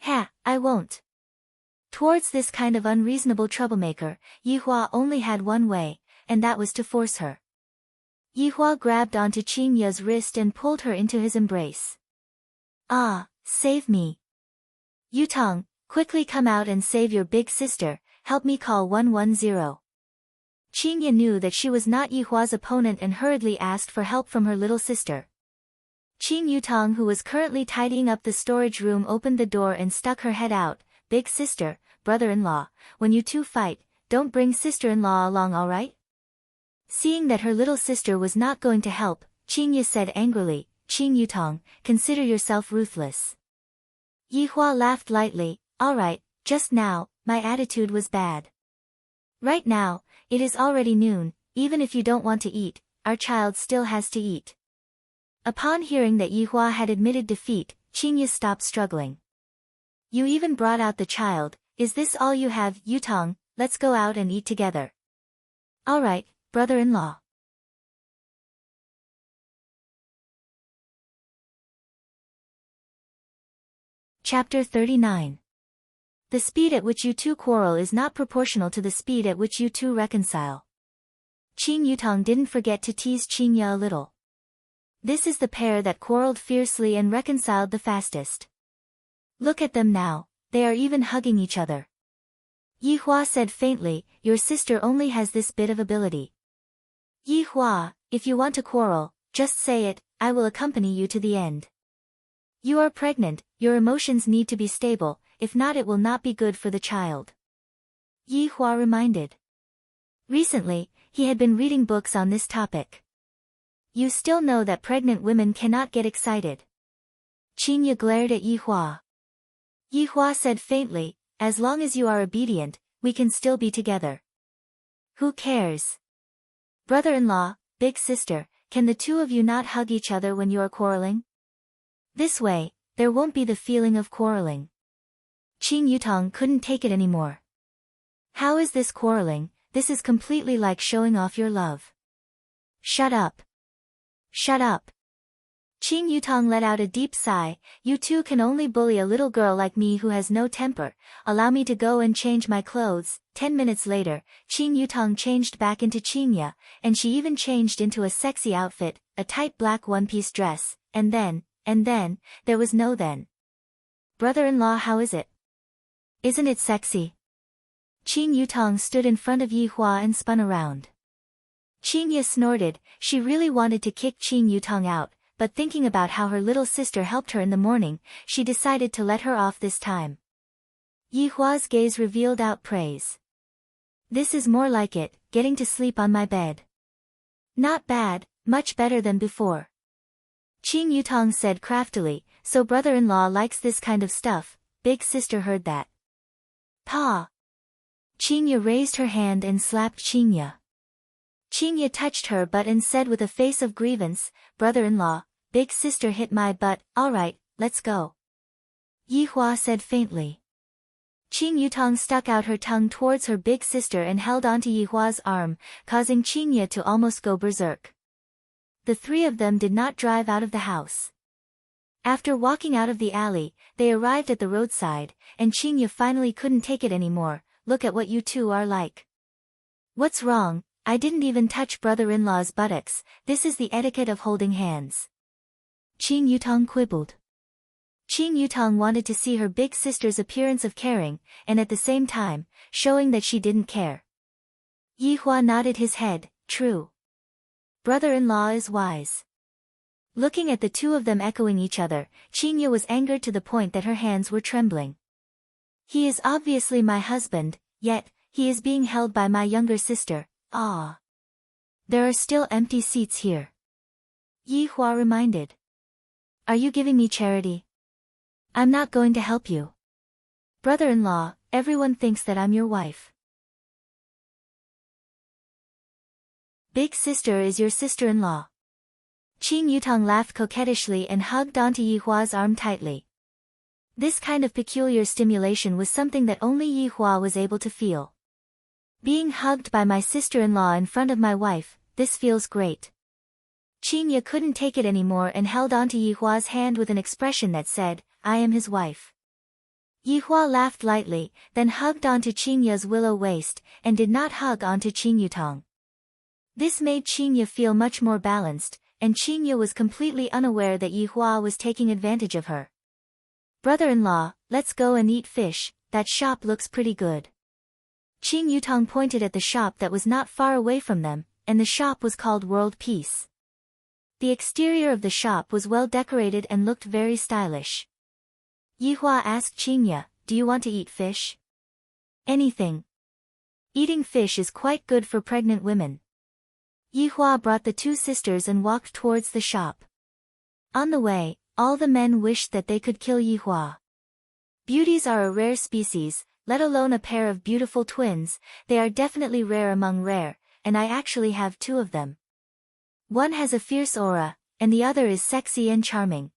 Ha, I won't. Towards this kind of unreasonable troublemaker, Yihua only had one way, and that was to force her. Yihua grabbed onto Qingya's wrist and pulled her into his embrace. Ah, save me. Yutong, quickly come out and save your big sister, help me call 110. Qingya knew that she was not Yihua's opponent and hurriedly asked for help from her little sister. Qing Yutong, who was currently tidying up the storage room, opened the door and stuck her head out. Big sister, brother-in-law, when you two fight, don't bring sister-in-law along, all right? Seeing that her little sister was not going to help, Qingya said angrily, Qing Yutong, consider yourself ruthless. Yihua laughed lightly, all right, just now, my attitude was bad. Right now, it is already noon, even if you don't want to eat, our child still has to eat. Upon hearing that Yihua had admitted defeat, Qingya stopped struggling. You even brought out the child, is this all you have, Yutong? Let's go out and eat together. All right, brother-in-law. Chapter 39. The speed at which you two quarrel is not proportional to the speed at which you two reconcile. Qing Yutong didn't forget to tease Qingya a little. This is the pair that quarreled fiercely and reconciled the fastest. Look at them now, they are even hugging each other. Yihua said faintly, your sister only has this bit of ability. Yihua, if you want to quarrel, just say it, I will accompany you to the end. You are pregnant, your emotions need to be stable, if not it will not be good for the child. Yihua reminded. Recently, he had been reading books on this topic. You still know that pregnant women cannot get excited. Qingya glared at Yihua. Yihua said faintly, as long as you are obedient, we can still be together. Who cares? Brother-in-law, big sister, can the two of you not hug each other when you are quarreling? This way, there won't be the feeling of quarreling. Qing Yutong couldn't take it anymore. How is this quarreling? This is completely like showing off your love. Shut up. Shut up. Qing Yutong let out a deep sigh, you two can only bully a little girl like me who has no temper, allow me to go and change my clothes. 10 minutes later, Qing Yutong changed back into Qingya, and she even changed into a sexy outfit, a tight black one-piece dress, and then, and then, there was no then. Brother-in-law, how is it? Isn't it sexy? Qing Yutong stood in front of Yi Hua and spun around. Qing Ye snorted. She really wanted to kick Qing Yutong out, but thinking about how her little sister helped her in the morning, she decided to let her off this time. Yi Hua's gaze revealed out praise. This is more like it, getting to sleep on my bed. Not bad, much better than before. Qing Yutong said craftily, so brother-in-law likes this kind of stuff. Big sister heard that. Pa! Qing Ye raised her hand and slapped Qing Ye. Qing Ye touched her butt and said with a face of grievance, brother-in-law, big sister hit my butt. Alright, let's go. Yi Hua said faintly. Qing Yutong stuck out her tongue towards her big sister and held onto Yi Hua's arm, causing Qing Ye to almost go berserk. The three of them did not drive out of the house. After walking out of the alley, they arrived at the roadside, and Qing Ye finally couldn't take it anymore. Look at what you two are like. What's wrong? I didn't even touch brother-in-law's buttocks. This is the etiquette of holding hands. Qing Yutong quibbled. Qing Yutong wanted to see her big sister's appearance of caring, and at the same time, showing that she didn't care. Yi Hua nodded his head, true. Brother-in-law is wise. Looking at the two of them echoing each other, Qing Ye was angered to the point that her hands were trembling. He is obviously my husband, yet, he is being held by my younger sister. Ah. There are still empty seats here. Yi Hua reminded. Are you giving me charity? I'm not going to help you. Brother-in-law, everyone thinks that I'm your wife. Big sister is your sister-in-law. Qing Yutong laughed coquettishly and hugged onto Yi Hua's arm tightly. This kind of peculiar stimulation was something that only Yi Hua was able to feel. Being hugged by my sister-in-law in front of my wife, this feels great. Qing Ye couldn't take it anymore and held onto Yi Hua's hand with an expression that said, I am his wife. Yi Hua laughed lightly, then hugged onto Qing Ye's willow waist, and did not hug onto Qing Yutong. This made Qing Ye feel much more balanced, and Qing Ye was completely unaware that Yi Hua was taking advantage of her. Brother-in-law, let's go and eat fish, that shop looks pretty good. Qing Yutong pointed at the shop that was not far away from them, and the shop was called World Peace. The exterior of the shop was well decorated and looked very stylish. Yi Hua asked Qing Ye, do you want to eat fish? Anything. Eating fish is quite good for pregnant women. Yi Hua brought the two sisters and walked towards the shop. On the way, all the men wished that they could kill Yi Hua. Beauties are a rare species, let alone a pair of beautiful twins. They are definitely rare among rare, and I actually have two of them. One has a fierce aura, and the other is sexy and charming.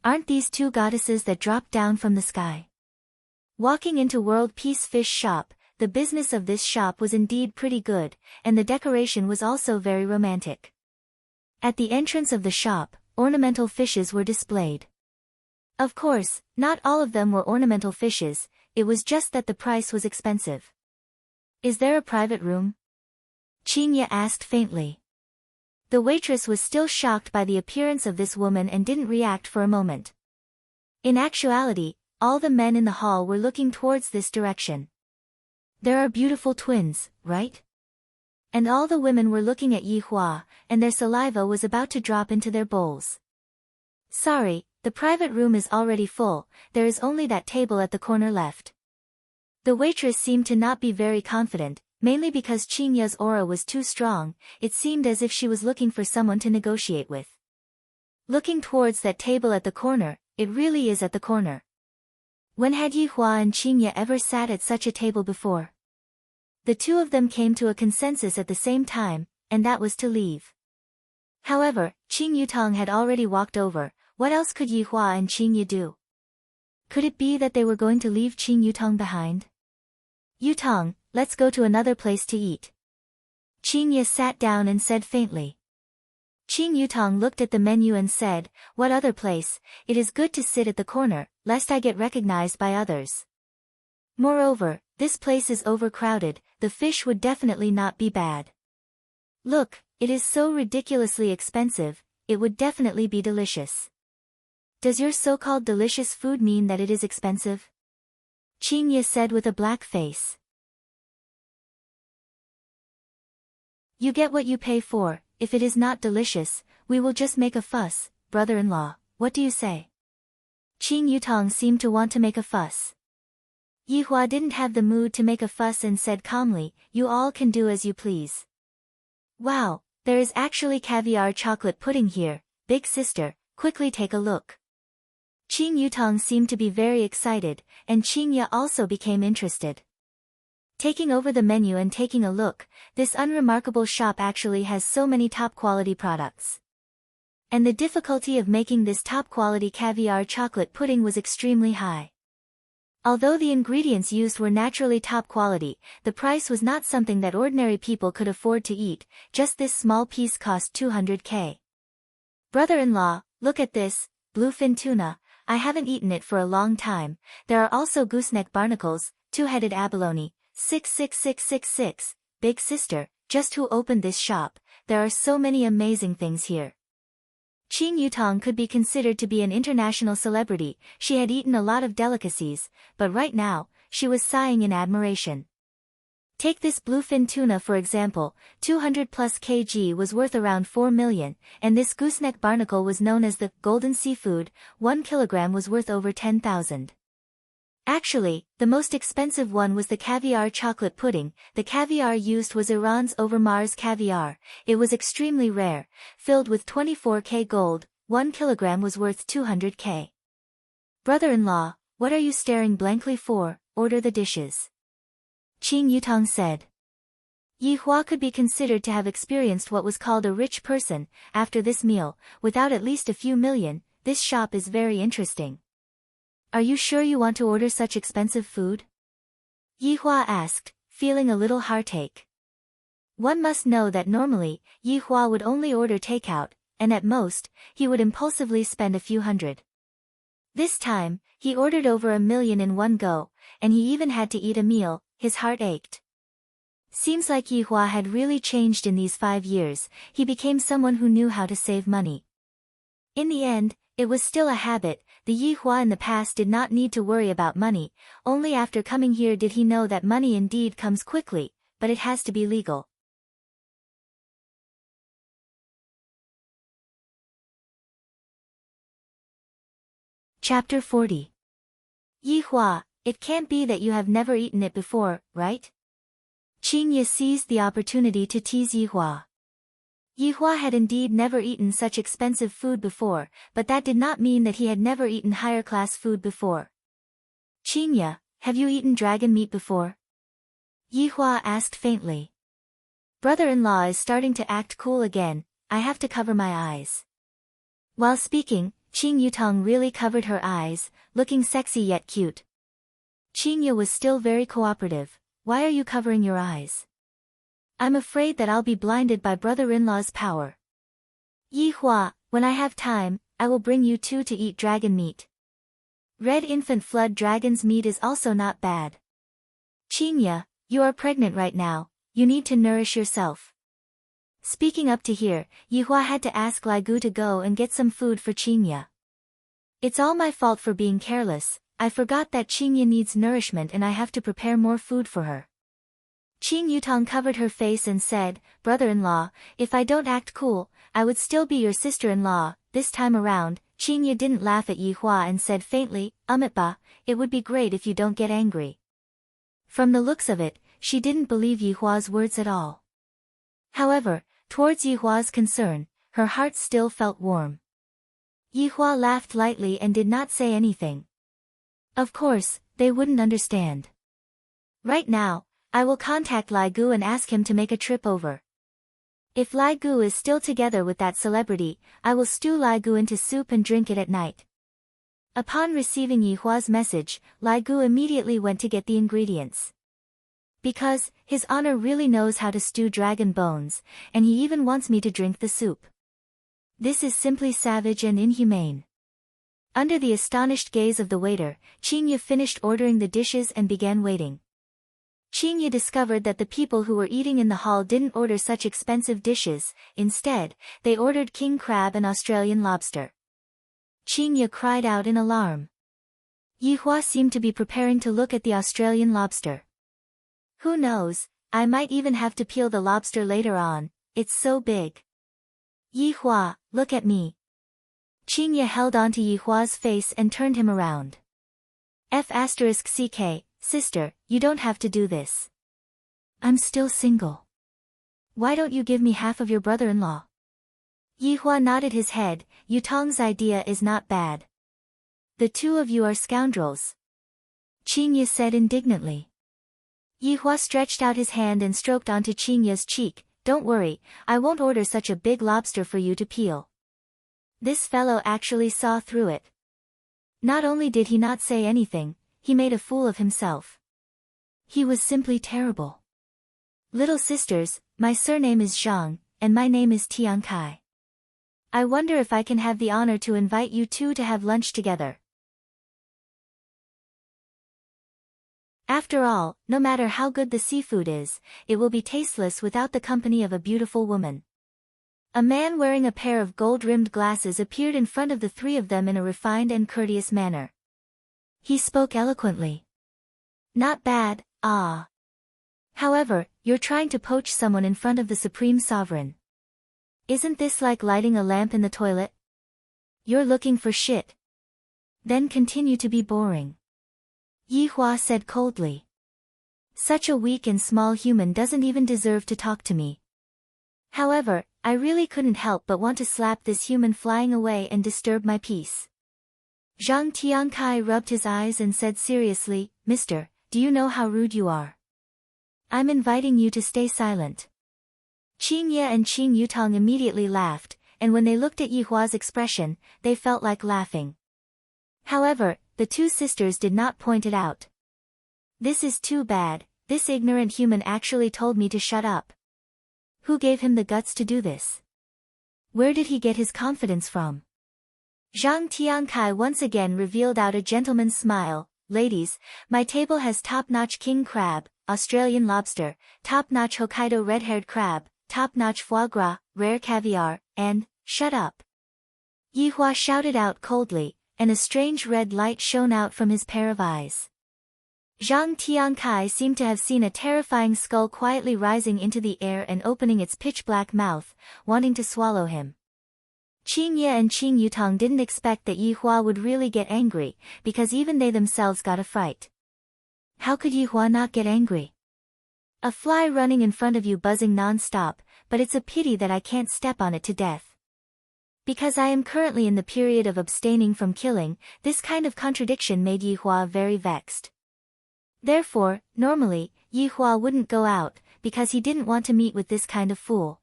Aren't these two goddesses that dropped down from the sky? Walking into World Peace Fish Shop, the business of this shop was indeed pretty good, and the decoration was also very romantic. At the entrance of the shop, ornamental fishes were displayed. Of course, not all of them were ornamental fishes, it was just that the price was expensive. Is there a private room? Qing Ye asked faintly. The waitress was still shocked by the appearance of this woman and didn't react for a moment. In actuality, all the men in the hall were looking towards this direction. There are beautiful twins, right? And all the women were looking at Yi Hua, and their saliva was about to drop into their bowls. Sorry, the private room is already full, there is only that table at the corner left. The waitress seemed to not be very confident, mainly because Qing Ye's aura was too strong. It seemed as if she was looking for someone to negotiate with. Looking towards that table at the corner, it really is at the corner. When had Yi Hua and Qing Ye ever sat at such a table before? The two of them came to a consensus at the same time, and that was to leave. However, Qing Yutong had already walked over. What else could Yi Hua and Qing Ye do? Could it be that they were going to leave Qing Yutong behind? Yutong, let's go to another place to eat. Qing Ye sat down and said faintly. Qing Yutong looked at the menu and said, what other place? It is good to sit at the corner, lest I get recognized by others. Moreover, this place is overcrowded, the fish would definitely not be bad. Look, it is so ridiculously expensive, it would definitely be delicious. Does your so-called delicious food mean that it is expensive? Qingye said with a black face. You get what you pay for. If it is not delicious, we will just make a fuss, brother-in-law, what do you say? Qing Yutong seemed to want to make a fuss. Yihua didn't have the mood to make a fuss and said calmly, you all can do as you please. Wow, there is actually caviar chocolate pudding here, big sister, quickly take a look. Qing Yutong seemed to be very excited, and Qingye also became interested. Taking over the menu and taking a look, this unremarkable shop actually has so many top-quality products. And the difficulty of making this top-quality caviar chocolate pudding was extremely high. Although the ingredients used were naturally top quality, the price was not something that ordinary people could afford to eat, just this small piece cost 200k. Brother-in-law, look at this, bluefin tuna, I haven't eaten it for a long time. There are also gooseneck barnacles, two-headed abalone, 66666, big sister, just who opened this shop, there are so many amazing things here. Qing Yutong could be considered to be an international celebrity, she had eaten a lot of delicacies, but right now, she was sighing in admiration. Take this bluefin tuna for example, 200 plus kg was worth around 4 million, and this gooseneck barnacle was known as the golden seafood, 1 kilogram was worth over 10,000. Actually, the most expensive one was the caviar chocolate pudding. The caviar used was Iran's over Mars caviar. It was extremely rare, filled with 24k gold, 1 kilogram was worth 200k. Brother-in-law, what are you staring blankly for? Order the dishes. Qing Yutong said. Yihua could be considered to have experienced what was called a rich person. After this meal, without at least a few million, this shop is very interesting. Are you sure you want to order such expensive food? Yihua asked, feeling a little heartache. One must know that normally, Yihua would only order takeout, and at most, he would impulsively spend a few hundred. This time, he ordered over 1 million in one go, and he even had to eat a meal, his heart ached. Seems like Yihua had really changed in these 5 years, he became someone who knew how to save money. In the end, it was still a habit. The Yihua in the past did not need to worry about money, only after coming here did he know that money indeed comes quickly, but it has to be legal. Chapter 40. Yihua, it can't be that you have never eaten it before, right? Qingye seized the opportunity to tease Yihua. Yihua had indeed never eaten such expensive food before, but that did not mean that he had never eaten higher-class food before. Qingye, have you eaten dragon meat before? Yihua asked faintly. Brother-in-law is starting to act cool again, I have to cover my eyes. While speaking, Qing Yutong really covered her eyes, looking sexy yet cute. Qingye was still very cooperative. Why are you covering your eyes? I'm afraid that I'll be blinded by brother-in-law's power. Yihua, when I have time, I will bring you two to eat dragon meat. Red infant flood dragon's meat is also not bad. Qingye, you are pregnant right now, you need to nourish yourself. Speaking up to here, Yihua had to ask Lai Gu to go and get some food for Qingye. It's all my fault for being careless, I forgot that Qingye needs nourishment and I have to prepare more food for her. Qing Yutong covered her face and said, Brother-in-law, if I don't act cool, I would still be your sister-in-law. This time around, Qingye didn't laugh at Yihua and said faintly, Ba, it would be great if you don't get angry. From the looks of it, she didn't believe Yihua's words at all. However, towards Yihua's concern, her heart still felt warm. Yihua laughed lightly and did not say anything. Of course, they wouldn't understand. Right now, I will contact Lai Gu and ask him to make a trip over. If Lai Gu is still together with that celebrity, I will stew Lai Gu into soup and drink it at night. Upon receiving Yihua's message, Lai Gu immediately went to get the ingredients. Because, His Honor really knows how to stew dragon bones, and he even wants me to drink the soup. This is simply savage and inhumane. Under the astonished gaze of the waiter, Qingye finished ordering the dishes and began waiting. Qingye discovered that the people who were eating in the hall didn't order such expensive dishes, instead, they ordered king crab and Australian lobster. Qingye cried out in alarm. Yihua seemed to be preparing to look at the Australian lobster. Who knows, I might even have to peel the lobster later on, it's so big. Yihua, look at me. Qingye held onto Yihua's face and turned him around. F***ck, sister, you don't have to do this. I'm still single. Why don't you give me half of your brother-in-law? Yihua nodded his head. Yutong's idea is not bad. The two of you are scoundrels. Qingye said indignantly. Yihua stretched out his hand and stroked onto Qingye's cheek. Don't worry, I won't order such a big lobster for you to peel. This fellow actually saw through it. Not only did he not say anything, he made a fool of himself. He was simply terrible. Little sisters, my surname is Zhang, and my name is Tiankai. I wonder if I can have the honor to invite you two to have lunch together. After all, no matter how good the seafood is, it will be tasteless without the company of a beautiful woman. A man wearing a pair of gold-rimmed glasses appeared in front of the three of them in a refined and courteous manner. He spoke eloquently. Not bad, ah. However, you're trying to poach someone in front of the Supreme Sovereign. Isn't this like lighting a lamp in the toilet? You're looking for shit. Then continue to be boring. Yihua said coldly. Such a weak and small human doesn't even deserve to talk to me. However, I really couldn't help but want to slap this human flying away and disturb my peace. Zhang Tiankai rubbed his eyes and said seriously, Mister, do you know how rude you are? I'm inviting you to stay silent. Qingye and Qing Yutong immediately laughed, and when they looked at Yihua's expression, they felt like laughing. However, the two sisters did not point it out. This is too bad, this ignorant human actually told me to shut up. Who gave him the guts to do this? Where did he get his confidence from? Zhang Tiankai once again revealed out a gentleman's smile. Ladies, my table has top-notch king crab, Australian lobster, top-notch Hokkaido red-haired crab, top-notch foie gras, rare caviar, and, shut up. Yihua shouted out coldly, and a strange red light shone out from his pair of eyes. Zhang Tiankai seemed to have seen a terrifying skull quietly rising into the air and opening its pitch-black mouth, wanting to swallow him. Qingye and Qing Yutong didn't expect that Yihua would really get angry, because even they themselves got a fright. How could Yihua not get angry? A fly running in front of you buzzing non-stop, but it's a pity that I can't step on it to death. Because I am currently in the period of abstaining from killing, this kind of contradiction made Yihua very vexed. Therefore, normally, Yihua wouldn't go out, because he didn't want to meet with this kind of fool.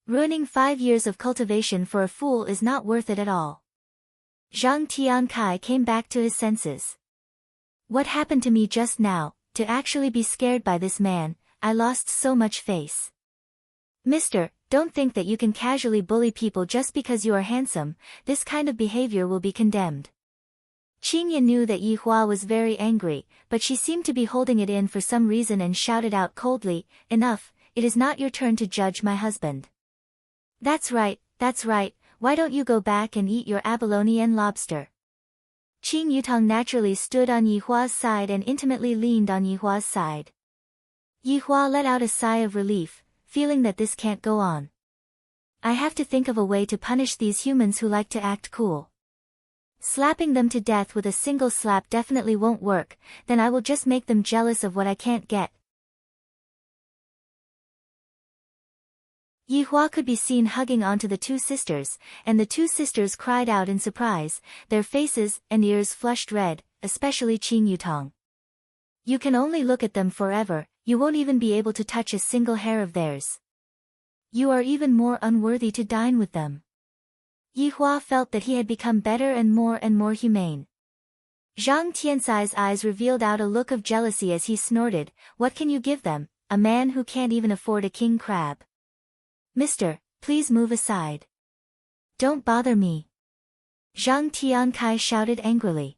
Ruining 5 years of cultivation for a fool is not worth it at all. Zhang Tiankai came back to his senses. What happened to me just now, to actually be scared by this man, I lost so much face. Mister, don't think that you can casually bully people just because you are handsome, this kind of behavior will be condemned. Qingye knew that Yihua was very angry, but she seemed to be holding it in for some reason and shouted out coldly, Enough, it is not your turn to judge my husband. That's right, why don't you go back and eat your abalone and lobster? Qing Yutong naturally stood on Yihua's side and intimately leaned on Yihua's side. Yihua let out a sigh of relief, feeling that this can't go on. I have to think of a way to punish these humans who like to act cool. Slapping them to death with a single slap definitely won't work, then I will just make them jealous of what I can't get. Yihua could be seen hugging onto the two sisters, and the two sisters cried out in surprise, their faces and ears flushed red, especially Qing Yutong. You can only look at them forever, you won't even be able to touch a single hair of theirs. You are even more unworthy to dine with them. Yihua felt that he had become better and more humane. Zhang Tiansai's eyes revealed out a look of jealousy as he snorted, What can you give them, a man who can't even afford a king crab? Mister, please move aside. Don't bother me. Zhang Tiankai shouted angrily.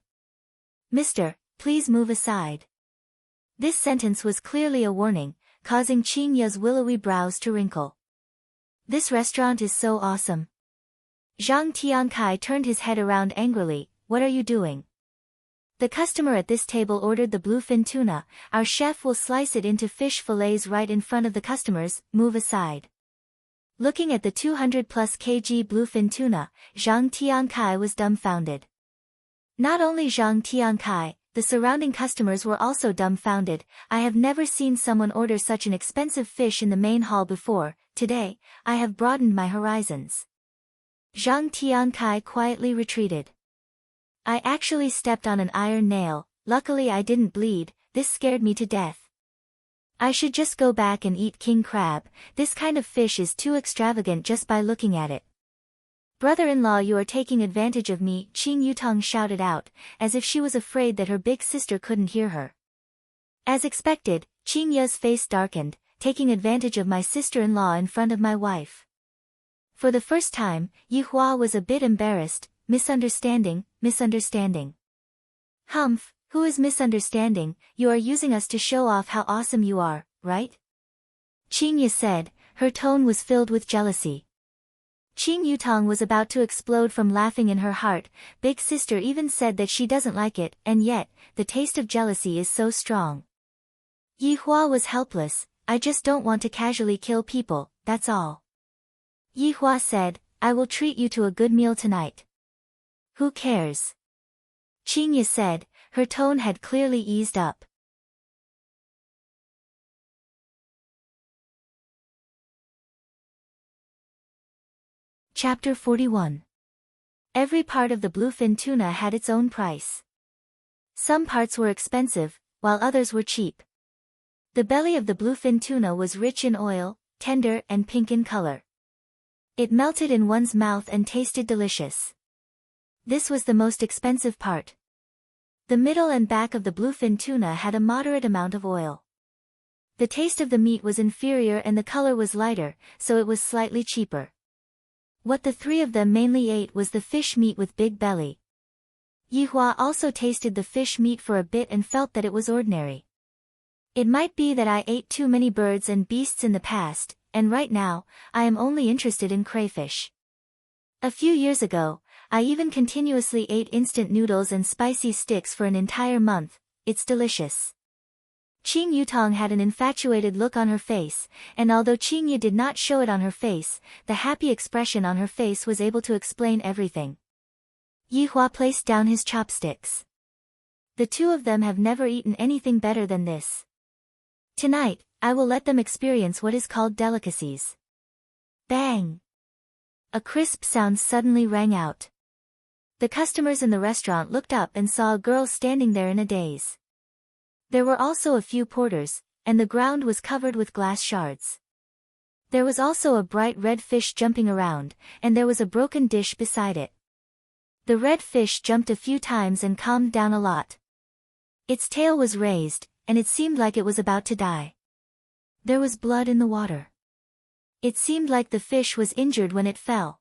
Mister, please move aside. This sentence was clearly a warning, causing Qingye's willowy brows to wrinkle. This restaurant is so awesome. Zhang Tiankai turned his head around angrily. What are you doing? The customer at this table ordered the bluefin tuna. Our chef will slice it into fish fillets right in front of the customers. Move aside. Looking at the 200+ kg bluefin tuna, Zhang Tiankai was dumbfounded. Not only Zhang Tiankai, the surrounding customers were also dumbfounded. I have never seen someone order such an expensive fish in the main hall before. Today, I have broadened my horizons. Zhang Tiankai quietly retreated. I actually stepped on an iron nail. Luckily I didn't bleed. This scared me to death. I should just go back and eat king crab. This kind of fish is too extravagant just by looking at it. Brother-in-law, you are taking advantage of me, Qing Yutong shouted out, as if she was afraid that her big sister couldn't hear her. As expected, Qing Ye's face darkened. Taking advantage of my sister-in-law in front of my wife. For the first time, Yi Hua was a bit embarrassed. Misunderstanding. Humph, who is misunderstanding? You are using us to show off how awesome you are, right? Qing Ye said, her tone was filled with jealousy. Qing Yutong was about to explode from laughing in her heart. Big sister even said that she doesn't like it, and yet, the taste of jealousy is so strong. Yi Hua was helpless. I just don't want to casually kill people, that's all. Yi Hua said, I will treat you to a good meal tonight. Who cares? Qing Ye said, her tone had clearly eased up. Chapter 41. Every part of the bluefin tuna had its own price. Some parts were expensive, while others were cheap. The belly of the bluefin tuna was rich in oil, tender and pink in color. It melted in one's mouth and tasted delicious. This was the most expensive part. The middle and back of the bluefin tuna had a moderate amount of oil. The taste of the meat was inferior and the color was lighter, so it was slightly cheaper. What the three of them mainly ate was the fish meat with big belly. Yi Hua also tasted the fish meat for a bit and felt that it was ordinary. It might be that I ate too many birds and beasts in the past, and right now, I am only interested in crayfish. A few years ago, I even continuously ate instant noodles and spicy sticks for an entire month. It's delicious. Qing Yutong had an infatuated look on her face, and although Qing Ye did not show it on her face, the happy expression on her face was able to explain everything. Yi Hua placed down his chopsticks. The two of them have never eaten anything better than this. Tonight, I will let them experience what is called delicacies. Bang! A crisp sound suddenly rang out. The customers in the restaurant looked up and saw a girl standing there in a daze. There were also a few porters, and the ground was covered with glass shards. There was also a bright red fish jumping around, and there was a broken dish beside it. The red fish jumped a few times and calmed down a lot. Its tail was raised, and it seemed like it was about to die. There was blood in the water. It seemed like the fish was injured when it fell.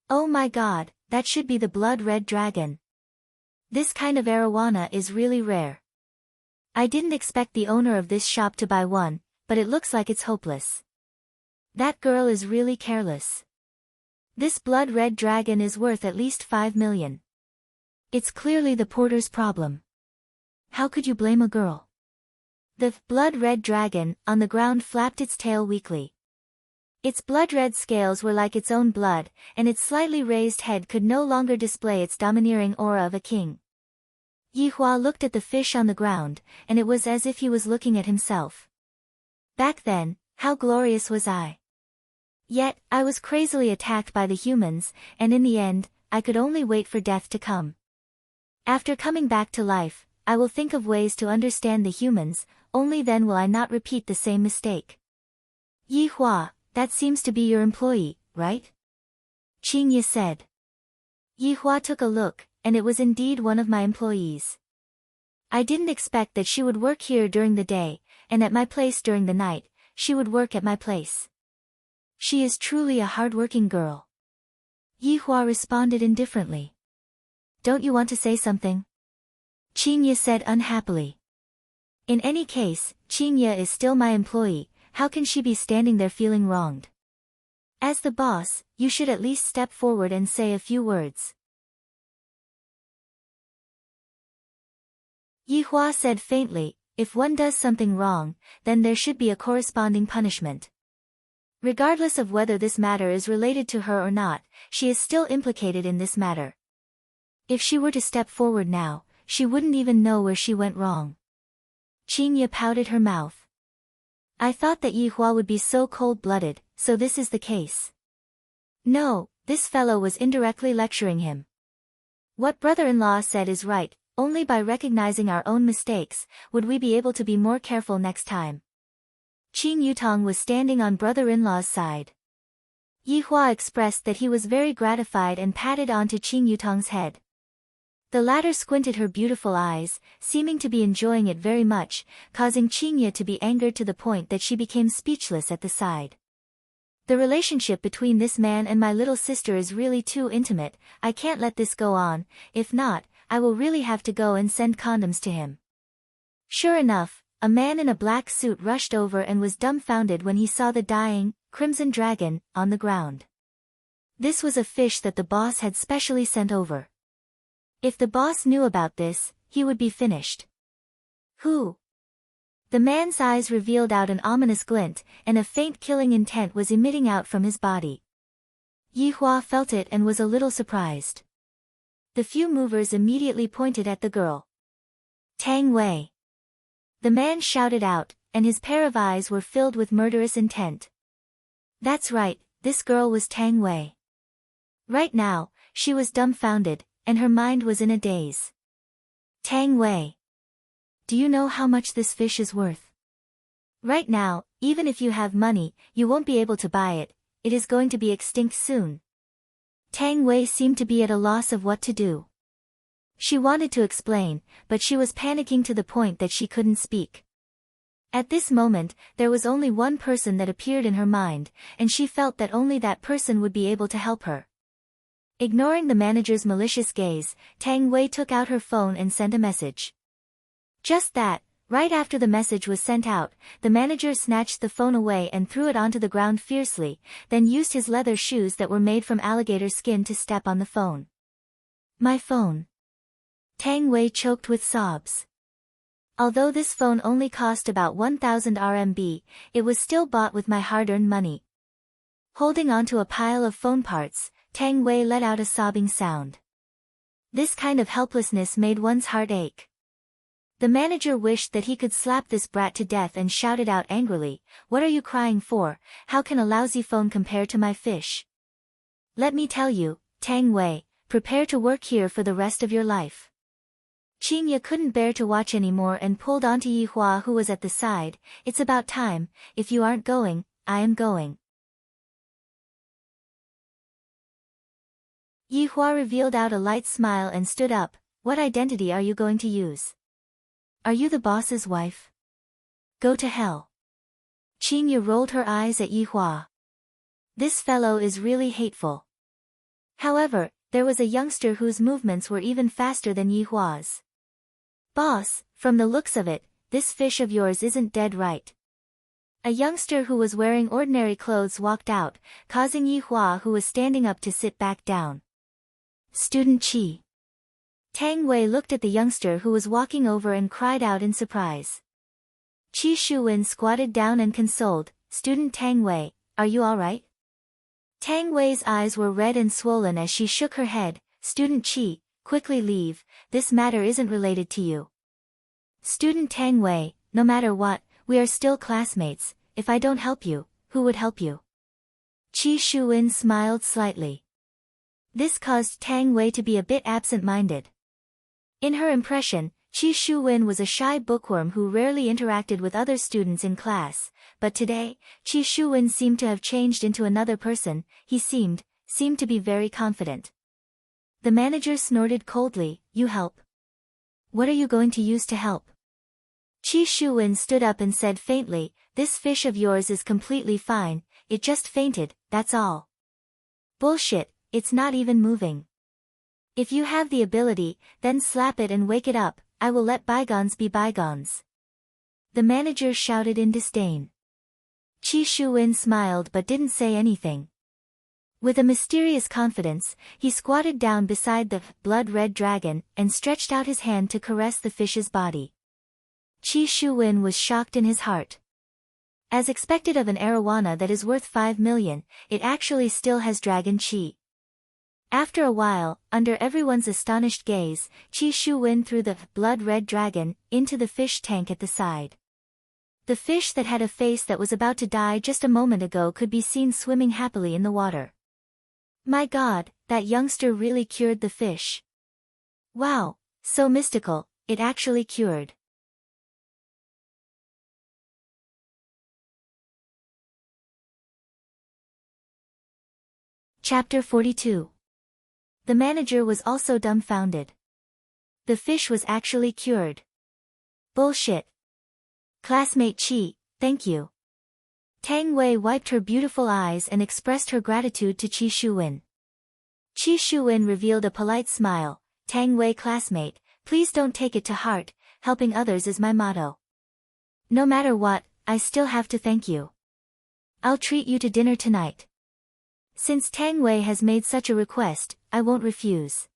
Oh my God, that should be the blood-red dragon. This kind of arowana is really rare. I didn't expect the owner of this shop to buy one, but it looks like it's hopeless. That girl is really careless. This blood-red dragon is worth at least 5 million. It's clearly the porter's problem. How could you blame a girl? The blood-red dragon, on the ground, flapped its tail weakly. Its blood-red scales were like its own blood, and its slightly raised head could no longer display its domineering aura of a king. Yi Hua looked at the fish on the ground, and it was as if he was looking at himself. Back then, how glorious was I? Yet, I was crazily attacked by the humans, and in the end, I could only wait for death to come. After coming back to life, I will think of ways to understand the humans, only then will I not repeat the same mistake. Yi Hua, that seems to be your employee, right? Qing Ye said. Yi Hua took a look, and it was indeed one of my employees. I didn't expect that she would work here during the day, and at my place during the night. She would work at my place. She is truly a hard-working girl. Yi Hua responded indifferently. Don't you want to say something? Qing Ye said unhappily. In any case, Qing Ye is still my employee. How can she be standing there feeling wronged? As the boss, you should at least step forward and say a few words. Yi Hua said faintly, if one does something wrong, then there should be a corresponding punishment. Regardless of whether this matter is related to her or not, she is still implicated in this matter. If she were to step forward now, she wouldn't even know where she went wrong. Qingye pouted her mouth. I thought that Yi Hua would be so cold-blooded, so this is the case. No, this fellow was indirectly lecturing him. What brother-in-law said is right, only by recognizing our own mistakes, would we be able to be more careful next time. Qing Yutong was standing on brother-in-law's side. Yi Hua expressed that he was very gratified and patted onto Qing Yutong's head. The latter squinted her beautiful eyes, seeming to be enjoying it very much, causing Qingye to be angered to the point that she became speechless at the side. The relationship between this man and my little sister is really too intimate, I can't let this go on, if not, I will really have to go and send condoms to him. Sure enough, a man in a black suit rushed over and was dumbfounded when he saw the dying, crimson dragon, on the ground. This was a fish that the boss had specially sent over. If the boss knew about this, he would be finished. Who? The man's eyes revealed out an ominous glint, and a faint killing intent was emitting out from his body. Yi Hua felt it and was a little surprised. The few movers immediately pointed at the girl. Tang Wei. The man shouted out, and his pair of eyes were filled with murderous intent. That's right, this girl was Tang Wei. Right now, she was dumbfounded, and her mind was in a daze. Tang Wei. Do you know how much this fish is worth? Right now, even if you have money, you won't be able to buy it, it is going to be extinct soon. Tang Wei seemed to be at a loss of what to do. She wanted to explain, but she was panicking to the point that she couldn't speak. At this moment, there was only one person that appeared in her mind, and she felt that only that person would be able to help her. Ignoring the manager's malicious gaze, Tang Wei took out her phone and sent a message. Just that, right after the message was sent out, the manager snatched the phone away and threw it onto the ground fiercely, then used his leather shoes that were made from alligator skin to step on the phone. My phone. Tang Wei choked with sobs. Although this phone only cost about 1,000 RMB, it was still bought with my hard-earned money. Holding onto a pile of phone parts, Tang Wei let out a sobbing sound. This kind of helplessness made one's heart ache. The manager wished that he could slap this brat to death and shouted out angrily, "What are you crying for? How can a lousy phone compare to my fish? Let me tell you, Tang Wei, prepare to work here for the rest of your life." Qingye couldn't bear to watch anymore and pulled onto Yi Hua, who was at the side. It's about time, if you aren't going, I am going. Yi Hua revealed out a light smile and stood up. What identity are you going to use? Are you the boss's wife? Go to hell. Qingye rolled her eyes at Yi Hua. This fellow is really hateful. However, there was a youngster whose movements were even faster than Yi Hua's. Boss, from the looks of it, this fish of yours isn't dead, right? A youngster who was wearing ordinary clothes walked out, causing Yi Hua, who was standing up, to sit back down. Student Qi. Tang Wei looked at the youngster who was walking over and cried out in surprise. Qi Shuwen squatted down and consoled, Student Tang Wei, are you all right? Tang Wei's eyes were red and swollen as she shook her head. Student Qi, quickly leave, this matter isn't related to you. Student Tang Wei, no matter what, we are still classmates, if I don't help you, who would help you? Qi Shuwen smiled slightly. This caused Tang Wei to be a bit absent-minded. In her impression, Qi Shuwen was a shy bookworm who rarely interacted with other students in class, but today, Qi Shuwen seemed to have changed into another person. He seemed to be very confident. The manager snorted coldly, you help? What are you going to use to help? Qi Shuwen stood up and said faintly, this fish of yours is completely fine, it just fainted, that's all. Bullshit, it's not even moving. If you have the ability, then slap it and wake it up, I will let bygones be bygones. The manager shouted in disdain. Qi Shuwen smiled but didn't say anything. With a mysterious confidence, he squatted down beside the blood-red dragon and stretched out his hand to caress the fish's body. Qi Shuwen was shocked in his heart. As expected of an arowana that is worth 5 million, it actually still has dragon qi. After a while, under everyone's astonished gaze, Qi Shuwen threw the blood-red dragon into the fish tank at the side. The fish that had a face that was about to die just a moment ago could be seen swimming happily in the water. My God, that youngster really cured the fish. Wow, so mystical, it actually cured. Chapter 42. The manager was also dumbfounded. The fish was actually cured. Bullshit. Classmate Qi, thank you. Tang Wei wiped her beautiful eyes and expressed her gratitude to Qi Shuwen. Qi Shuwen revealed a polite smile. Tang Wei classmate, please don't take it to heart, helping others is my motto. No matter what, I still have to thank you. I'll treat you to dinner tonight. Since Tang Wei has made such a request, I won't refuse.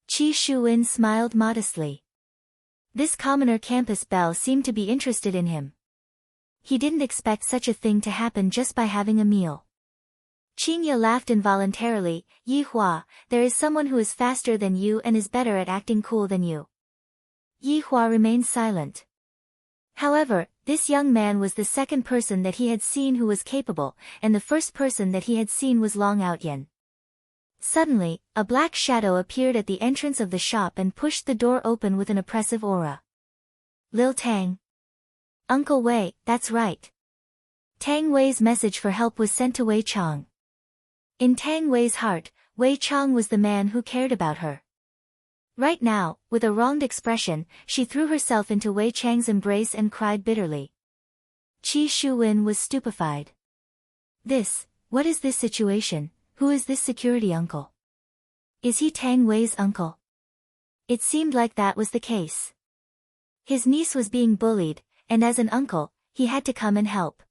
Qi Shuwen smiled modestly. This commoner campus belle seemed to be interested in him. He didn't expect such a thing to happen just by having a meal. Qingye laughed involuntarily. Yi Hua, there is someone who is faster than you and is better at acting cool than you. Yi Hua remained silent. However, this young man was the second person that he had seen who was capable, and the first person that he had seen was Long Outyen. Suddenly, a black shadow appeared at the entrance of the shop and pushed the door open with an oppressive aura. Lil Tang. Uncle Wei, that's right. Tang Wei's message for help was sent to Wei Chang. In Tang Wei's heart, Wei Chang was the man who cared about her. Right now, with a wronged expression, she threw herself into Wei Chang's embrace and cried bitterly. Qi Shuwen was stupefied. What is this situation? Who is this security uncle? Is he Tang Wei's uncle? It seemed like that was the case. His niece was being bullied, and as an uncle, he had to come and help.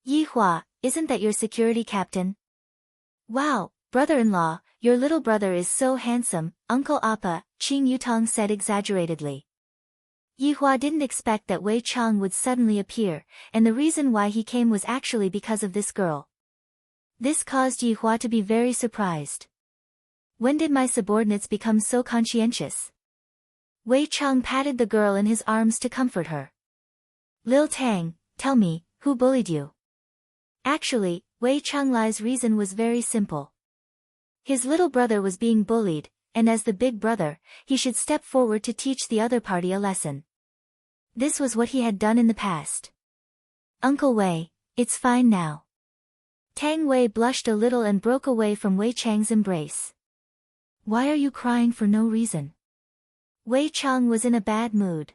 Yi Hua, isn't that your security captain? Wow, brother-in-law, your little brother is so handsome, Uncle Appa, Qing Yutong said exaggeratedly. Yi Hua didn't expect that Wei Chang would suddenly appear, and the reason why he came was actually because of this girl. This caused Yi Hua to be very surprised. When did my subordinates become so conscientious? Wei Chang patted the girl in his arms to comfort her. Lil Tang, tell me, who bullied you? Actually, Wei Changlai's reason was very simple. His little brother was being bullied, and as the big brother, he should step forward to teach the other party a lesson. This was what he had done in the past. Uncle Wei, it's fine now. Tang Wei blushed a little and broke away from Wei Chang's embrace. Why are you crying for no reason? Wei Chang was in a bad mood.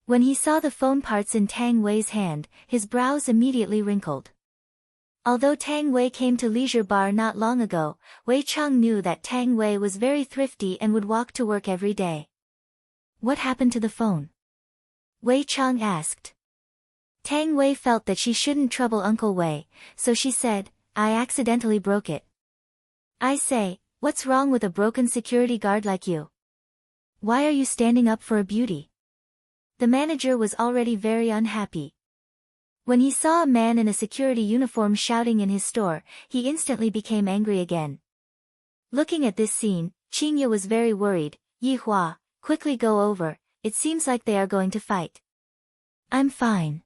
When he saw the phone parts in Tang Wei's hand, his brows immediately wrinkled. Although Tang Wei came to Leisure Bar not long ago, Wei Chang knew that Tang Wei was very thrifty and would walk to work every day. What happened to the phone? Wei Chang asked. Tang Wei felt that she shouldn't trouble Uncle Wei, so she said, I accidentally broke it. I say, what's wrong with a broken security guard like you? Why are you standing up for a beauty? The manager was already very unhappy. When he saw a man in a security uniform shouting in his store, he instantly became angry again. Looking at this scene, Qingye was very worried. Yi Hua, quickly go over, it seems like they are going to fight. I'm fine.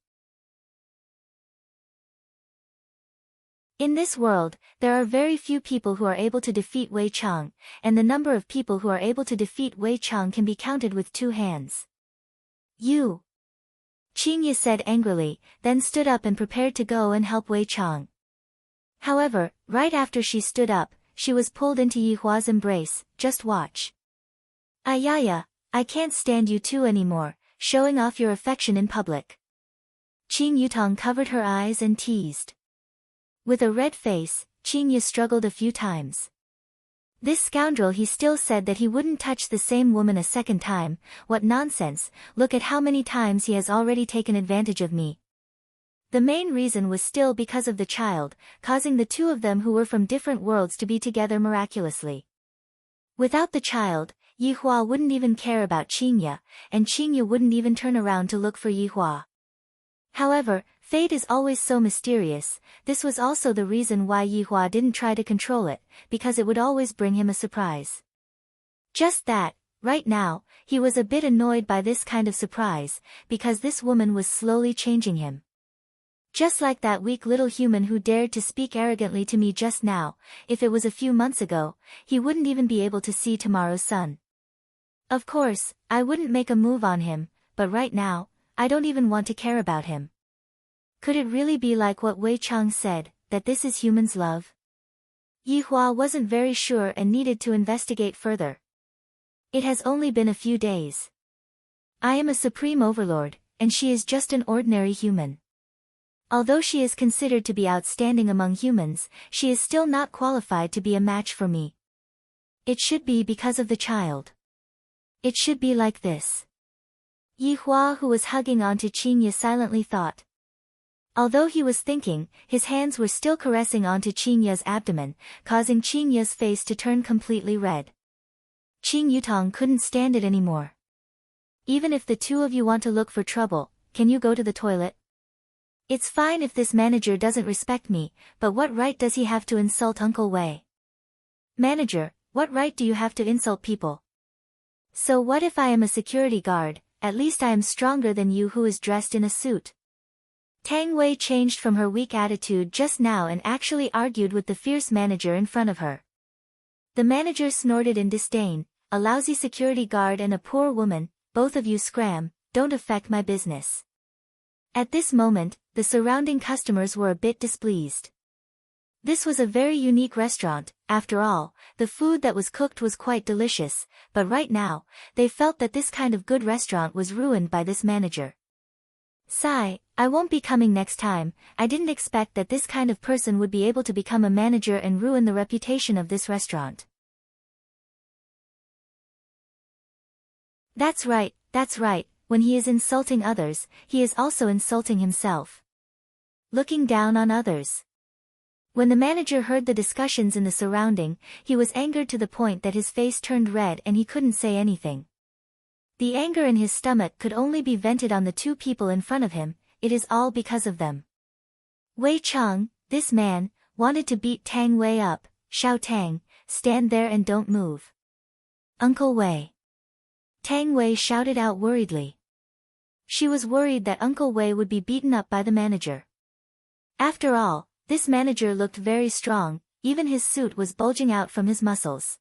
In this world, there are very few people who are able to defeat Wei Chang, and the number of people who are able to defeat Wei Chang can be counted with 2 hands. You. Qingye said angrily, then stood up and prepared to go and help Wei Chang. However, right after she stood up, she was pulled into Yi Hua's embrace. Just watch. Ayaya, I can't stand you two anymore, showing off your affection in public. Qing Yutong covered her eyes and teased. With a red face, Qingye struggled a few times. This scoundrel, he still said that he wouldn't touch the same woman a second time. What nonsense, look at how many times he has already taken advantage of me. The main reason was still because of the child, causing the two of them who were from different worlds to be together miraculously. Without the child, Yihua wouldn't even care about Qingya, and Qingya wouldn't even turn around to look for Yihua. However, fate is always so mysterious. This was also the reason why Yihua didn't try to control it, because it would always bring him a surprise. Just that, right now, he was a bit annoyed by this kind of surprise, because this woman was slowly changing him. Just like that weak little human who dared to speak arrogantly to me just now. If it was a few months ago, he wouldn't even be able to see tomorrow's sun. Of course, I wouldn't make a move on him, but right now, I don't even want to care about him. Could it really be like what Wei Chang said, that this is human's love? Yihua wasn't very sure and needed to investigate further. It has only been a few days. I am a supreme overlord, and she is just an ordinary human. Although she is considered to be outstanding among humans, she is still not qualified to be a match for me. It should be because of the child. It should be like this. Yihua, who was hugging onto Qingya, silently thought. Although he was thinking, his hands were still caressing onto Qingya's abdomen, causing Qingya's face to turn completely red. Qing Yutong couldn't stand it anymore. Even if the two of you want to look for trouble, can you go to the toilet? It's fine if this manager doesn't respect me, but what right does he have to insult Uncle Wei? Manager, what right do you have to insult people? So what if I am a security guard? At least I am stronger than you who is dressed in a suit. Tang Wei changed from her weak attitude just now and actually argued with the fierce manager in front of her. The manager snorted in disdain. A lousy security guard and a poor woman, both of you scram, don't affect my business. At this moment, the surrounding customers were a bit displeased. This was a very unique restaurant. After all, the food that was cooked was quite delicious, but right now, they felt that this kind of good restaurant was ruined by this manager. Sigh, I won't be coming next time. I didn't expect that this kind of person would be able to become a manager and ruin the reputation of this restaurant. That's right, that's right. When he is insulting others, he is also insulting himself. Looking down on others. When the manager heard the discussions in the surrounding, he was angered to the point that his face turned red and he couldn't say anything. The anger in his stomach could only be vented on the two people in front of him. It is all because of them. Wei Chang, this man, wanted to beat Tang Wei up. Xiao Tang, stand there and don't move. Uncle Wei. Tang Wei shouted out worriedly. She was worried that Uncle Wei would be beaten up by the manager. After all, this manager looked very strong, even his suit was bulging out from his muscles.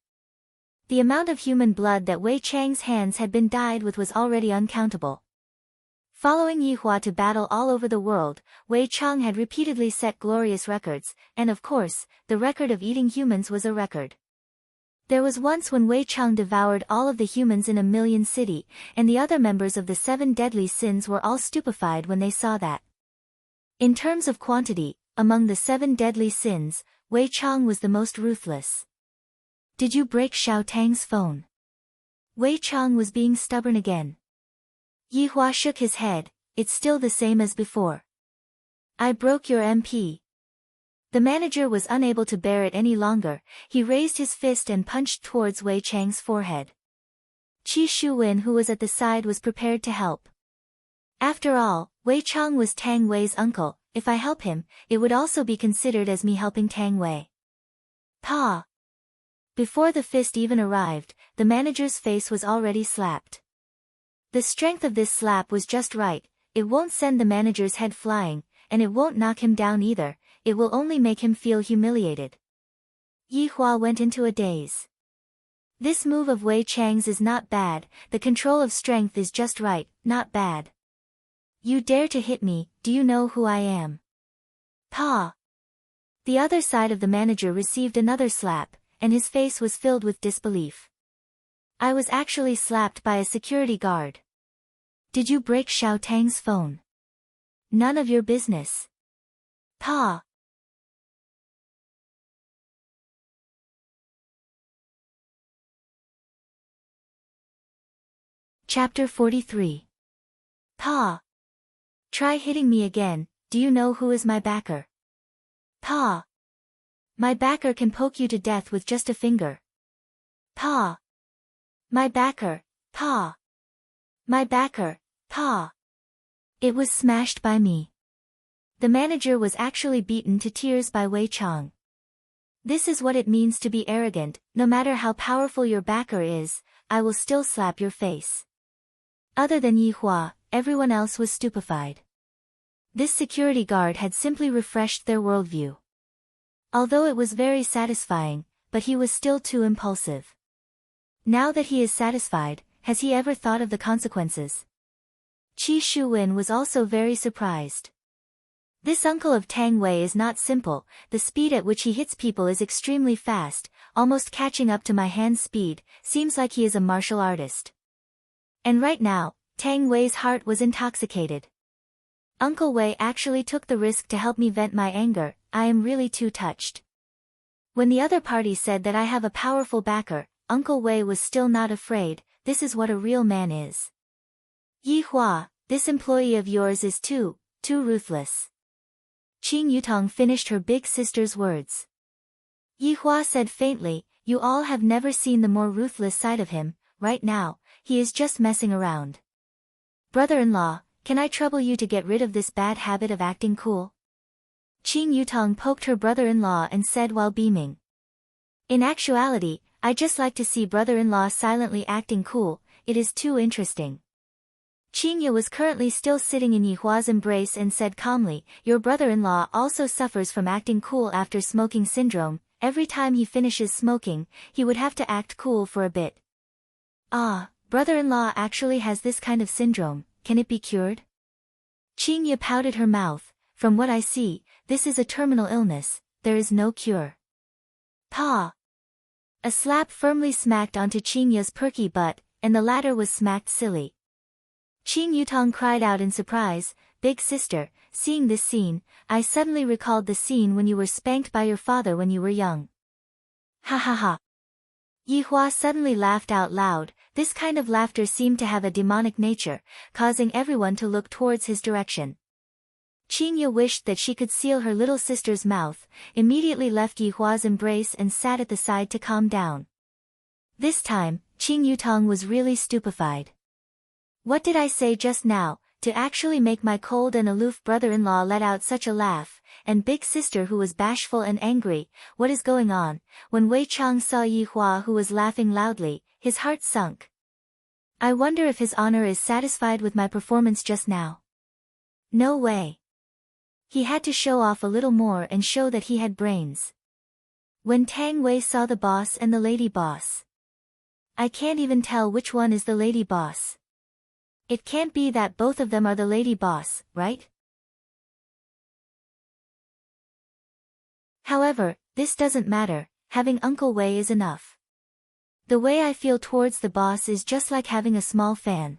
The amount of human blood that Wei Chang's hands had been dyed with was already uncountable. Following Yihua to battle all over the world, Wei Chang had repeatedly set glorious records, and of course, the record of eating humans was a record. There was once when Wei Chang devoured all of the humans in a million city, and the other members of the 7 deadly sins were all stupefied when they saw that. In terms of quantity, among the 7 deadly sins, Wei Chang was the most ruthless. Did you break Xiao Tang's phone? Wei Chang was being stubborn again. Yihua shook his head. It's still the same as before. I broke your MP. The manager was unable to bear it any longer. He raised his fist and punched towards Wei Chang's forehead. Qi Shuwen, who was at the side, was prepared to help. After all, Wei Chang was Tang Wei's uncle. If I help him, it would also be considered as me helping Tang Wei. Pa! Before the fist even arrived, the manager's face was already slapped. The strength of this slap was just right. It won't send the manager's head flying, and it won't knock him down either. It will only make him feel humiliated. Yihua went into a daze. This move of Wei Chang's is not bad. The control of strength is just right, not bad. You dare to hit me, do you know who I am? Pa! The other side of the manager received another slap, and his face was filled with disbelief. I was actually slapped by a security guard. Did you break Xiao Tang's phone? None of your business. Pa! Chapter 43. Pa! Try hitting me again, do you know who is my backer? Pa. My backer can poke you to death with just a finger. Pa. My backer, Pa. My backer, Pa. It was smashed by me. The manager was actually beaten to tears by Wei Chang. This is what it means to be arrogant. No matter how powerful your backer is, I will still slap your face. Other than Yi Hua, everyone else was stupefied. This security guard had simply refreshed their worldview. Although it was very satisfying, but he was still too impulsive. Now that he is satisfied, has he ever thought of the consequences? Qi Shuwen was also very surprised. This uncle of Tang Wei is not simple, the speed at which he hits people is extremely fast, almost catching up to my hand speed, seems like he is a martial artist. And right now, Tang Wei's heart was intoxicated. Uncle Wei actually took the risk to help me vent my anger, I am really too touched. When the other party said that I have a powerful backer, Uncle Wei was still not afraid. This is what a real man is. Yi Hua, this employee of yours is too ruthless. Qing Yutong finished her big sister's words. Yi Hua said faintly, you all have never seen the more ruthless side of him, right now, he is just messing around. Brother-in-law, can I trouble you to get rid of this bad habit of acting cool? Qing Yutong poked her brother-in-law and said while beaming. In actuality, I just like to see brother-in-law silently acting cool, it is too interesting. Qing Ye was currently still sitting in Yi Hua's embrace and said calmly, your brother-in-law also suffers from acting cool after smoking syndrome, every time he finishes smoking, he would have to act cool for a bit. Ah, brother-in-law actually has this kind of syndrome, can it be cured? Qing Ye pouted her mouth, from what I see, this is a terminal illness, there is no cure. Pa! A slap firmly smacked onto Qing Ye's perky butt, and the latter was smacked silly. Qing Yutong cried out in surprise, big sister, seeing this scene, I suddenly recalled the scene when you were spanked by your father when you were young. Ha ha ha. Yi Hua suddenly laughed out loud, this kind of laughter seemed to have a demonic nature, causing everyone to look towards his direction. Qing Ye wished that she could seal her little sister's mouth, immediately left Yi Hua's embrace and sat at the side to calm down. This time, Qing Yutong was really stupefied. What did I say just now, to actually make my cold and aloof brother-in-law let out such a laugh, and big sister who was bashful and angry, what is going on? When Wei Chang saw Yi Hua who was laughing loudly, his heart sunk. I wonder if his honor is satisfied with my performance just now. No way. He had to show off a little more and show that he had brains. When Tang Wei saw the boss and the lady boss. I can't even tell which one is the lady boss. It can't be that both of them are the lady boss, right? However, this doesn't matter, having Uncle Wei is enough. The way I feel towards the boss is just like having a small fan.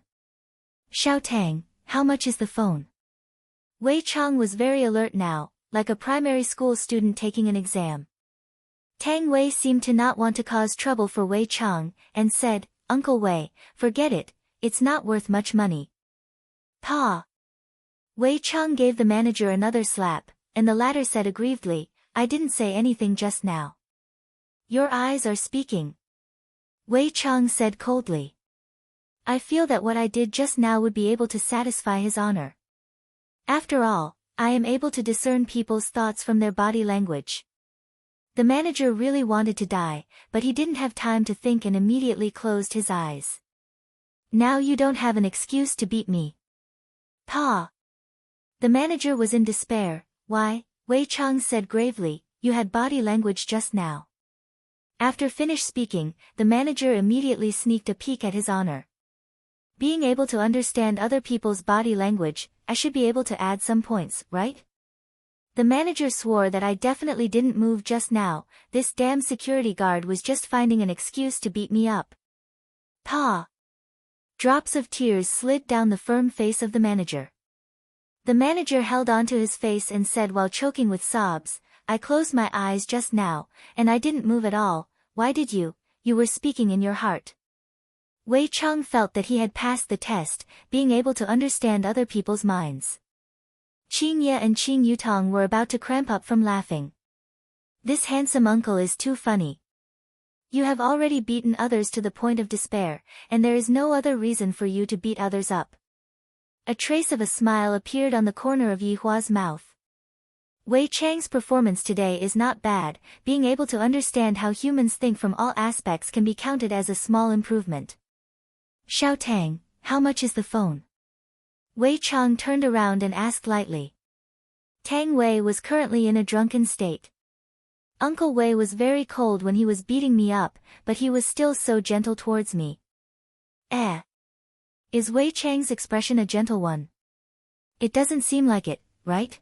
Xiao Tang, how much is the phone? Wei Chang was very alert now, like a primary school student taking an exam. Tang Wei seemed to not want to cause trouble for Wei Chang, and said, Uncle Wei, forget it. It's not worth much money. Pa! Wei Chang gave the manager another slap, and the latter said aggrievedly, I didn't say anything just now. Your eyes are speaking. Wei Chang said coldly. I feel that what I did just now would be able to satisfy his honor. After all, I am able to discern people's thoughts from their body language. The manager really wanted to die, but he didn't have time to think and immediately closed his eyes. Now you don't have an excuse to beat me. Pa! The manager was in despair. Why, Wei Chang said gravely, you had body language just now. After finished speaking, the manager immediately sneaked a peek at his honor. Being able to understand other people's body language, I should be able to add some points, right? The manager swore that I definitely didn't move just now, this damn security guard was just finding an excuse to beat me up. Pa! Drops of tears slid down the firm face of the manager. The manager held onto his face and said while choking with sobs, I closed my eyes just now, and I didn't move at all, why did you? You were speaking in your heart. Wei Chang felt that he had passed the test, being able to understand other people's minds. Qing Ye and Qing Yutong were about to cramp up from laughing. This handsome uncle is too funny. You have already beaten others to the point of despair, and there is no other reason for you to beat others up. A trace of a smile appeared on the corner of Yi Hua's mouth. Wei Chang's performance today is not bad, being able to understand how humans think from all aspects can be counted as a small improvement. Xiao Tang, how much is the phone? Wei Chang turned around and asked lightly. Tang Wei was currently in a drunken state. Uncle Wei was very cold when he was beating me up, but he was still so gentle towards me. Is Wei Chang's expression a gentle one? It doesn't seem like it, right?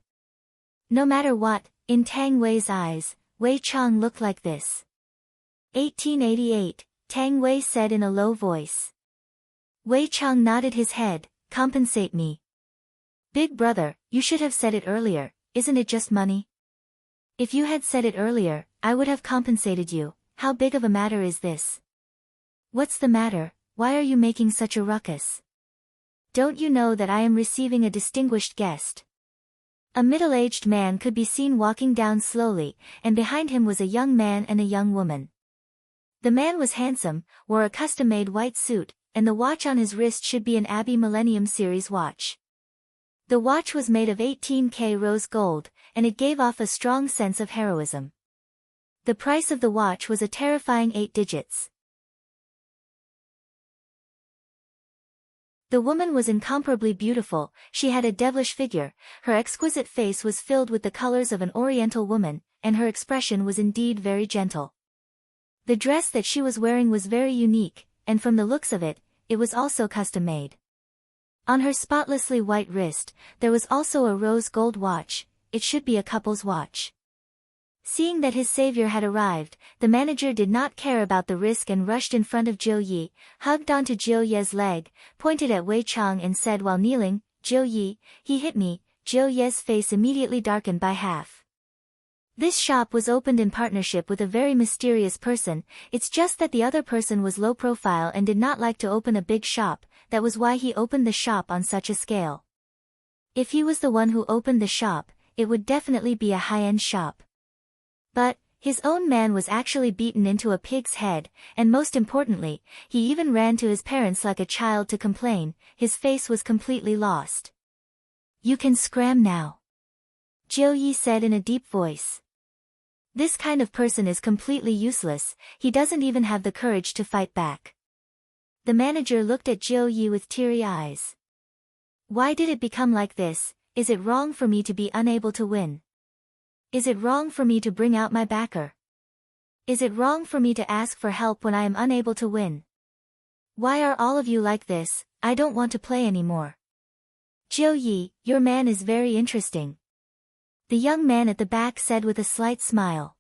No matter what, in Tang Wei's eyes, Wei Chang looked like this. 1888, Tang Wei said in a low voice. Wei Chang nodded his head. Compensate me. Big brother, you should have said it earlier, isn't it just money? If you had said it earlier, I would have compensated you. How big of a matter is this? What's the matter? Why are you making such a ruckus? Don't you know that I am receiving a distinguished guest? A middle-aged man could be seen walking down slowly, and behind him was a young man and a young woman. The man was handsome, wore a custom-made white suit, and the watch on his wrist should be an Abbey Millennium Series watch. The watch was made of 18K rose gold, and it gave off a strong sense of heroism. The price of the watch was a terrifying 8 digits. The woman was incomparably beautiful, she had a devilish figure, her exquisite face was filled with the colors of an oriental woman, and her expression was indeed very gentle. The dress that she was wearing was very unique, and from the looks of it, it was also custom-made. On her spotlessly white wrist, there was also a rose gold watch, it should be a couple's watch. Seeing that his savior had arrived, the manager did not care about the risk and rushed in front of Jiu Yi, hugged onto Jiu Ye's leg, pointed at Wei Chang and said while kneeling, Jiu Yi, he hit me. Jiu Ye's face immediately darkened by half. This shop was opened in partnership with a very mysterious person, it's just that the other person was low profile and did not like to open a big shop, that was why he opened the shop on such a scale. If he was the one who opened the shop, it would definitely be a high-end shop. But, his own man was actually beaten into a pig's head, and most importantly, he even ran to his parents like a child to complain, his face was completely lost. You can scram now. Jiu Yi said in a deep voice. This kind of person is completely useless, he doesn't even have the courage to fight back. The manager looked at Jiu Yi with teary eyes. Why did it become like this? Is it wrong for me to be unable to win? Is it wrong for me to bring out my backer? Is it wrong for me to ask for help when I am unable to win? Why are all of you like this? I don't want to play anymore. Jiu Yi, your man is very interesting. The young man at the back said with a slight smile.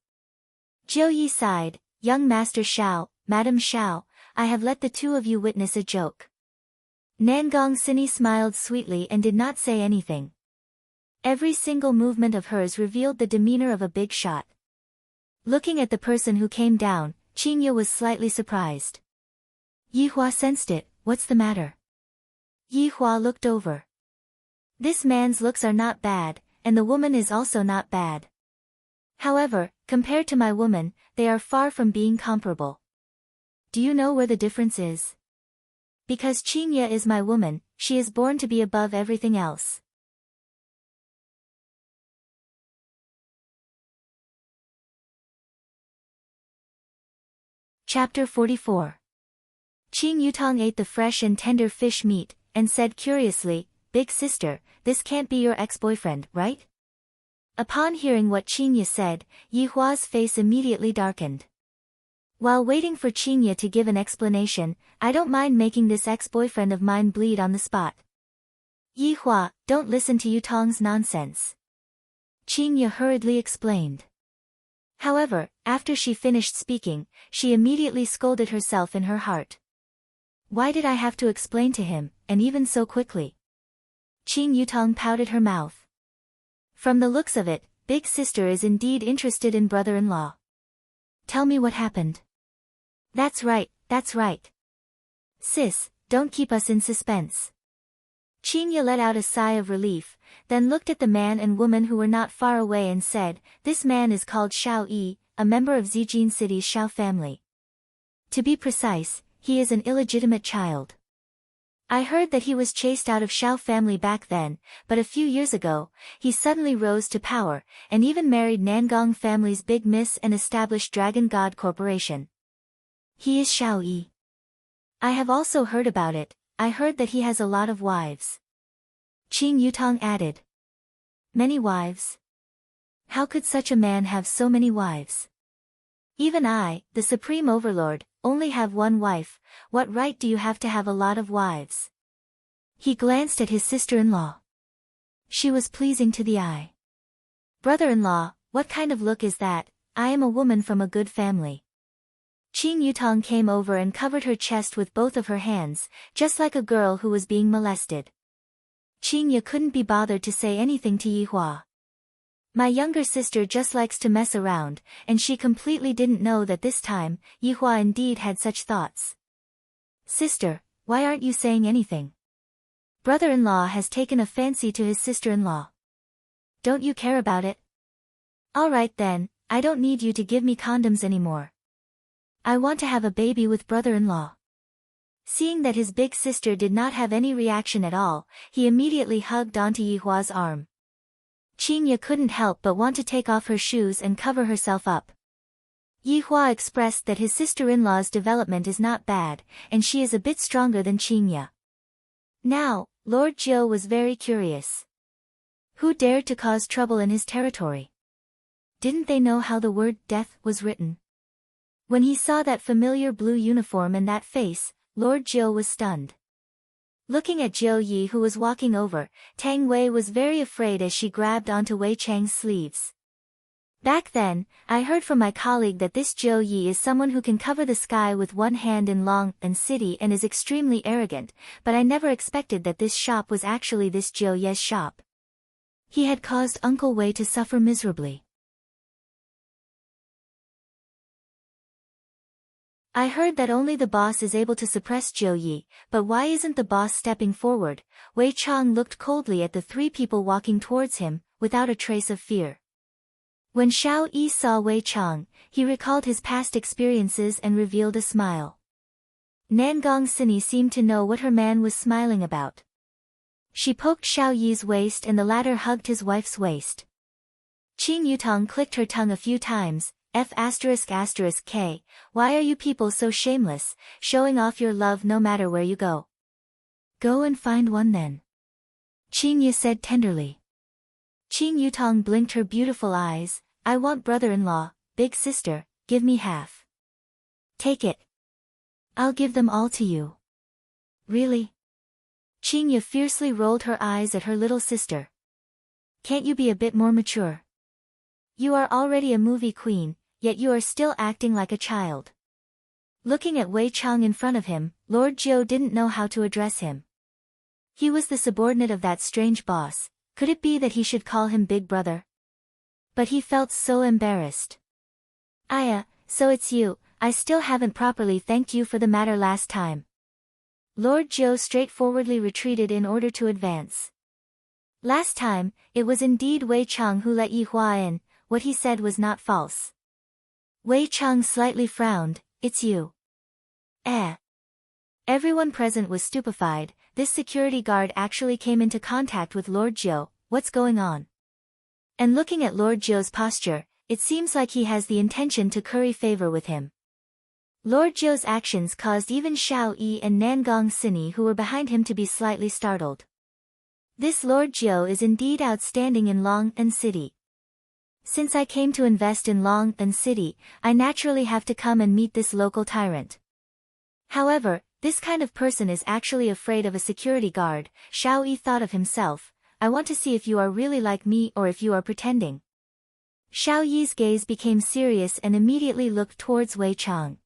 Jiu Yi sighed, young Master Xiao, Madam Xiao, I have let the two of you witness a joke. Nangong Sini smiled sweetly and did not say anything. Every single movement of hers revealed the demeanor of a big shot. Looking at the person who came down, Qing Ye was slightly surprised. Yi Hua sensed it, what's the matter? Yi Hua looked over. This man's looks are not bad, and the woman is also not bad. However, compared to my woman, they are far from being comparable. Do you know where the difference is? Because Qing Ye is my woman, she is born to be above everything else. Chapter 44. Qing Yutong ate the fresh and tender fish meat, and said curiously, Big sister, this can't be your ex-boyfriend, right? Upon hearing what Qing Ye said, Yi Hua's face immediately darkened. While waiting for Qing Ye to give an explanation, I don't mind making this ex-boyfriend of mine bleed on the spot. Yi Hua, don't listen to Yutong's nonsense. Qing Ye hurriedly explained. However, after she finished speaking, she immediately scolded herself in her heart. Why did I have to explain to him, and even so quickly? Qing Yutong pouted her mouth. From the looks of it, big sister is indeed interested in brother-in-law. Tell me what happened. That's right, that's right. Sis, don't keep us in suspense. Qingya let out a sigh of relief, then looked at the man and woman who were not far away and said, "This man is called Xiao Yi, a member of Zijin City's Xiao family. To be precise, he is an illegitimate child. I heard that he was chased out of Xiao family back then, but a few years ago, he suddenly rose to power, and even married Nangong family's big miss and established Dragon God Corporation. He is Xiao Yi. I have also heard about it. I heard that he has a lot of wives." Qing Yutong added. "Many wives? How could such a man have so many wives? Even I, the Supreme Overlord, only have one wife. What right do you have to have a lot of wives?" He glanced at his sister-in-law. She was pleasing to the eye. "Brother-in-law, what kind of look is that? I am a woman from a good family." Qing Yutong came over and covered her chest with both of her hands, just like a girl who was being molested. Qingya couldn't be bothered to say anything to Yihua. "My younger sister just likes to mess around," and she completely didn't know that this time, Yihua indeed had such thoughts. "Sister, why aren't you saying anything? Brother-in-law has taken a fancy to his sister-in-law. Don't you care about it? All right then, I don't need you to give me condoms anymore. I want to have a baby with brother-in-law." Seeing that his big sister did not have any reaction at all, he immediately hugged onto Yihua's arm. Qingya couldn't help but want to take off her shoes and cover herself up. Yihua expressed that his sister-in-law's development is not bad, and she is a bit stronger than Qingya. Now, Lord Jiu was very curious. Who dared to cause trouble in his territory? Didn't they know how the word death was written? When he saw that familiar blue uniform and that face, Lord Jiu was stunned. Looking at Jiu Yi who was walking over, Tang Wei was very afraid as she grabbed onto Wei Chang's sleeves. "Back then, I heard from my colleague that this Jiu Yi is someone who can cover the sky with one hand in Long and City and is extremely arrogant, but I never expected that this shop was actually this Jiu Ye's shop. He had caused Uncle Wei to suffer miserably. I heard that only the boss is able to suppress Jiu Yi, but why isn't the boss stepping forward?" Wei Chang looked coldly at the three people walking towards him, without a trace of fear. When Xiao Yi saw Wei Chang, he recalled his past experiences and revealed a smile. Nangong Sini seemed to know what her man was smiling about. She poked Xiao Yi's waist and the latter hugged his wife's waist. Qing Yutong clicked her tongue a few times. F***K, why are you people so shameless, showing off your love no matter where you go? Go and find one then. Qingya said tenderly. Qing Yutong blinked her beautiful eyes. "I want brother-in-law, big sister, give me half. Take it. I'll give them all to you." "Really?" Qingya fiercely rolled her eyes at her little sister. "Can't you be a bit more mature? You are already a movie queen, yet you are still acting like a child." Looking at Wei Chang in front of him, Lord Jiu didn't know how to address him. He was the subordinate of that strange boss. Could it be that he should call him big brother? But he felt so embarrassed. "Aya, so it's you. I still haven't properly thanked you for the matter last time." Lord Jiu straightforwardly retreated in order to advance. Last time, it was indeed Wei Chang who let Yihua in. What he said was not false. Wei Chang slightly frowned. "It's you." Everyone present was stupefied. This security guard actually came into contact with Lord Jiu. What's going on? And looking at Lord Jiu's posture, it seems like he has the intention to curry favor with him. Lord Jiu's actions caused even Xiao Yi and Nangong Sini who were behind him to be slightly startled. This Lord Jiu is indeed outstanding in Long and City. Since I came to invest in Long and City, I naturally have to come and meet this local tyrant. However, this kind of person is actually afraid of a security guard. Xiao Yi thought of himself. "I want to see if you are really like me or if you are pretending." Xiao Yi's gaze became serious and immediately looked towards Wei Chang.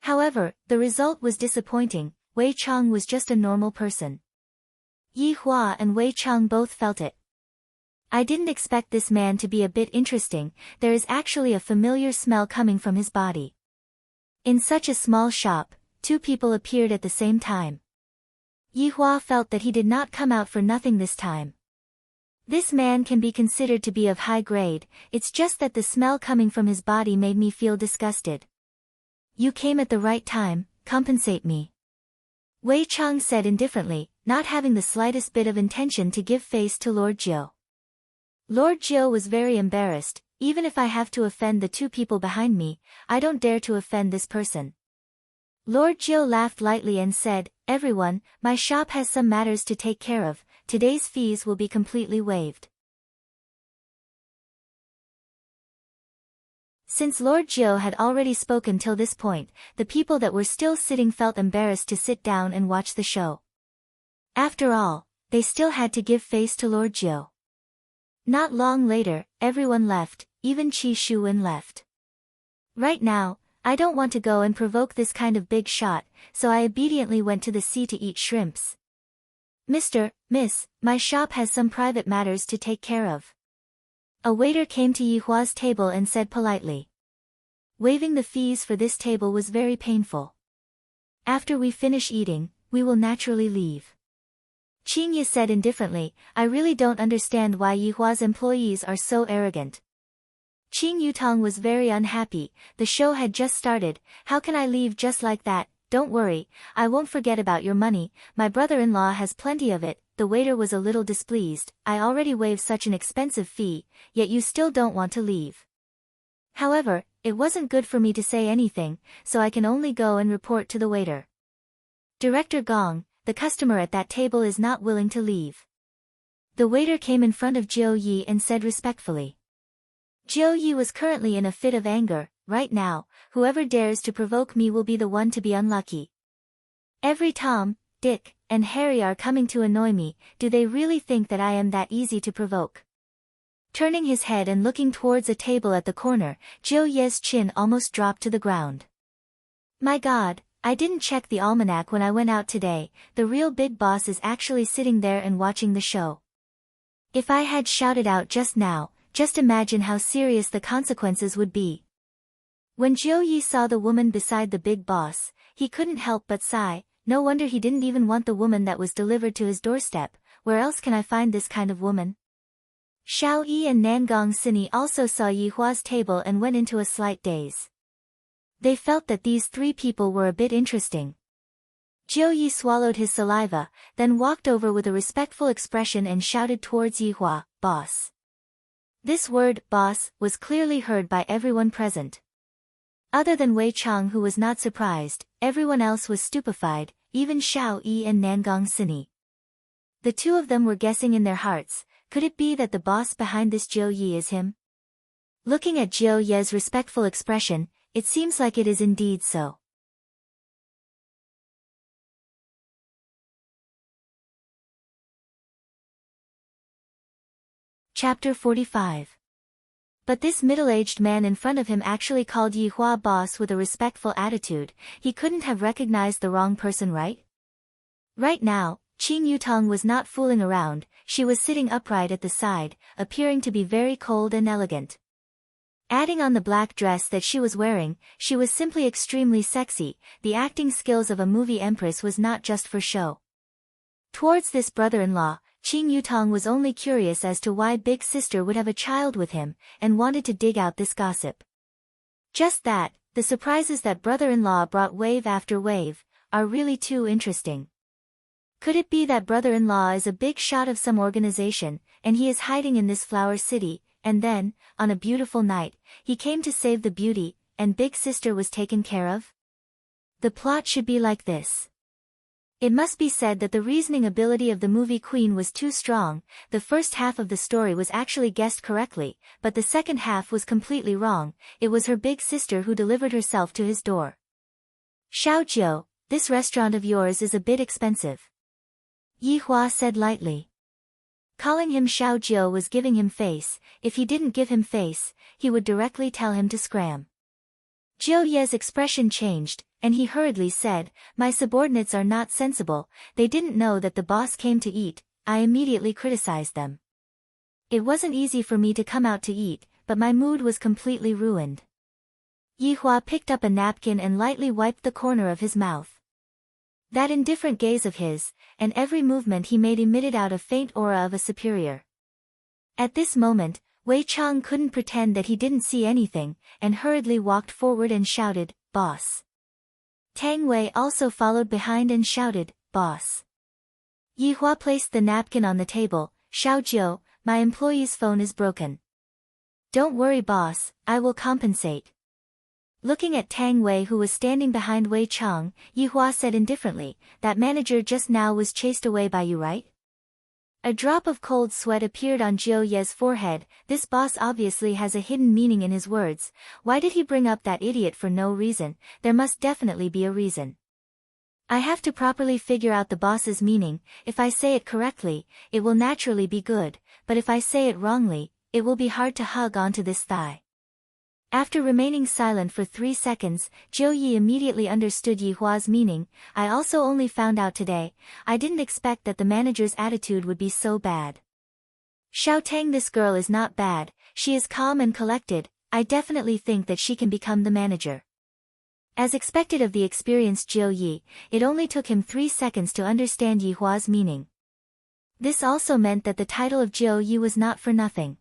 However, the result was disappointing. Wei Chang was just a normal person. Yihua and Wei Chang both felt it. "I didn't expect this man to be a bit interesting. There is actually a familiar smell coming from his body." In such a small shop, two people appeared at the same time. Yi Hua felt that he did not come out for nothing this time. This man can be considered to be of high grade, it's just that the smell coming from his body made me feel disgusted. You came at the right time, compensate me. Wei Chang said indifferently, not having the slightest bit of intention to give face to Lord Jiu. Lord Jiu was very embarrassed. Even if I have to offend the two people behind me, I don't dare to offend this person. Lord Jiu laughed lightly and said, everyone, my shop has some matters to take care of, today's fees will be completely waived. Since Lord Jiu had already spoken till this point, the people that were still sitting felt embarrassed to sit down and watch the show. After all, they still had to give face to Lord Jiu. Not long later, everyone left, even Qi Shuwen left. Right now, I don't want to go and provoke this kind of big shot, so I obediently went to the sea to eat shrimps. Miss, my shop has some private matters to take care of. A waiter came to Yi Hua's table and said politely. Waiving the fees for this table was very painful. After we finish eating, we will naturally leave. Qing Yi said indifferently, I really don't understand why Yi Hua's employees are so arrogant. Qing Yutong was very unhappy, the show had just started, how can I leave just like that? Don't worry, I won't forget about your money, my brother-in-law has plenty of it. The waiter was a little displeased, I already waived such an expensive fee, yet you still don't want to leave. However, it wasn't good for me to say anything, so I can only go and report to the waiter. Director Gong, the customer at that table is not willing to leave. The waiter came in front of Jiu Yi and said respectfully. Jiu Yi was currently in a fit of anger, right now, whoever dares to provoke me will be the one to be unlucky. Every Tom, Dick, and Harry are coming to annoy me, do they really think that I am that easy to provoke? Turning his head and looking towards a table at the corner, Jiu Yi's chin almost dropped to the ground. My God, I didn't check the almanac when I went out today, the real big boss is actually sitting there and watching the show. If I had shouted out just now, just imagine how serious the consequences would be. When Jiu Yi saw the woman beside the big boss, he couldn't help but sigh, no wonder he didn't even want the woman that was delivered to his doorstep, where else can I find this kind of woman? Xiao Yi and Nangong Sini also saw Yi Hua's table and went into a slight daze. They felt that these three people were a bit interesting. Jiu Yi swallowed his saliva, then walked over with a respectful expression and shouted towards Yi Hua, boss. This word, boss, was clearly heard by everyone present. Other than Wei Chang, who was not surprised, everyone else was stupefied, even Xiao Yi and Nangong Sini. The two of them were guessing in their hearts, could it be that the boss behind this Jiu Yi is him? Looking at Jiu Yi's respectful expression, it seems like it is indeed so. Chapter 45. But this middle-aged man in front of him actually called Yi Hua boss with a respectful attitude, he couldn't have recognized the wrong person, right? Right now, Qing Yutong was not fooling around, she was sitting upright at the side, appearing to be very cold and elegant. Adding on the black dress that she was wearing, she was simply extremely sexy, the acting skills of a movie empress was not just for show. Towards this brother-in-law, Qing Yutong was only curious as to why big sister would have a child with him, and wanted to dig out this gossip. Just that, the surprises that brother-in-law brought wave after wave, are really too interesting. Could it be that brother-in-law is a big shot of some organization, and he is hiding in this flower city, and then, on a beautiful night, he came to save the beauty, and big sister was taken care of? The plot should be like this. It must be said that the reasoning ability of the movie queen was too strong, the first half of the story was actually guessed correctly, but the second half was completely wrong, it was her big sister who delivered herself to his door. Xiao Jiu, this restaurant of yours is a bit expensive. Yi Hua said lightly. Calling him Xiao Jiu was giving him face, if he didn't give him face, he would directly tell him to scram. Jiu Ye's expression changed, and he hurriedly said, my subordinates are not sensible, they didn't know that the boss came to eat, I immediately criticized them. It wasn't easy for me to come out to eat, but my mood was completely ruined. Yi Hua picked up a napkin and lightly wiped the corner of his mouth. That indifferent gaze of his, and every movement he made emitted out a faint aura of a superior. At this moment, Wei Chang couldn't pretend that he didn't see anything, and hurriedly walked forward and shouted, "Boss." Tang Wei also followed behind and shouted, "Boss." Yi Hua placed the napkin on the table. "Xiaojiu, my employee's phone is broken." "Don't worry boss, I will compensate." Looking at Tang Wei who was standing behind Wei Chang, Yi Hua said indifferently, "That manager just now was chased away by you, right?" A drop of cold sweat appeared on Jiu Ye's forehead. This boss obviously has a hidden meaning in his words. Why did he bring up that idiot for no reason? There must definitely be a reason. I have to properly figure out the boss's meaning. If I say it correctly, it will naturally be good, but if I say it wrongly, it will be hard to hug onto this thigh. After remaining silent for 3 seconds, Jiu Yi immediately understood Yi Hua's meaning. "I also only found out today. I didn't expect that the manager's attitude would be so bad." "Xiao Tang, this girl is not bad, she is calm and collected. I definitely think that she can become the manager." As expected of the experienced Jiu Yi, it only took him 3 seconds to understand Yi Hua's meaning. This also meant that the title of Jiu Yi was not for nothing.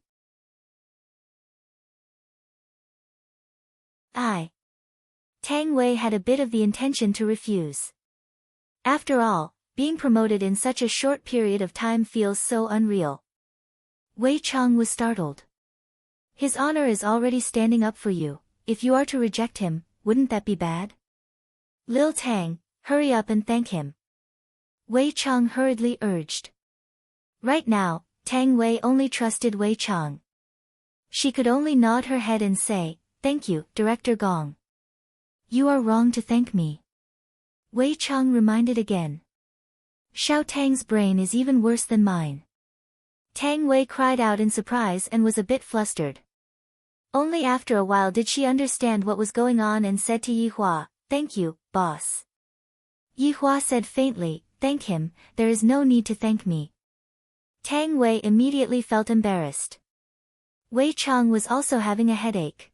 Tang Wei had a bit of the intention to refuse. After all, being promoted in such a short period of time feels so unreal. Wei Chang was startled. "His honor is already standing up for you. If you are to reject him, wouldn't that be bad? Lil Tang, hurry up and thank him." Wei Chang hurriedly urged. Right now, Tang Wei only trusted Wei Chang. She could only nod her head and say, "Thank you, Director Gong." "You are wrong to thank me," Wei Chang reminded again. "Xiao Tang's brain is even worse than mine." Tang Wei cried out in surprise and was a bit flustered. Only after a while did she understand what was going on and said to Yi Hua, "Thank you, boss." Yi Hua said faintly, "Thank him, there is no need to thank me." Tang Wei immediately felt embarrassed. Wei Chang was also having a headache.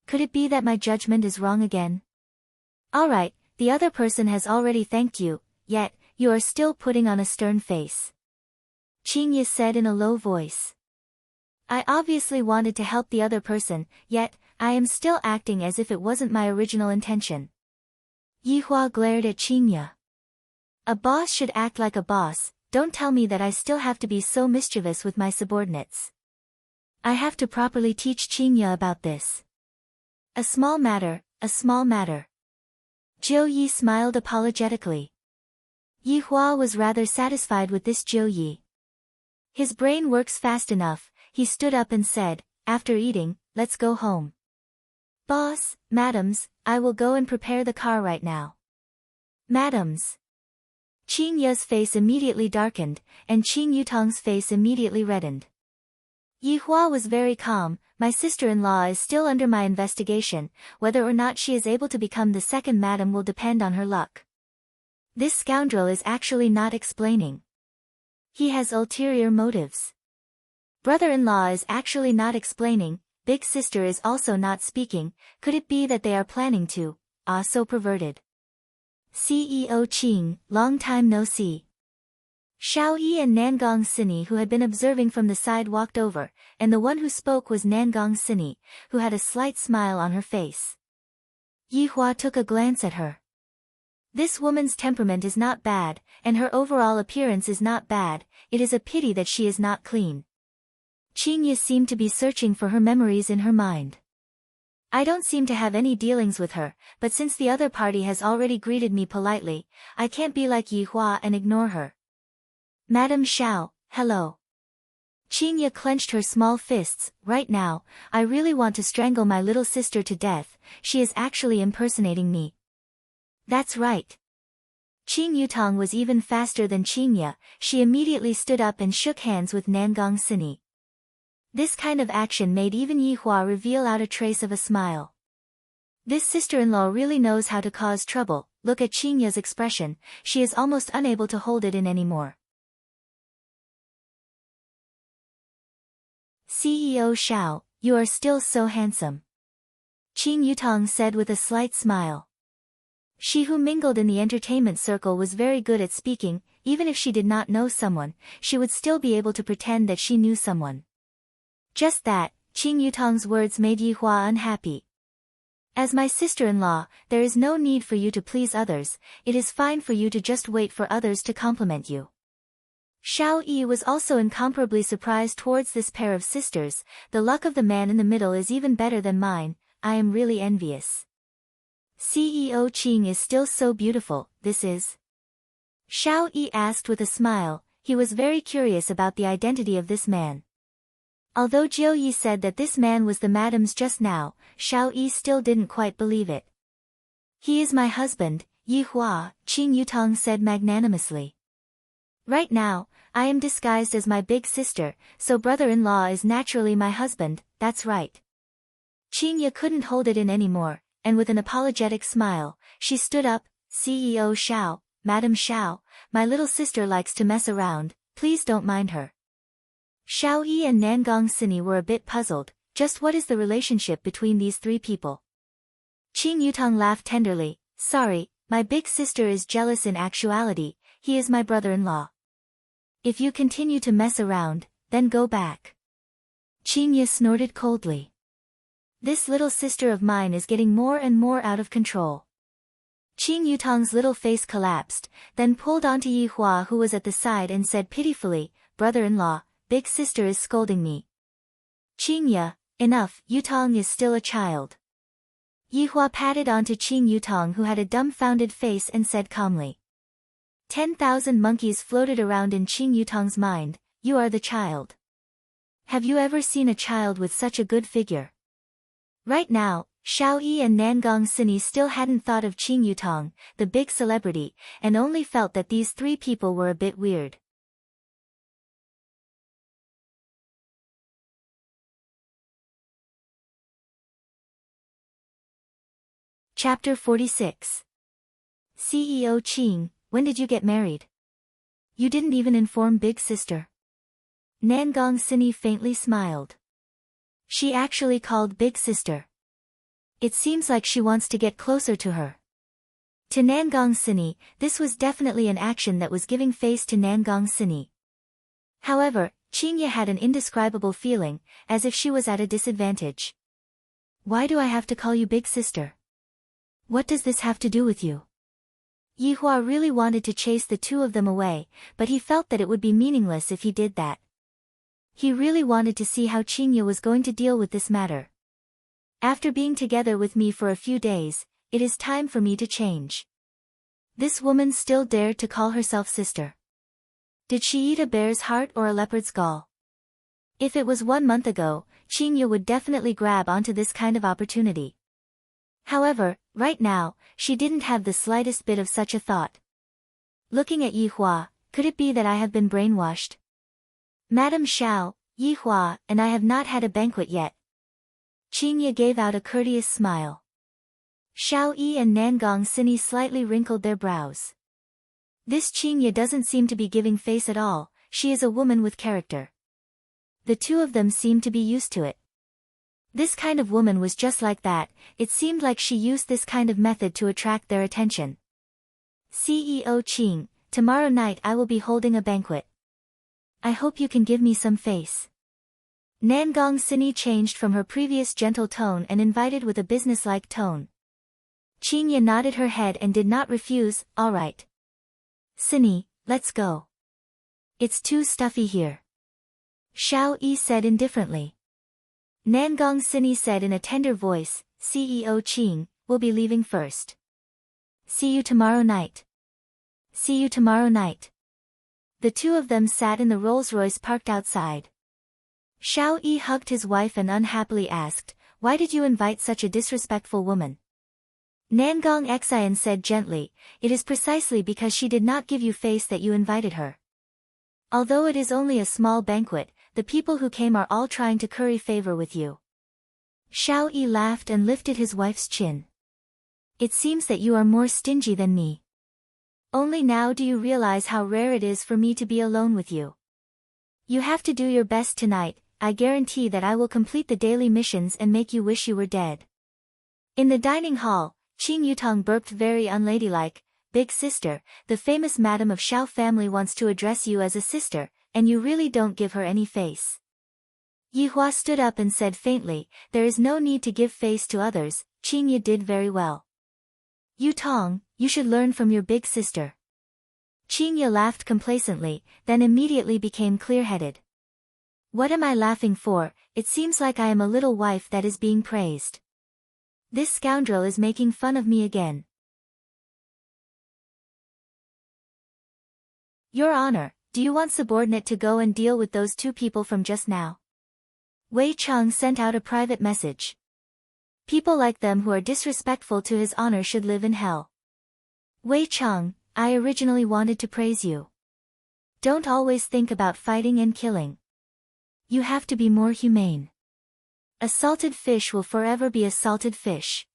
Could it be that my judgment is wrong again? Alright, the other person has already thanked you, yet, you are still putting on a stern face. Qing Yi said in a low voice. I obviously wanted to help the other person, yet, I am still acting as if it wasn't my original intention. Yi Hua glared at Qing Yi. A boss should act like a boss, don't tell me that I still have to be so mischievous with my subordinates. I have to properly teach Qing Yi about this. A small matter, a small matter. Jiu Yi smiled apologetically. Yi Hua was rather satisfied with this Jiu Yi. His brain works fast enough, he stood up and said, "After eating, let's go home." "Boss, madams, I will go and prepare the car right now." "Madams." Qing Yi's face immediately darkened, and Qing Yutong's face immediately reddened. Yi Hua was very calm. "My sister-in-law is still under my investigation, whether or not she is able to become the second madam will depend on her luck." This scoundrel is actually not explaining. He has ulterior motives. Brother-in-law is actually not explaining, big sister is also not speaking. Could it be that they are planning to? So perverted. CEO Qing, long time no see. Xiao Yi and Nangong Sini, who had been observing from the side, walked over, and the one who spoke was Nangong Sini, who had a slight smile on her face. Yi Hua took a glance at her. This woman's temperament is not bad, and her overall appearance is not bad, it is a pity that she is not clean. Qing Yi seemed to be searching for her memories in her mind. I don't seem to have any dealings with her, but since the other party has already greeted me politely, I can't be like Yi Hua and ignore her. Madam Xiao, hello. Qing Yi clenched her small fists. Right now, I really want to strangle my little sister to death, she is actually impersonating me. That's right. Qing Yutong was even faster than Qing Yi, she immediately stood up and shook hands with Nangong Sini. This kind of action made even Yi Hua reveal out a trace of a smile. This sister-in-law really knows how to cause trouble. Look at Qing Yi's expression, she is almost unable to hold it in anymore. CEO Xiao, you are still so handsome. Qing Yutong said with a slight smile. She who mingled in the entertainment circle was very good at speaking. Even if she did not know someone, she would still be able to pretend that she knew someone. Just that, Qing Yutong's words made Yi Hua unhappy. As my sister-in-law, there is no need for you to please others, it is fine for you to just wait for others to compliment you. Xiao Yi was also incomparably surprised towards this pair of sisters. The luck of the man in the middle is even better than mine, I am really envious. CEO Qing is still so beautiful, this is. Xiao Yi asked with a smile, he was very curious about the identity of this man. Although Jiu Yi said that this man was the madam's just now, Xiao Yi still didn't quite believe it. He is my husband, Yi Hua, Qing Yutong said magnanimously. Right now, I am disguised as my big sister, so brother-in-law is naturally my husband, that's right. Qing Yi couldn't hold it in anymore, and with an apologetic smile, she stood up, CEO Xiao, Madam Xiao, my little sister likes to mess around, please don't mind her. Xiao Yi and Nangong Sini were a bit puzzled, just what is the relationship between these three people? Qing Yutong laughed tenderly, sorry, my big sister is jealous in actuality, he is my brother-in-law. If you continue to mess around, then go back. Qing Yi snorted coldly. This little sister of mine is getting more and more out of control. Qing Yutong's little face collapsed, then pulled onto Yi Hua who was at the side and said pitifully, brother-in-law, big sister is scolding me. Qing Yi, enough, Yutong is still a child. Yi Hua patted onto Qing Yutong who had a dumbfounded face and said calmly. 10,000 monkeys floated around in Qing Yutong's mind, you are the child. Have you ever seen a child with such a good figure? Right now, Xiao Yi and Nangong Sini still hadn't thought of Qing Yutong, the big celebrity, and only felt that these three people were a bit weird. Chapter 46. CEO Qing, when did you get married? You didn't even inform big sister. Nangong Sini faintly smiled. She actually called big sister. It seems like she wants to get closer to her. To Nangong Sini, this was definitely an action that was giving face to Nangong Sini. However, Qing Yi had an indescribable feeling, as if she was at a disadvantage. Why do I have to call you big sister? What does this have to do with you? Yi Hua really wanted to chase the two of them away, but he felt that it would be meaningless if he did that. He really wanted to see how Qing Yi was going to deal with this matter. After being together with me for a few days, it is time for me to change. This woman still dared to call herself sister. Did she eat a bear's heart or a leopard's gall? If it was 1 month ago, Qing Yi would definitely grab onto this kind of opportunity. However, right now, she didn't have the slightest bit of such a thought. Looking at Yi Hua, could it be that I have been brainwashed? Madam Xiao, Yi Hua, and I have not had a banquet yet. Qing Yi gave out a courteous smile. Xiao Yi and Nangong Sini slightly wrinkled their brows. This Qing Yi doesn't seem to be giving face at all, she is a woman with character. The two of them seemed to be used to it. This kind of woman was just like that, it seemed like she used this kind of method to attract their attention. CEO Qing, tomorrow night I will be holding a banquet. I hope you can give me some face. Nangong Sini changed from her previous gentle tone and invited with a businesslike tone. Qing Yi nodded her head and did not refuse, all right. Sini, let's go. It's too stuffy here. Xiao Yi said indifferently. Nangong Sini said in a tender voice, CEO Qing, we'll be leaving first. See you tomorrow night. See you tomorrow night. The two of them sat in the Rolls-Royce parked outside. Xiao Yi hugged his wife and unhappily asked, why did you invite such a disrespectful woman? Nangong Xian said gently, it is precisely because she did not give you face that you invited her. Although it is only a small banquet, the people who came are all trying to curry favor with you. Xiao Yi laughed and lifted his wife's chin. It seems that you are more stingy than me. Only now do you realize how rare it is for me to be alone with you. You have to do your best tonight, I guarantee that I will complete the daily missions and make you wish you were dead. In the dining hall, Qing Yutong burped very unladylike. Big sister, the famous madam of Xiao family wants to address you as a sister, and you really don't give her any face. Yihua stood up and said faintly, there is no need to give face to others, Qing Yi did very well. Yutong, you should learn from your big sister. Qing Yi laughed complacently, then immediately became clear-headed. What am I laughing for? It seems like I am a little wife that is being praised. This scoundrel is making fun of me again. Your Honor, do you want subordinate to go and deal with those two people from just now? Wei Cheng sent out a private message. People like them who are disrespectful to his honor should live in hell. Wei Cheng, I originally wanted to praise you. Don't always think about fighting and killing. You have to be more humane. A salted fish will forever be a salted fish.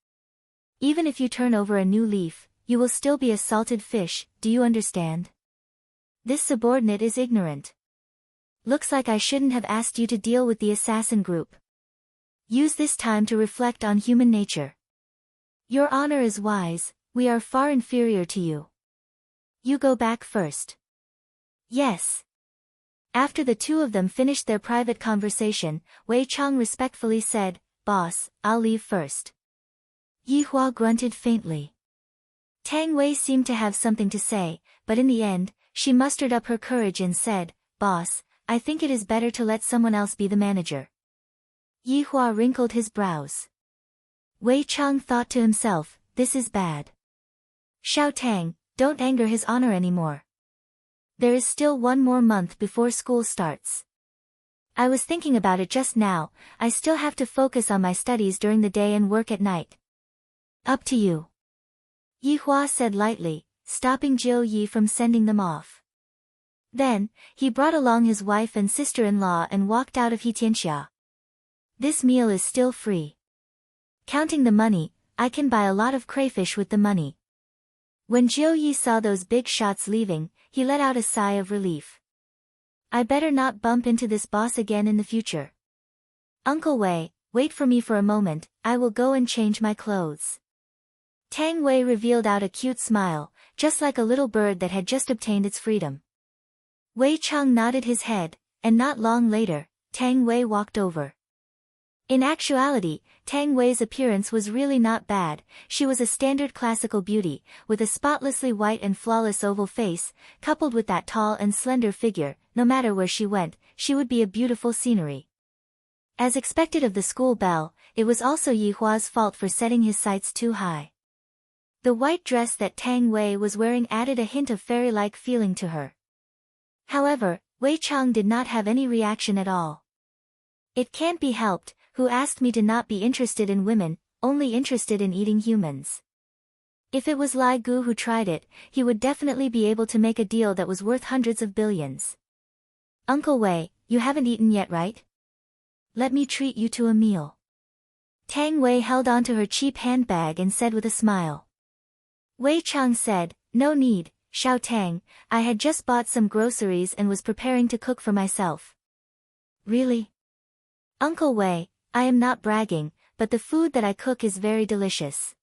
Even if you turn over a new leaf, you will still be a salted fish, do you understand? This subordinate is ignorant. Looks like I shouldn't have asked you to deal with the assassin group. Use this time to reflect on human nature. Your honor is wise, we are far inferior to you. You go back first. Yes. After the two of them finished their private conversation, Wei Cheng respectfully said, Boss, I'll leave first. Yihua grunted faintly. Tang Wei seemed to have something to say, but in the end, she mustered up her courage and said, Boss, I think it is better to let someone else be the manager. Yihua wrinkled his brows. Wei Cheng thought to himself, this is bad. Xiao Tang, don't anger his honor anymore. There is still 1 more month before school starts. I was thinking about it just now, I still have to focus on my studies during the day and work at night. Up to you. Yihua said lightly, stopping Jiu Yi from sending them off. Then, he brought along his wife and sister-in-law and walked out of Hitianxia. This meal is still free. Counting the money, I can buy a lot of crayfish with the money. When Jiu Yi saw those big shots leaving, he let out a sigh of relief. I better not bump into this boss again in the future. Uncle Wei, wait for me for a moment, I will go and change my clothes. Tang Wei revealed out a cute smile, just like a little bird that had just obtained its freedom. Wei Cheng nodded his head, and not long later, Tang Wei walked over. In actuality, Tang Wei's appearance was really not bad, she was a standard classical beauty, with a spotlessly white and flawless oval face, coupled with that tall and slender figure, no matter where she went, she would be a beautiful scenery. As expected of the school belle, it was also Yihua's fault for setting his sights too high. The white dress that Tang Wei was wearing added a hint of fairy-like feeling to her. However, Wei Cheng did not have any reaction at all. It can't be helped, who asked me to not be interested in women, only interested in eating humans. If it was Lai Gu who tried it, he would definitely be able to make a deal that was worth hundreds of billions. Uncle Wei, you haven't eaten yet, right? Let me treat you to a meal. Tang Wei held onto her cheap handbag and said with a smile. Wei Cheng said, no need, Xiao Tang, I had just bought some groceries and was preparing to cook for myself. Really? Uncle Wei, I am not bragging, but the food that I cook is very delicious.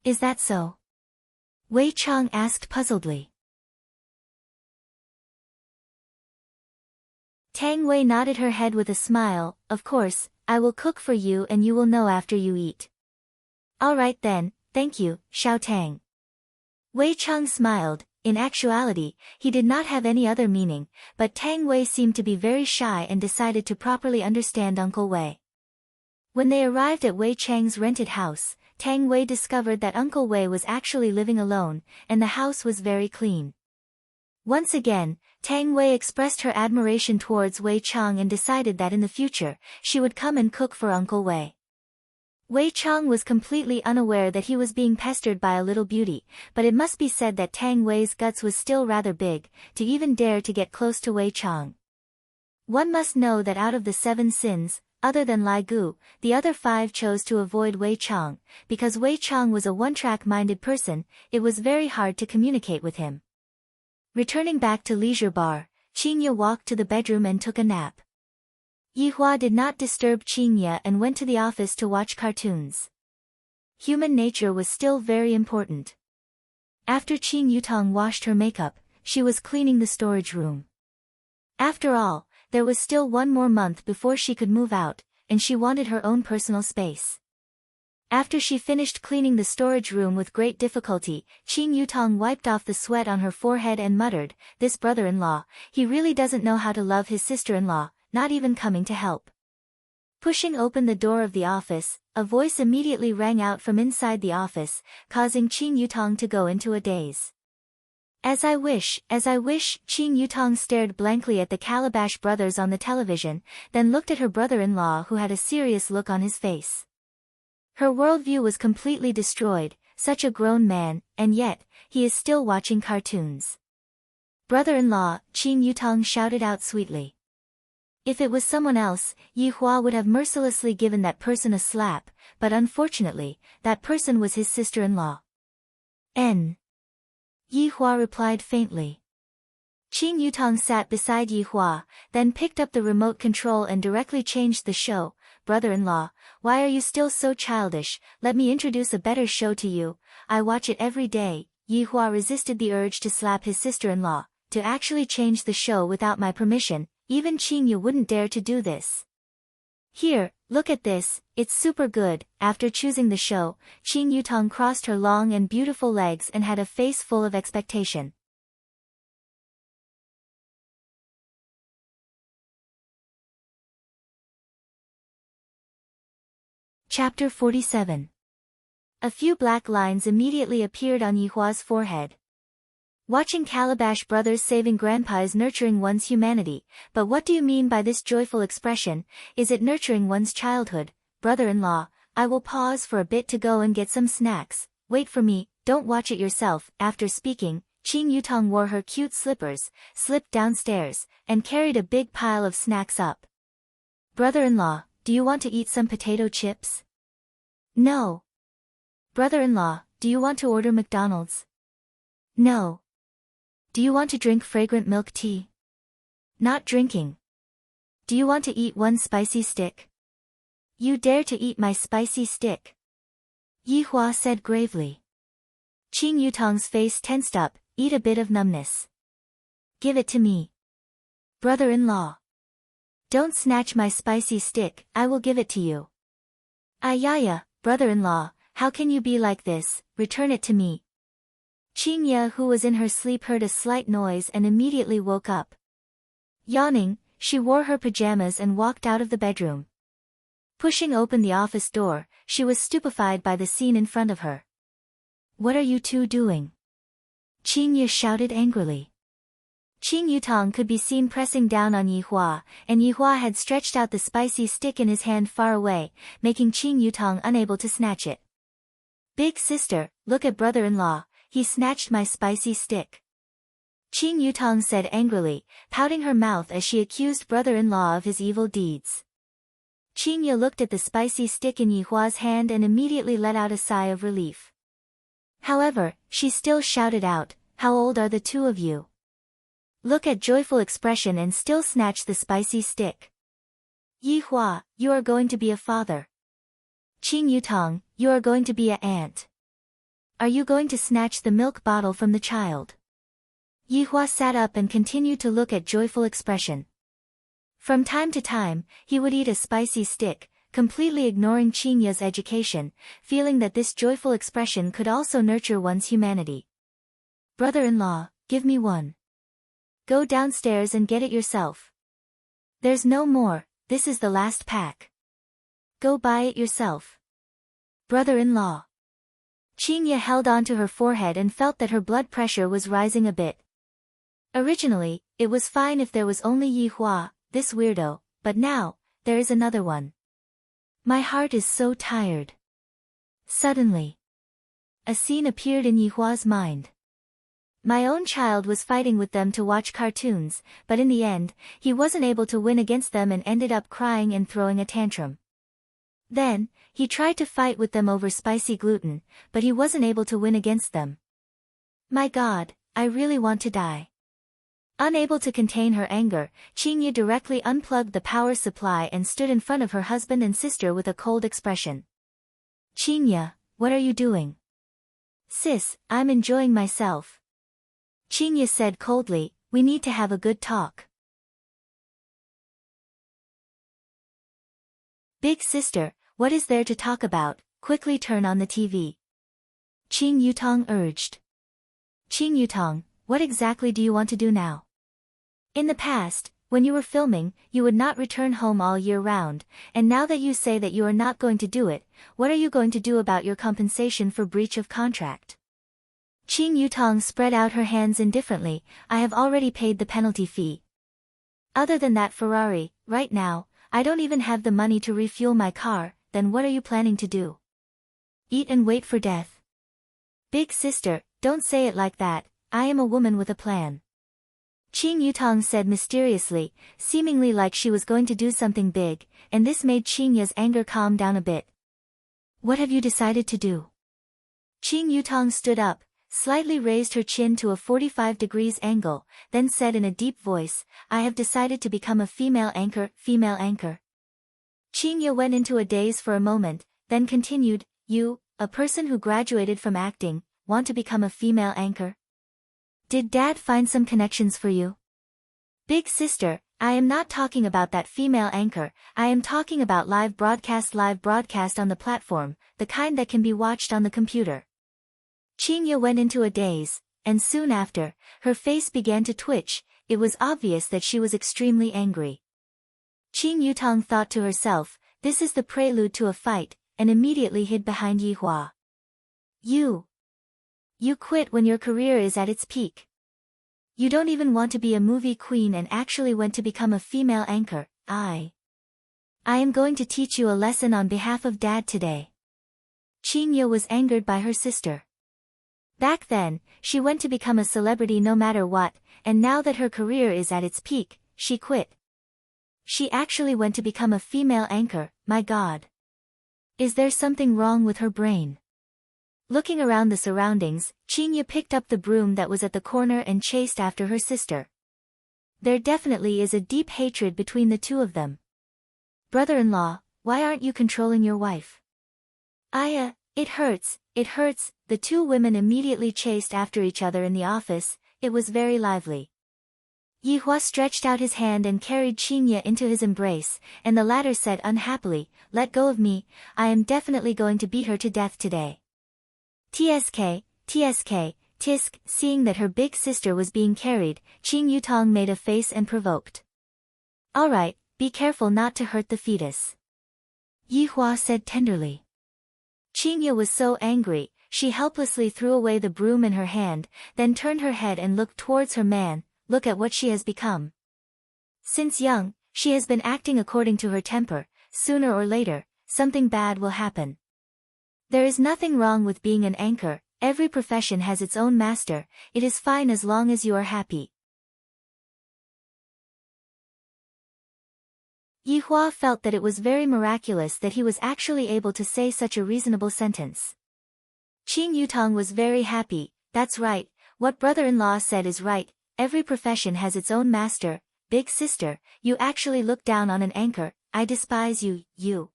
Is that so? Wei Cheng asked puzzledly. Tang Wei nodded her head with a smile, of course, I will cook for you and you will know after you eat. All right then, thank you, Xiao Tang. Wei Cheng smiled, in actuality, he did not have any other meaning, but Tang Wei seemed to be very shy and decided to properly understand Uncle Wei. When they arrived at Wei Cheng's rented house, Tang Wei discovered that Uncle Wei was actually living alone, and the house was very clean. Once again, Tang Wei expressed her admiration towards Wei Cheng and decided that in the future, she would come and cook for Uncle Wei. Wei Cheng was completely unaware that he was being pestered by a little beauty, but it must be said that Tang Wei's guts was still rather big, to even dare to get close to Wei Cheng. One must know that out of the 7 sins, other than Lai Gu, the other 5 chose to avoid Wei Cheng, because Wei Cheng was a one-track-minded person, it was very hard to communicate with him. Returning back to Leisure Bar, Qingye walked to the bedroom and took a nap. Yihua did not disturb Qingye and went to the office to watch cartoons. human nature was still very important. After Qing Yutong washed her makeup, she was cleaning the storage room. After all, there was still one more month before she could move out, and she wanted her own personal space. After she finished cleaning the storage room with great difficulty, Qing Yutong wiped off the sweat on her forehead and muttered, "This brother-in-law, he really doesn't know how to love his sister-in-law, not even coming to help." Pushing open the door of the office, a voice immediately rang out from inside the office, causing Qing Yutong to go into a daze. As I wish, Qing Yutong stared blankly at the Calabash brothers on the television, then looked at her brother-in-law who had a serious look on his face. Her worldview was completely destroyed, such a grown man, and yet, he is still watching cartoons. "Brother-in-law," Qing Yutong shouted out sweetly. If it was someone else, Yi Hua would have mercilessly given that person a slap, but unfortunately, that person was his sister-in-law. N. Yi Hua replied faintly. Qing Yutong sat beside Yi Hua, then picked up the remote control and directly changed the show. "Brother-in-law, why are you still so childish? Let me introduce a better show to you. I watch it every day." Yi Hua resisted the urge to slap his sister-in-law, to actually change the show without my permission. Even Qing Yu wouldn't dare to do this. "Here, look at this, it's super good." After choosing the show, Qing Yutong crossed her long and beautiful legs and had a face full of expectation. Chapter 47. A few black lines immediately appeared on Yi Hua's forehead. Watching Calabash brothers saving grandpa is nurturing one's humanity, but what do you mean by this joyful expression? Is it nurturing one's childhood? "Brother-in-law, I will pause for a bit to go and get some snacks. Wait for me, don't watch it yourself." After speaking, Qing Yutong wore her cute slippers, slipped downstairs, and carried a big pile of snacks up. "Brother-in-law, do you want to eat some potato chips?" "No." "Brother-in-law, do you want to order McDonald's?" "No." "Do you want to drink fragrant milk tea?" "Not drinking." "Do you want to eat one spicy stick?" "You dare to eat my spicy stick?" Yi Hua said gravely. Qing Yutong's face tensed up, "Eat a bit of numbness." "Give it to me." "Brother-in-law. Don't snatch my spicy stick, I will give it to you." "Ayaya, brother-in-law, how can you be like this? Return it to me." Qing Ye, who was in her sleep, heard a slight noise and immediately woke up. Yawning, she wore her pajamas and walked out of the bedroom. Pushing open the office door, she was stupefied by the scene in front of her. "What are you two doing?" Qing Ye shouted angrily. Qing Yutong could be seen pressing down on Yi Hua, and Yi Hua had stretched out the spicy stick in his hand far away, making Qing Yutong unable to snatch it. "Big sister, look at brother-in-law, he snatched my spicy stick." Qing Yutong said angrily, pouting her mouth as she accused brother-in-law of his evil deeds. Qing Ye looked at the spicy stick in Yi Hua's hand and immediately let out a sigh of relief. However, she still shouted out, "How old are the two of you? Look at joyful expression and still snatch the spicy stick. Yi Hua, you are going to be a father. Qing Yutong, you are going to be an aunt. Are you going to snatch the milk bottle from the child?" Yi Hua sat up and continued to look at joyful expression. From time to time, he would eat a spicy stick, completely ignoring Qing Ye's education, feeling that this joyful expression could also nurture one's humanity. "Brother-in-law, give me one." "Go downstairs and get it yourself." "There's no more, this is the last pack. Go buy it yourself." "Brother-in-law." Qing Ye held onto her forehead and felt that her blood pressure was rising a bit. Originally, it was fine if there was only Yi Hua, this weirdo, but now, there is another one. My heart is so tired. Suddenly, a scene appeared in Yi Hua's mind. My own child was fighting with them to watch cartoons, but in the end, he wasn't able to win against them and ended up crying and throwing a tantrum. Then, he tried to fight with them over spicy gluten, but he wasn't able to win against them. My God, I really want to die. Unable to contain her anger, Qing Ye directly unplugged the power supply and stood in front of her husband and sister with a cold expression. "Qing Ye, what are you doing? Sis, I'm enjoying myself. Qingye said coldly, we need to have a good talk. Big sister, what is there to talk about? Quickly turn on the TV. Qing Yutong urged. Qing Yutong, what exactly do you want to do now? In the past, when you were filming, you would not return home all year round, and now that you say that you are not going to do it, what are you going to do about your compensation for breach of contract? Qing Yutong spread out her hands indifferently, I have already paid the penalty fee. Other than that Ferrari, right now, I don't even have the money to refuel my car, then what are you planning to do? Eat and wait for death. Big sister, don't say it like that, I am a woman with a plan. Qing Yutong said mysteriously, seemingly like she was going to do something big, and this made Qingye's anger calm down a bit. What have you decided to do? Qing Yutong stood up, slightly raised her chin to a 45 degrees angle, then said in a deep voice, I have decided to become a female anchor. Qingye went into a daze for a moment, then continued, you, a person who graduated from acting, want to become a female anchor? Did Dad find some connections for you? Big sister, I am not talking about that female anchor, I am talking about live broadcast on the platform, the kind that can be watched on the computer. Qingye went into a daze, and soon after, her face began to twitch, it was obvious that she was extremely angry. Qing Yutong thought to herself, this is the prelude to a fight, and immediately hid behind Yihua. You quit when your career is at its peak. You don't even want to be a movie queen and actually went to become a female anchor. I am going to teach you a lesson on behalf of Dad today. Qingye was angered by her sister. Back then, she went to become a celebrity no matter what, and now that her career is at its peak, she quit. She actually went to become a female anchor, my God. Is there something wrong with her brain? Looking around the surroundings, Qingye picked up the broom that was at the corner and chased after her sister. There definitely is a deep hatred between the two of them. Brother-in-law, why aren't you controlling your wife? It hurts, the two women immediately chased after each other in the office, it was very lively. Yihua stretched out his hand and carried Qingye into his embrace, and the latter said unhappily, let go of me, I am definitely going to beat her to death today. Tisk, seeing that her big sister was being carried, Qing Yutong made a face and provoked. Alright, be careful not to hurt the fetus. Yihua said tenderly. Qingye was so angry, she helplessly threw away the broom in her hand, then turned her head and looked towards her man, look at what she has become. Since young, she has been acting according to her temper, sooner or later, something bad will happen. There is nothing wrong with being an anchor, every profession has its own master, it is fine as long as you are happy. Yihua felt that it was very miraculous that he was actually able to say such a reasonable sentence. Qing Yutong was very happy, that's right, what brother-in-law said is right, every profession has its own master, big sister, you actually look down on an anchor, I despise you.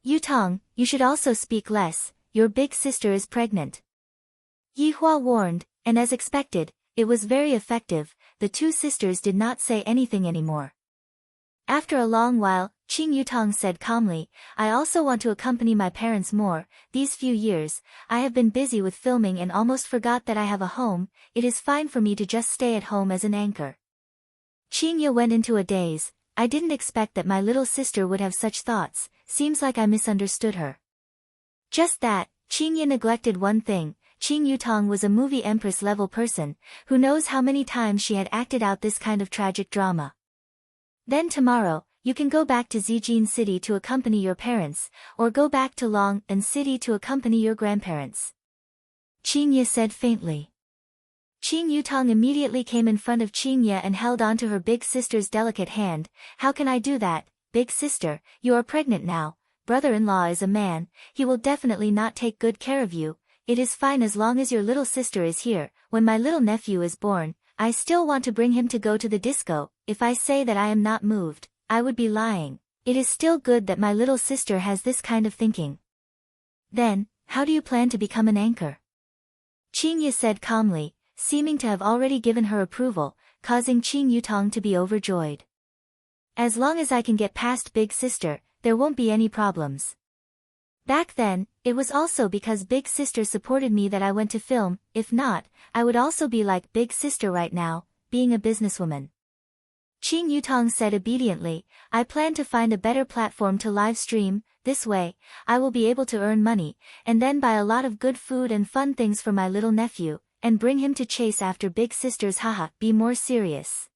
Yutong, you should also speak less, your big sister is pregnant. Yihua warned, and as expected, it was very effective, the two sisters did not say anything anymore. After a long while, Qing Yutong said calmly, I also want to accompany my parents more, these few years, I have been busy with filming and almost forgot that I have a home, it is fine for me to just stay at home as an anchor. Qingye went into a daze, I didn't expect that my little sister would have such thoughts, seems like I misunderstood her. Just that, Qingye neglected one thing, Qing Yutong was a movie empress level person, who knows how many times she had acted out this kind of tragic drama. Then tomorrow, you can go back to Zijin City to accompany your parents, or go back to Long'an City to accompany your grandparents. Qingye said faintly. Qing Yutong immediately came in front of Qingye and held onto her big sister's delicate hand, how can I do that, big sister, you are pregnant now, brother-in-law is a man, he will definitely not take good care of you, it is fine as long as your little sister is here, when my little nephew is born, I still want to bring him to go to the disco, if I say that I am not moved, I would be lying, it is still good that my little sister has this kind of thinking. Then, how do you plan to become an anchor? Qing Ye said calmly, seeming to have already given her approval, causing Qing Yutong to be overjoyed. As long as I can get past Big Sister, there won't be any problems. Back then, it was also because Big Sister supported me that I went to film. If not, I would also be like Big Sister right now, being a businesswoman. Qing Yutong said obediently, I plan to find a better platform to live stream. This way, I will be able to earn money, and then buy a lot of good food and fun things for my little nephew, and bring him to chase after Big Sister's. Haha, be more serious.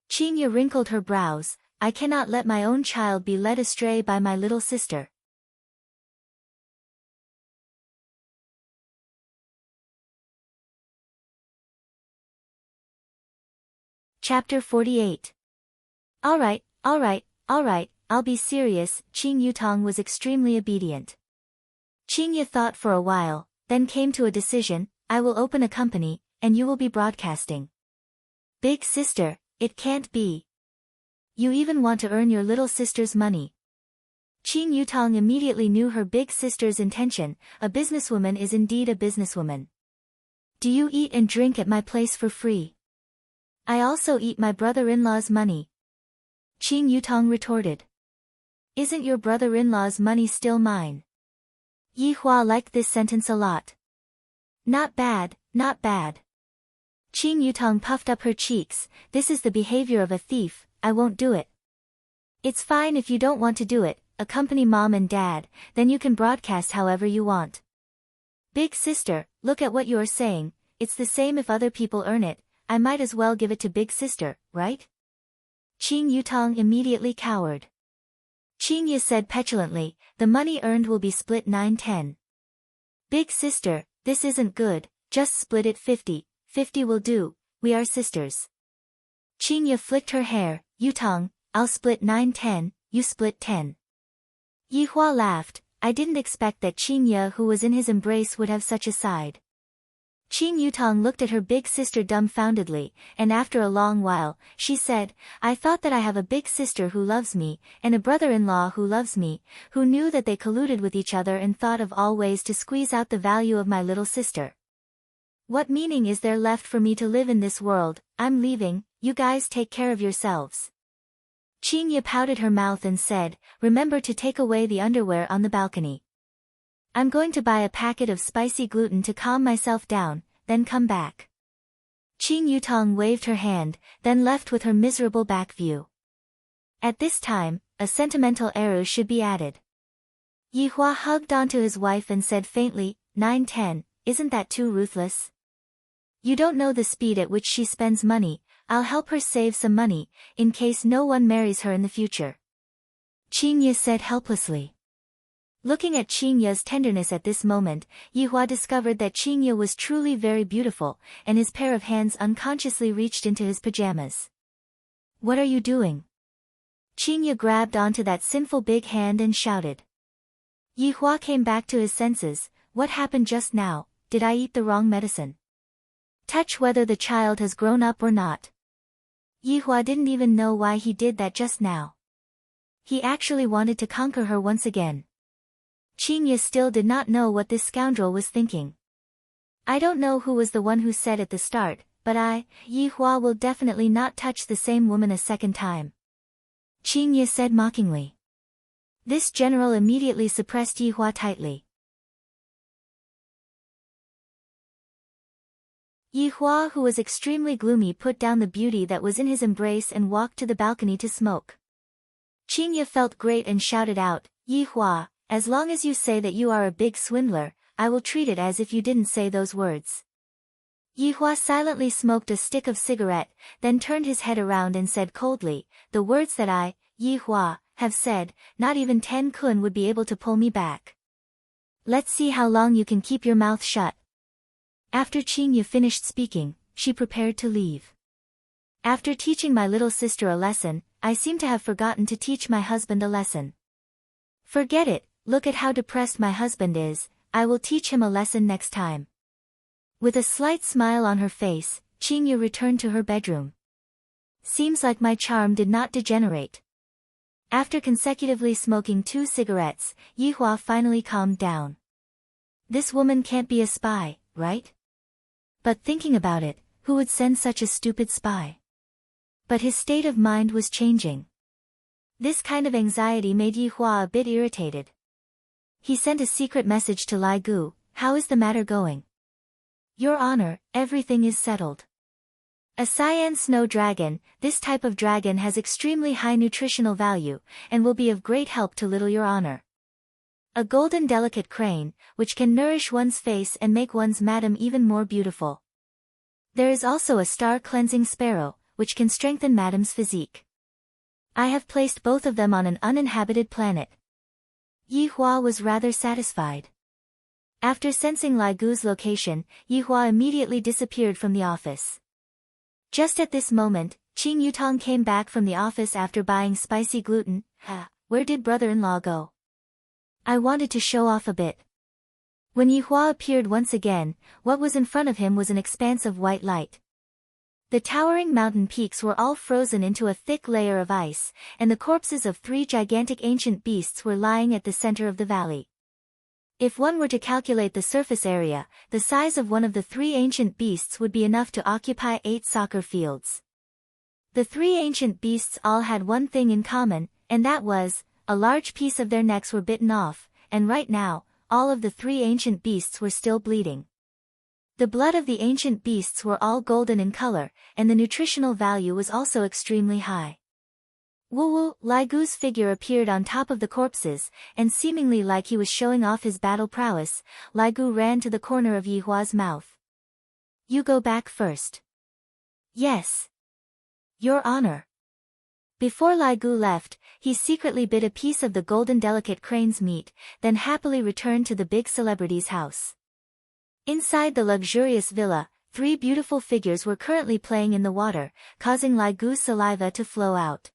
Qing Ye wrinkled her brows, I cannot let my own child be led astray by my little sister. Chapter 48. Alright, I'll be serious. Qing Yutong was extremely obedient. Qing Ye thought for a while, then came to a decision, I will open a company, and you will be broadcasting. Big Sister, it can't be. You even want to earn your little sister's money. Qing Yutong immediately knew her big sister's intention, a businesswoman is indeed a businesswoman. Do you eat and drink at my place for free? I also eat my brother-in-law's money. Qing Yutong retorted. Isn't your brother-in-law's money still mine? Yi Hua liked this sentence a lot. Not bad, not bad. Qing Yutong puffed up her cheeks, this is the behavior of a thief, I won't do it. It's fine if you don't want to do it, accompany mom and dad, then you can broadcast however you want. Big Sister, look at what you are saying, it's the same if other people earn it, I might as well give it to Big Sister, right? Qing Yutong immediately cowered. Qing Ye said petulantly, the money earned will be split 9-10. Big Sister, this isn't good, just split it 50, 50 will do, we are sisters. Qing Ye flicked her hair, Yutong, I'll split 9-10, you split 10. Yi Hua laughed, I didn't expect that Qing Ye who was in his embrace would have such a side. Qing Yutong looked at her big sister dumbfoundedly, and after a long while, she said, I thought that I have a big sister who loves me, and a brother-in-law who loves me, who knew that they colluded with each other and thought of all ways to squeeze out the value of my little sister. What meaning is there left for me to live in this world? I'm leaving, you guys take care of yourselves. Qing Ye pouted her mouth and said, remember to take away the underwear on the balcony. I'm going to buy a packet of spicy gluten to calm myself down, then come back. Qing Yutong waved her hand, then left with her miserable back view. At this time, a sentimental error should be added. Yi Hua hugged onto his wife and said faintly, 9-10, isn't that too ruthless? You don't know the speed at which she spends money, I'll help her save some money, in case no one marries her in the future. Qing Ye said helplessly. Looking at Qing Ye's tenderness at this moment, Yi Hua discovered that Qing Ye was truly very beautiful, and his pair of hands unconsciously reached into his pajamas. What are you doing? Qing Ye grabbed onto that sinful big hand and shouted. Yi Hua came back to his senses, what happened just now, did I eat the wrong medicine? Touch whether the child has grown up or not. Yi Hua didn't even know why he did that just now. He actually wanted to conquer her once again. Qing Ye still did not know what this scoundrel was thinking. I don't know who was the one who said at the start, but Yi Hua will definitely not touch the same woman a second time. Qing Ye said mockingly. This general immediately suppressed Yi Hua tightly. Yi Hua, who was extremely gloomy, put down the beauty that was in his embrace and walked to the balcony to smoke. Qing Ye felt great and shouted out, Yi Hua, as long as you say that you are a big swindler, I will treat it as if you didn't say those words. Yi Hua silently smoked a stick of cigarette, then turned his head around and said coldly, the words that I, Yi Hua, have said, not even 10 kun would be able to pull me back. Let's see how long you can keep your mouth shut. After Qing Ye finished speaking, she prepared to leave. After teaching my little sister a lesson, I seem to have forgotten to teach my husband a lesson. Forget it, look at how depressed my husband is, I will teach him a lesson next time. With a slight smile on her face, Qing Ye returned to her bedroom. Seems like my charm did not degenerate. After consecutively smoking 2 cigarettes, Yi Hua finally calmed down. This woman can't be a spy, right? But thinking about it, who would send such a stupid spy? But his state of mind was changing. This kind of anxiety made Yi Hua a bit irritated. He sent a secret message to Lai Gu. How is the matter going? Your Honor, everything is settled. A cyan snow dragon, this type of dragon has extremely high nutritional value, and will be of great help to little Your Honor. A golden delicate crane, which can nourish one's face and make one's madam even more beautiful. There is also a star-cleansing sparrow, which can strengthen madam's physique. I have placed both of them on an uninhabited planet. Yi Hua was rather satisfied. After sensing Lai Gu's location, Yi Hua immediately disappeared from the office. Just at this moment, Qing Yutong came back from the office after buying spicy gluten. Where did brother-in-law go? I wanted to show off a bit. When Yi Hua appeared once again, what was in front of him was an expanse of white light. The towering mountain peaks were all frozen into a thick layer of ice, and the corpses of 3 gigantic ancient beasts were lying at the center of the valley. If one were to calculate the surface area, the size of one of the 3 ancient beasts would be enough to occupy 8 soccer fields. The 3 ancient beasts all had one thing in common, and that was, a large piece of their necks were bitten off, and right now, all of the 3 ancient beasts were still bleeding. The blood of the ancient beasts were all golden in color, and the nutritional value was also extremely high. Woo-woo, Lai Gu's figure appeared on top of the corpses, and seemingly like he was showing off his battle prowess, Lai Gu ran to the corner of Yi Hua's mouth. You go back first. Yes. Your Honor. Before Lai Gu left, he secretly bit a piece of the golden delicate crane's meat, then happily returned to the big celebrity's house. Inside the luxurious villa, 3 beautiful figures were currently playing in the water, causing Lai Gu's saliva to flow out.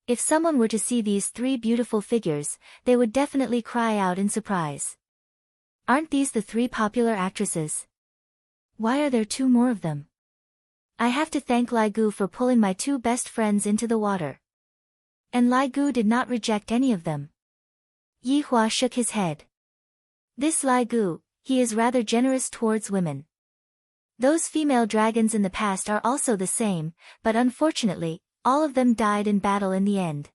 If someone were to see these 3 beautiful figures, they would definitely cry out in surprise. Aren't these the 3 popular actresses? Why are there 2 more of them? I have to thank Lai Gu for pulling my 2 best friends into the water. And Lai Gu did not reject any of them. Yi Hua shook his head. This Lai Gu, he is rather generous towards women. Those female dragons in the past are also the same, but unfortunately, all of them died in battle in the end.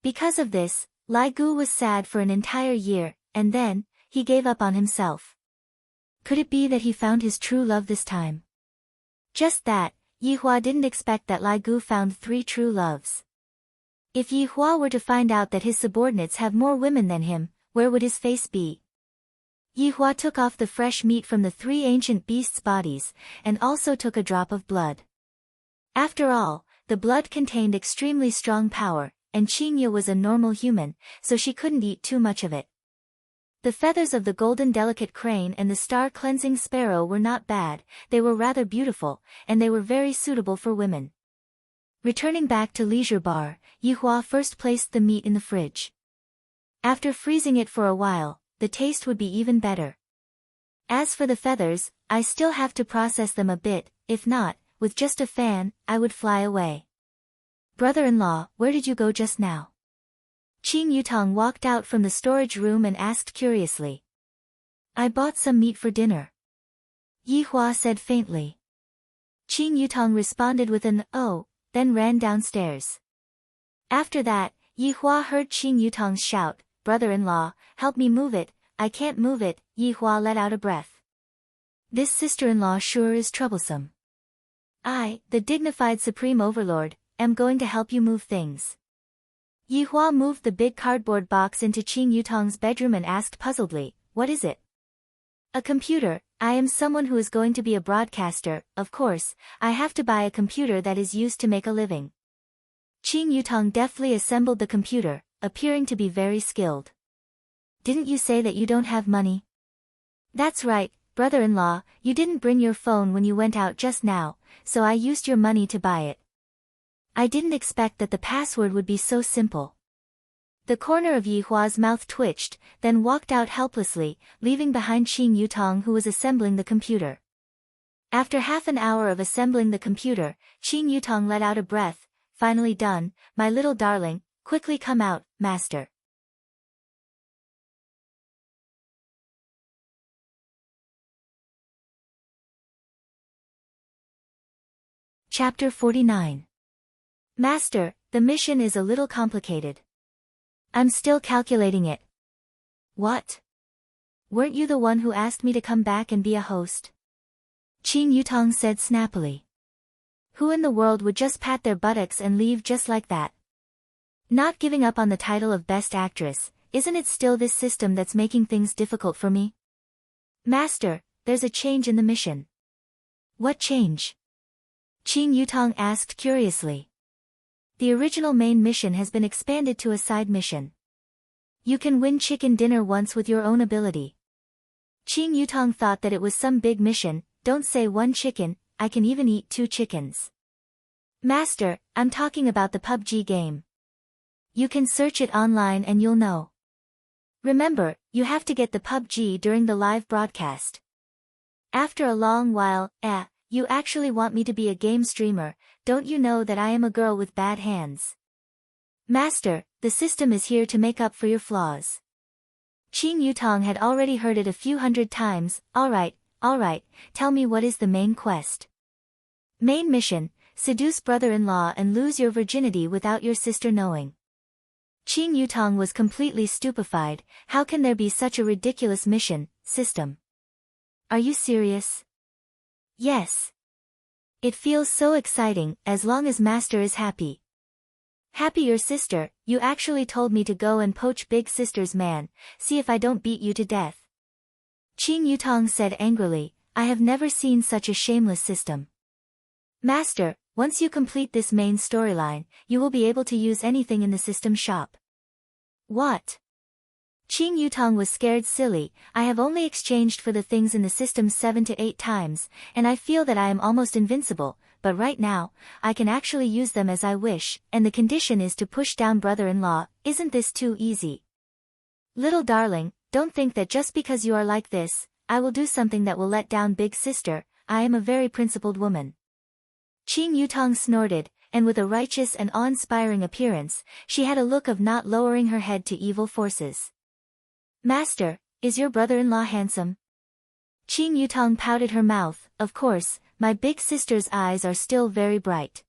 Because of this, Lai Gu was sad for an entire year, and then, he gave up on himself. Could it be that he found his true love this time? Just that, Yi Hua didn't expect that Lai Gu found 3 true loves. If Yi Hua were to find out that his subordinates have more women than him, where would his face be? Yi Hua took off the fresh meat from the 3 ancient beasts' bodies, and also took a drop of blood. After all, the blood contained extremely strong power, and Qingye was a normal human, so she couldn't eat too much of it. The feathers of the golden delicate crane and the star-cleansing sparrow were not bad, they were rather beautiful, and they were very suitable for women. Returning back to Leisure Bar, Yi Hua first placed the meat in the fridge. After freezing it for a while, the taste would be even better. As for the feathers, I still have to process them a bit, if not, with just a fan, I would fly away. Brother-in-law, where did you go just now? Qing Yutong walked out from the storage room and asked curiously. I bought some meat for dinner. Yi Hua said faintly. Qing Yutong responded with an, oh, then ran downstairs. After that, Yi Hua heard Qing Yutong shout, brother-in-law, help me move it, I can't move it. Yi Hua let out a breath. This sister-in-law sure is troublesome. I, the dignified supreme overlord, am going to help you move things. Yi Hua moved the big cardboard box into Qing Yutong's bedroom and asked puzzledly, what is it? A computer. I am someone who is going to be a broadcaster, of course, I have to buy a computer that is used to make a living. Qing Yutong deftly assembled the computer, appearing to be very skilled. Didn't you say that you don't have money? That's right, brother-in-law, you didn't bring your phone when you went out just now, so I used your money to buy it. I didn't expect that the password would be so simple. The corner of Yi Hua's mouth twitched, then walked out helplessly, leaving behind Qing Yutong who was assembling the computer. After half an hour of assembling the computer, Qing Yutong let out a breath, finally done, my little darling, quickly come out, master. Chapter 49. Master, the mission is a little complicated. I'm still calculating it. What? Weren't you the one who asked me to come back and be a host? Qing Yutong said snappily. Who in the world would just pat their buttocks and leave just like that? Not giving up on the title of Best Actress, isn't it still this system that's making things difficult for me? Master, there's a change in the mission. What change? Qing Yutong asked curiously. The original main mission has been expanded to a side mission. You can win chicken dinner once with your own ability. Qing Yutong thought that it was some big mission. Don't say one chicken, I can even eat 2 chickens. Master, I'm talking about the PUBG game. You can search it online and you'll know. Remember, you have to get the PUBG during the live broadcast. After a long while, you actually want me to be a game streamer, don't you know that I am a girl with bad hands? Master, the system is here to make up for your flaws. Qing Yutong had already heard it a few hundred times. Alright, tell me what is the main quest. Main mission, seduce brother-in-law and lose your virginity without your sister knowing. Qing Yutong was completely stupefied. How can there be such a ridiculous mission, system? Are you serious? Yes. It feels so exciting, as long as Master is happy. Happy your sister, you actually told me to go and poach Big Sister's man, see if I don't beat you to death. Qing Yutong said angrily, I have never seen such a shameless system. Master, once you complete this main storyline, you will be able to use anything in the system shop. What? Qing Yutong was scared silly. I have only exchanged for the things in the system 7 to 8 times, and I feel that I am almost invincible, but right now, I can actually use them as I wish, and the condition is to push down brother-in-law. Isn't this too easy? Little darling, don't think that just because you are like this, I will do something that will let down Big Sister. I am a very principled woman. Qing Yutong snorted, and with a righteous and awe-inspiring appearance, she had a look of not lowering her head to evil forces. Master, is your brother-in-law handsome? Qing Yutong pouted her mouth. Of course, my big sister's eyes are still very bright.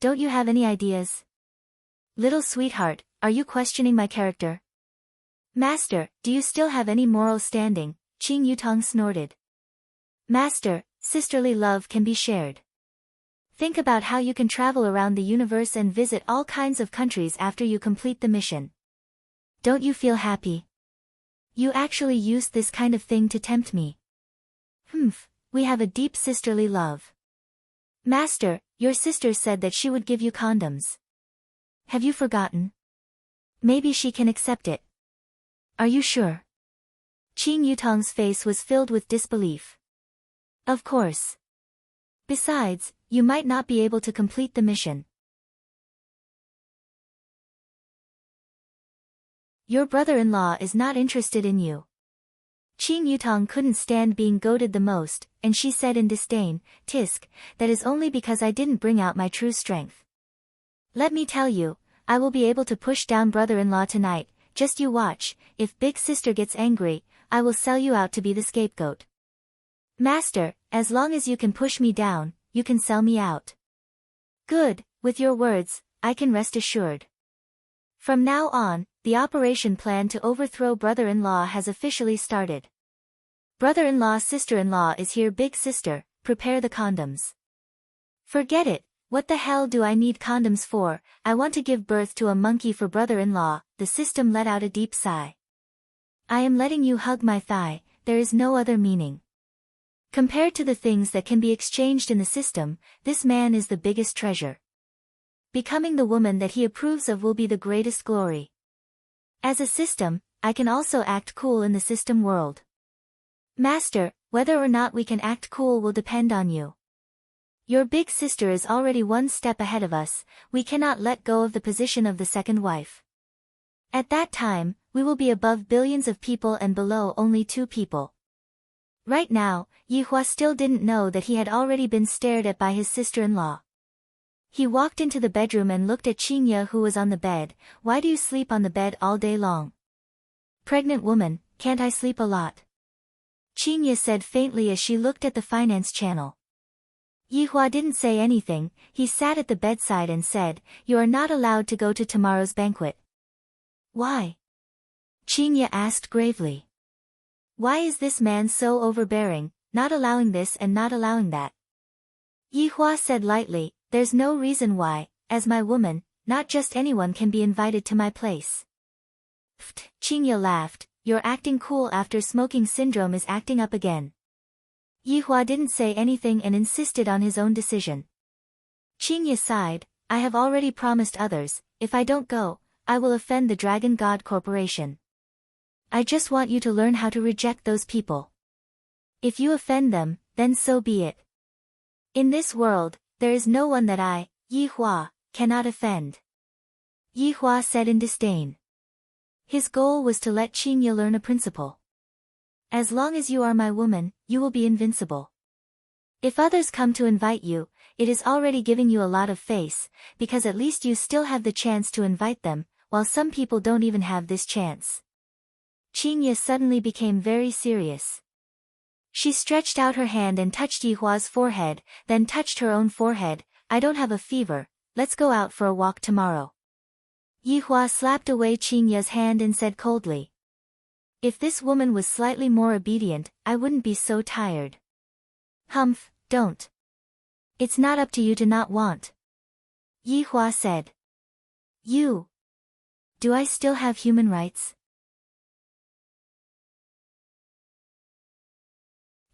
Don't you have any ideas? Little sweetheart, are you questioning my character? Master, do you still have any moral standing? Qing Yutong snorted. Master, sisterly love can be shared. Think about how you can travel around the universe and visit all kinds of countries after you complete the mission. Don't you feel happy? You actually used this kind of thing to tempt me. We have a deep sisterly love. Master, your sister said that she would give you condoms. Have you forgotten? Maybe she can accept it. Are you sure? Qing Yutong's face was filled with disbelief. Of course. Besides, you might not be able to complete the mission. Your brother-in-law is not interested in you. Qing Yutong couldn't stand being goaded the most, and she said in disdain, Tisk, that is only because I didn't bring out my true strength. Let me tell you, I will be able to push down brother-in-law tonight, just you watch. If Big Sister gets angry, I will sell you out to be the scapegoat. Master, as long as you can push me down, you can sell me out. Good, with your words, I can rest assured. From now on, the operation plan to overthrow brother-in-law has officially started. Brother-in-law sister-in-law is here. Big Sister, prepare the condoms. Forget it, what the hell do I need condoms for? I want to give birth to a monkey for brother-in-law. The system let out a deep sigh. I am letting you hug my thigh, there is no other meaning. Compared to the things that can be exchanged in the system, this man is the biggest treasure. Becoming the woman that he approves of will be the greatest glory. As a system, I can also act cool in the system world. Master, whether or not we can act cool will depend on you. Your big sister is already one step ahead of us, we cannot let go of the position of the second wife. At that time, we will be above billions of people and below only 2 people. Right now, Yihua still didn't know that he had already been stared at by his sister-in-law. He walked into the bedroom and looked at Qingye, who was on the bed. Why do you sleep on the bed all day long? Pregnant woman, can't I sleep a lot? Qingye said faintly as she looked at the finance channel. Yihua didn't say anything. He sat at the bedside and said, "You are not allowed to go to tomorrow's banquet." "Why?" Qingye asked gravely. "Why is this man so overbearing, not allowing this and not allowing that?" Yihua said lightly, "There's no reason why, as my woman, not just anyone can be invited to my place." Pfft, Qingye laughed, "Your acting cool after smoking syndrome is acting up again." Yihua didn't say anything and insisted on his own decision. Qingye sighed, "I have already promised others, if I don't go, I will offend the Dragon God Corporation. I just want you to learn how to reject those people. If you offend them, then so be it. In this world, there is no one that I, Yihua, cannot offend." Yihua said in disdain. His goal was to let Qingye learn a principle. As long as you are my woman, you will be invincible. If others come to invite you, it is already giving you a lot of face, because at least you still have the chance to invite them, while some people don't even have this chance. Qingye suddenly became very serious. She stretched out her hand and touched Yihua's forehead, then touched her own forehead. "I don't have a fever, let's go out for a walk tomorrow." Yihua slapped away Qingye's hand and said coldly, "If this woman was slightly more obedient, I wouldn't be so tired." "Humph, don't. It's not up to you to not want." Yihua said. "You. Do I still have human rights?"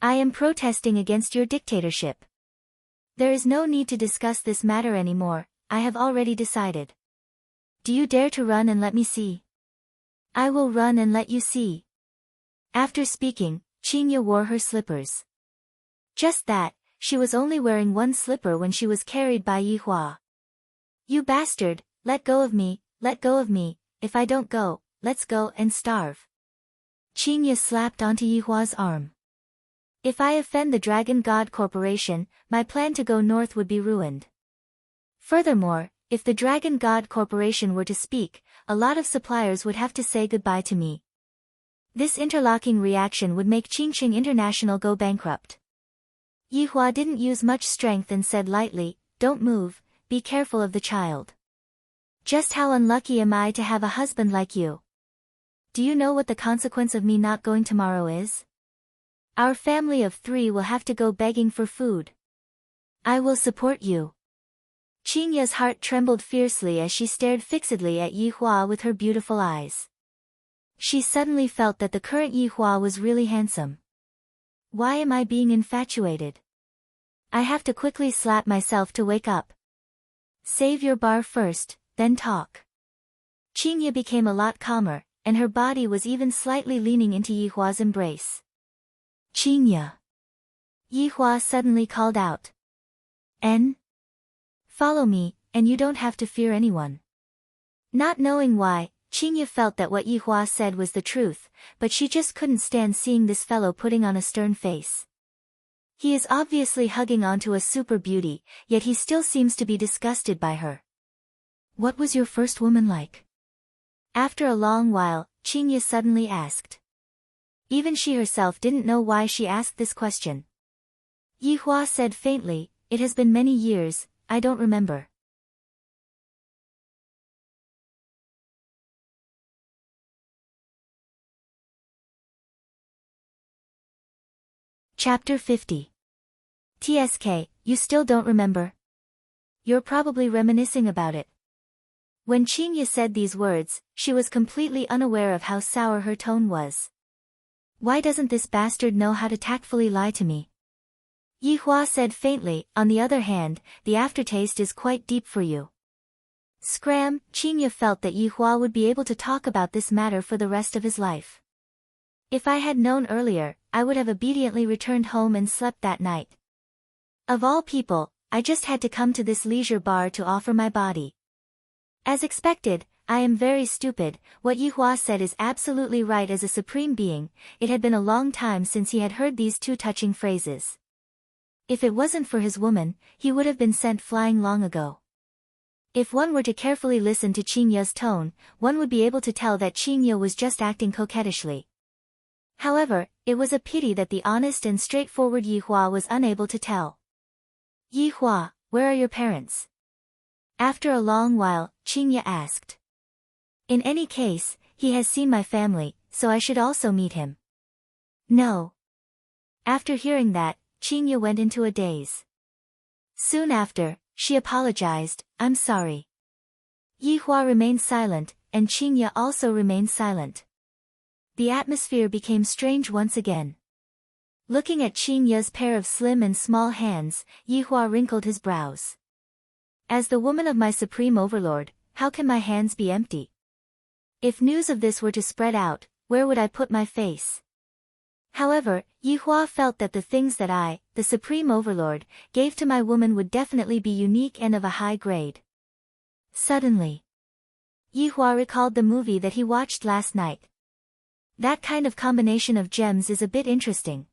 "I am protesting against your dictatorship. There is no need to discuss this matter anymore, I have already decided. Do you dare to run and let me see?" "I will run and let you see." After speaking, Qingye wore her slippers. Just that, she was only wearing one slipper when she was carried by Yihua. "You bastard, let go of me, let go of me, if I don't go, let's go and starve." Qingye slapped onto Yihua's arm. "If I offend the Dragon God Corporation, my plan to go north would be ruined. Furthermore, if the Dragon God Corporation were to speak, a lot of suppliers would have to say goodbye to me. This interlocking reaction would make Qingqing International go bankrupt." Yihua didn't use much strength and said lightly, "Don't move, be careful of the child. Just how unlucky am I to have a husband like you? Do you know what the consequence of me not going tomorrow is? Our family of 3 will have to go begging for food. I will support you." Qingye's heart trembled fiercely as she stared fixedly at Yihua with her beautiful eyes. She suddenly felt that the current Yihua was really handsome. Why am I being infatuated? I have to quickly slap myself to wake up. Save your bar first, then talk. Qingye became a lot calmer, and her body was even slightly leaning into Yihua's embrace. "Qingye." Yihua suddenly called out. "En? Follow me, and you don't have to fear anyone." Not knowing why, Qingye felt that what Yihua said was the truth, but she just couldn't stand seeing this fellow putting on a stern face. He is obviously hugging onto a super beauty, yet he still seems to be disgusted by her. "What was your first woman like?" After a long while, Qingye suddenly asked. Even she herself didn't know why she asked this question. Yihua said faintly, "It has been many years, I don't remember." Chapter 50. TSK, you still don't remember? You're probably reminiscing about it. When Qingye said these words, she was completely unaware of how sour her tone was. Why doesn't this bastard know how to tactfully lie to me? Yihua said faintly, "On the other hand, the aftertaste is quite deep for you." Scram, Qingye felt that Yihua would be able to talk about this matter for the rest of his life. If I had known earlier, I would have obediently returned home and slept that night. Of all people, I just had to come to this leisure bar to offer my body. As expected, I am very stupid. What Yihua said is absolutely right. As a supreme being, it had been a long time since he had heard these two touching phrases. If it wasn't for his woman, he would have been sent flying long ago. If one were to carefully listen to Qingye's tone, one would be able to tell that Qingye was just acting coquettishly. However, it was a pity that the honest and straightforward Yihua was unable to tell. Yi Hua, where are your parents? After a long while, Qingye asked. In any case, he has seen my family, so I should also meet him. No. After hearing that, Qingye went into a daze. Soon after, she apologized, I'm sorry. Yi Hua remained silent, and Qingye also remained silent. The atmosphere became strange once again. Looking at Qingye's pair of slim and small hands, Yi Hua wrinkled his brows. As the woman of my supreme overlord, how can my hands be empty? If news of this were to spread out, where would I put my face? However, Yi Hua felt that the things that I, the supreme overlord, gave to my woman would definitely be unique and of a high grade. Suddenly, Yi Hua recalled the movie that he watched last night. That kind of combination of gems is a bit interesting.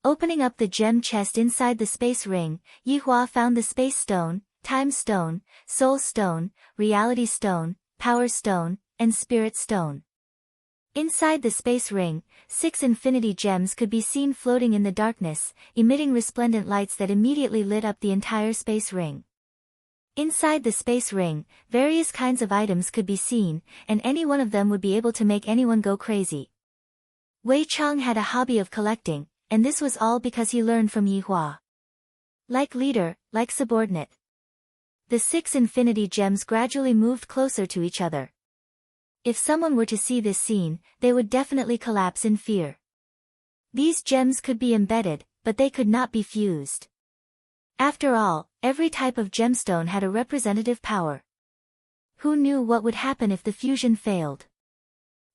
Opening up the gem chest inside the space ring, Yi Hua found the space stone, time stone, soul stone, reality stone, power stone, and spirit stone. Inside the space ring, 6 infinity gems could be seen floating in the darkness, emitting resplendent lights that immediately lit up the entire space ring. Inside the space ring, various kinds of items could be seen, and any one of them would be able to make anyone go crazy. Wei Chang had a hobby of collecting, and this was all because he learned from Yi Hua. Like leader, like subordinate. The 6 infinity gems gradually moved closer to each other. If someone were to see this scene, they would definitely collapse in fear. These gems could be embedded, but they could not be fused. After all, every type of gemstone had a representative power. Who knew what would happen if the fusion failed?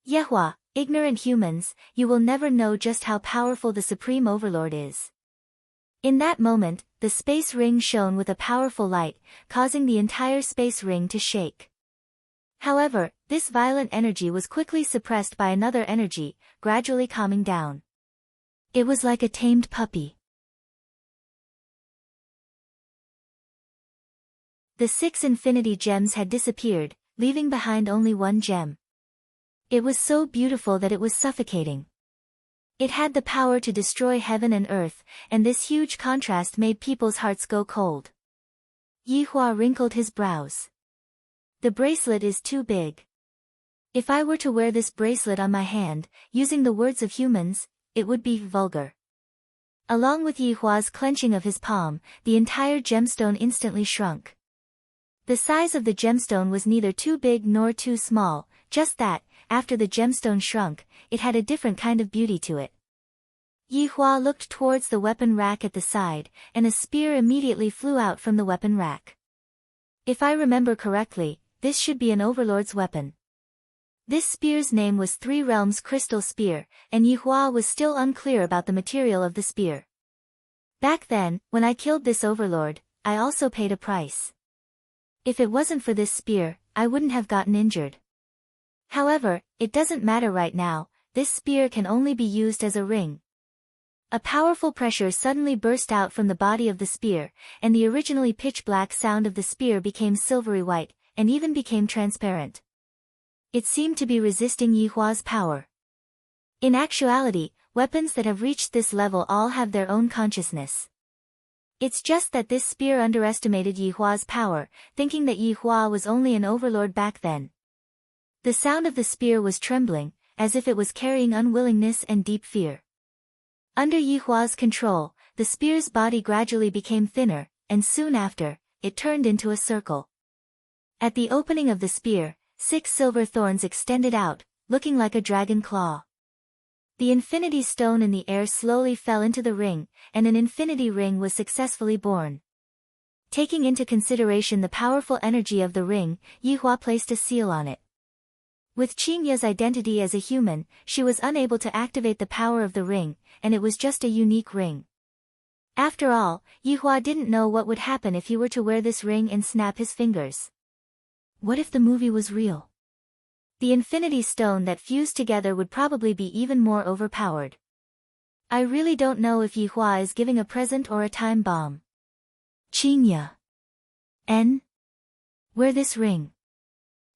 Yehua, ignorant humans, you will never know just how powerful the Supreme Overlord is. In that moment, the space ring shone with a powerful light, causing the entire space ring to shake. However, this violent energy was quickly suppressed by another energy, gradually calming down. It was like a tamed puppy. The 6 infinity gems had disappeared, leaving behind only one gem. It was so beautiful that it was suffocating. It had the power to destroy heaven and earth, and this huge contrast made people's hearts go cold. Yi Hua wrinkled his brows. The bracelet is too big. If I were to wear this bracelet on my hand, using the words of humans, it would be vulgar. Along with Yi Hua's clenching of his palm, the entire gemstone instantly shrunk. The size of the gemstone was neither too big nor too small, just that, after the gemstone shrunk, it had a different kind of beauty to it. Yi Hua looked towards the weapon rack at the side, and a spear immediately flew out from the weapon rack. If I remember correctly, this should be an overlord's weapon. This spear's name was Three Realms Crystal Spear, and Yi Hua was still unclear about the material of the spear. Back then, when I killed this overlord, I also paid a price. If it wasn't for this spear, I wouldn't have gotten injured. However, it doesn't matter right now, this spear can only be used as a ring. A powerful pressure suddenly burst out from the body of the spear, and the originally pitch-black sound of the spear became silvery white, and even became transparent. It seemed to be resisting Yi Hua's power. In actuality, weapons that have reached this level all have their own consciousness. It's just that this spear underestimated Yi Hua's power, thinking that Yi Hua was only an overlord back then. The sound of the spear was trembling, as if it was carrying unwillingness and deep fear. Under Yi Hua's control, the spear's body gradually became thinner, and soon after, it turned into a circle. At the opening of the spear, 6 silver thorns extended out, looking like a dragon claw. The infinity stone in the air slowly fell into the ring, and an infinity ring was successfully born. Taking into consideration the powerful energy of the ring, Yi Hua placed a seal on it. With Qingye's identity as a human, she was unable to activate the power of the ring, and it was just a unique ring. After all, Yi Hua didn't know what would happen if he were to wear this ring and snap his fingers. What if the movie was real? The infinity stone that fused together would probably be even more overpowered. I really don't know if Yi Hua is giving a present or a time bomb. Qingye. Wear this ring.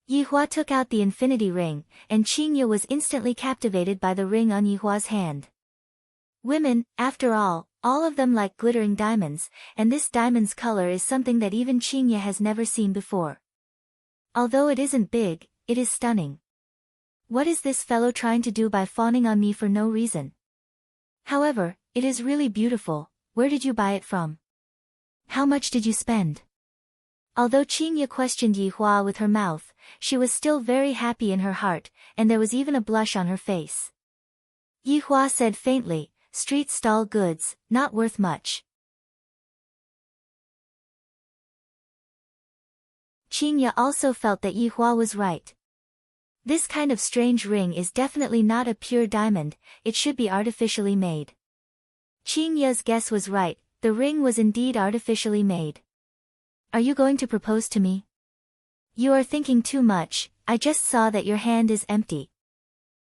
Yi Hua took out the infinity ring, and Qingye was instantly captivated by the ring on Yi Hua's hand. Women, after all, all of them like glittering diamonds, and this diamond's color is something that even Qingye has never seen before. Although it isn't big, it is stunning. What is this fellow trying to do by fawning on me for no reason? However, it is really beautiful. Where did you buy it from? How much did you spend? Although Qingye questioned Yi Hua with her mouth, she was still very happy in her heart, and there was even a blush on her face. Yi Hua said faintly, "Street stall goods, not worth much." Qingye also felt that Yi Hua was right. This kind of strange ring is definitely not a pure diamond, it should be artificially made. Qingye's guess was right, the ring was indeed artificially made. Are you going to propose to me? You are thinking too much, I just saw that your hand is empty.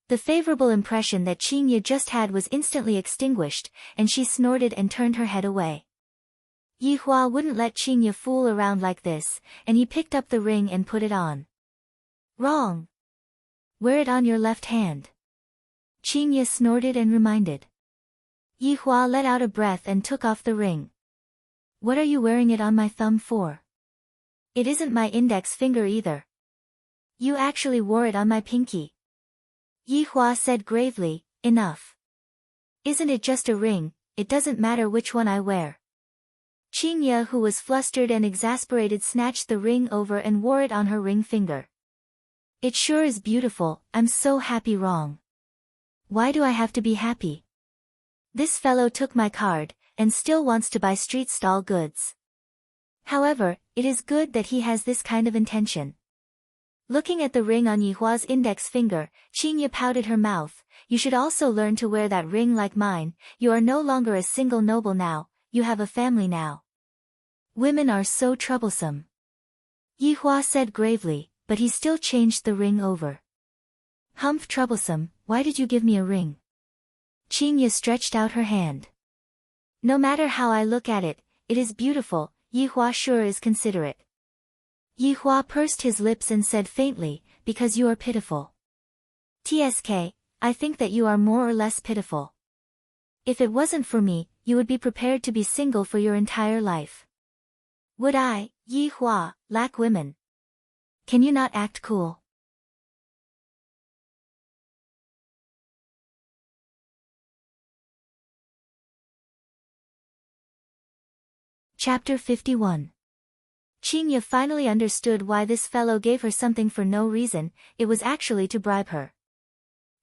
The favorable impression that Qingye just had was instantly extinguished, and she snorted and turned her head away. Yi Hua wouldn't let Qingye fool around like this, and he picked up the ring and put it on. Wrong. Wear it on your left hand. Qingye snorted and reminded. Yi Hua let out a breath and took off the ring. What are you wearing it on my thumb for? It isn't my index finger either. You actually wore it on my pinky. Yi Hua said gravely, enough. Isn't it just a ring, it doesn't matter which one I wear. Qingye, who was flustered and exasperated, snatched the ring over and wore it on her ring finger. It sure is beautiful, I'm so happy. Wrong. Why do I have to be happy? This fellow took my card, and still wants to buy street stall goods. However, it is good that he has this kind of intention. Looking at the ring on Yi Hua's index finger, Qingye pouted her mouth. You should also learn to wear that ring like mine, you are no longer a single noble now, you have a family now. Women are so troublesome. Yi Hua said gravely, but he still changed the ring over. Humph, troublesome, why did you give me a ring? Qingye stretched out her hand. No matter how I look at it, it is beautiful, Yi Hua sure is considerate. Yi Hua pursed his lips and said faintly, because you are pitiful. TSK, I think that you are more or less pitiful. If it wasn't for me, you would be prepared to be single for your entire life. Would I, Yi Hua, lack women? Can you not act cool? Chapter 51. Qingye finally understood why this fellow gave her something for no reason, it was actually to bribe her.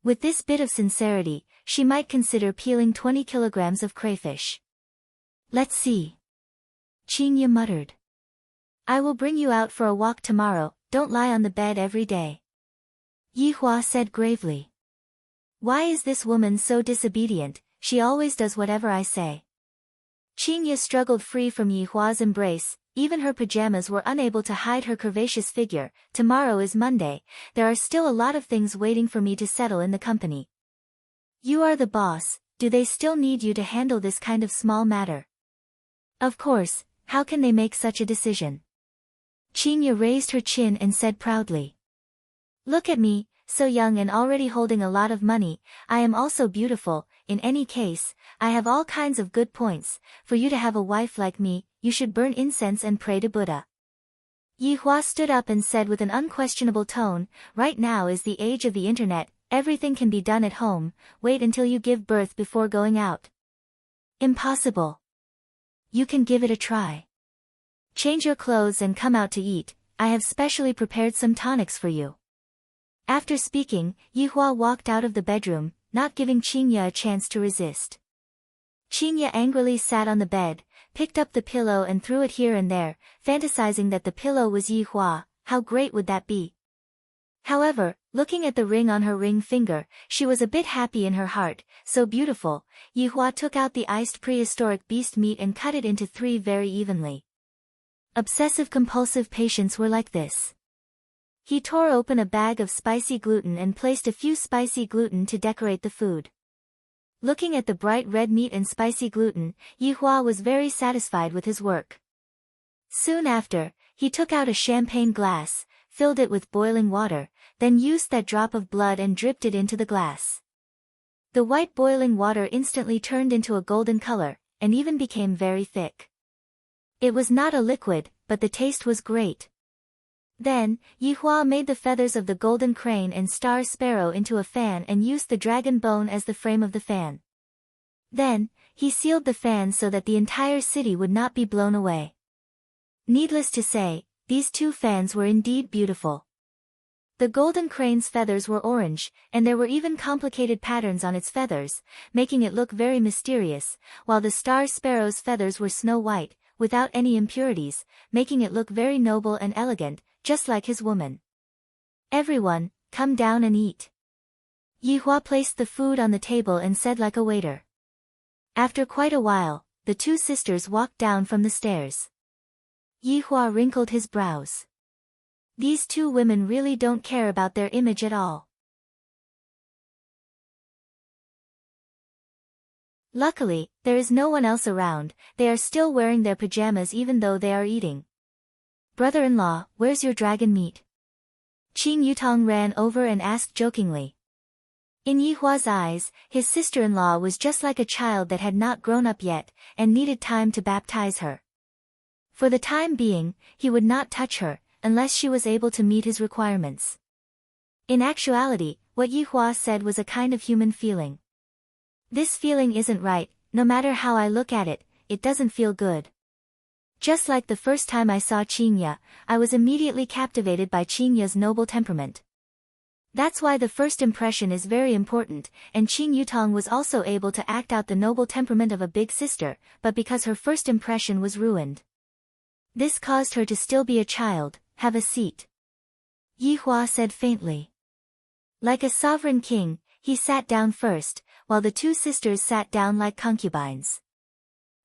With this bit of sincerity, she might consider peeling 20 kilograms of crayfish. Let's see. Qingye muttered. I will bring you out for a walk tomorrow, don't lie on the bed every day. Yi Hua said gravely. Why is this woman so disobedient, she always does whatever I say. Qingye struggled free from Yi Hua's embrace, even her pajamas were unable to hide her curvaceous figure. Tomorrow is Monday, there are still a lot of things waiting for me to settle in the company. You are the boss, do they still need you to handle this kind of small matter? Of course, how can they make such a decision? Qingye raised her chin and said proudly. Look at me, so young and already holding a lot of money, I am also beautiful, in any case, I have all kinds of good points, for you to have a wife like me, you should burn incense and pray to Buddha. Yi Hua stood up and said with an unquestionable tone, right now is the age of the internet, everything can be done at home, wait until you give birth before going out. Impossible. You can give it a try. Change your clothes and come out to eat, I have specially prepared some tonics for you. After speaking, Yi Hua walked out of the bedroom, not giving Qingye a chance to resist. Qingye angrily sat on the bed, picked up the pillow and threw it here and there, fantasizing that the pillow was Yi Hua, how great would that be? However, looking at the ring on her ring finger, she was a bit happy in her heart, so beautiful. Yi Hua took out the iced prehistoric beast meat and cut it into 3 very evenly. Obsessive-compulsive patients were like this. He tore open a bag of spicy gluten and placed a few spicy gluten to decorate the food. Looking at the bright red meat and spicy gluten, Yi Hua was very satisfied with his work. Soon after, he took out a champagne glass, filled it with boiling water, then used that drop of blood and dripped it into the glass. The white boiling water instantly turned into a golden color, and even became very thick. It was not a liquid, but the taste was great. Then, Yihua made the feathers of the golden crane and star sparrow into a fan and used the dragon bone as the frame of the fan. Then, he sealed the fan so that the entire city would not be blown away. Needless to say, these two fans were indeed beautiful. The golden crane's feathers were orange, and there were even complicated patterns on its feathers, making it look very mysterious, while the star sparrow's feathers were snow white, without any impurities, making it look very noble and elegant, just like his woman. Everyone, come down and eat. Yihua placed the food on the table and said like a waiter. After quite a while, the two sisters walked down from the stairs. Yihua wrinkled his brows. These two women really don't care about their image at all. Luckily, there is no one else around, they are still wearing their pajamas even though they are eating. Brother-in-law, where's your dragon meat? Qing Yutong ran over and asked jokingly. In Yihua's eyes, his sister-in-law was just like a child that had not grown up yet, and needed time to baptize her. For the time being, he would not touch her, unless she was able to meet his requirements. In actuality, what Yihua said was a kind of human feeling. This feeling isn't right, no matter how I look at it, it doesn't feel good. Just like the first time I saw Qingya, I was immediately captivated by Qingya's noble temperament. That's why the first impression is very important, and Qing Yutong was also able to act out the noble temperament of a big sister, but because her first impression was ruined. This caused her to still be a child. Have a seat. Yihua said faintly. Like a sovereign king, he sat down first, while the two sisters sat down like concubines.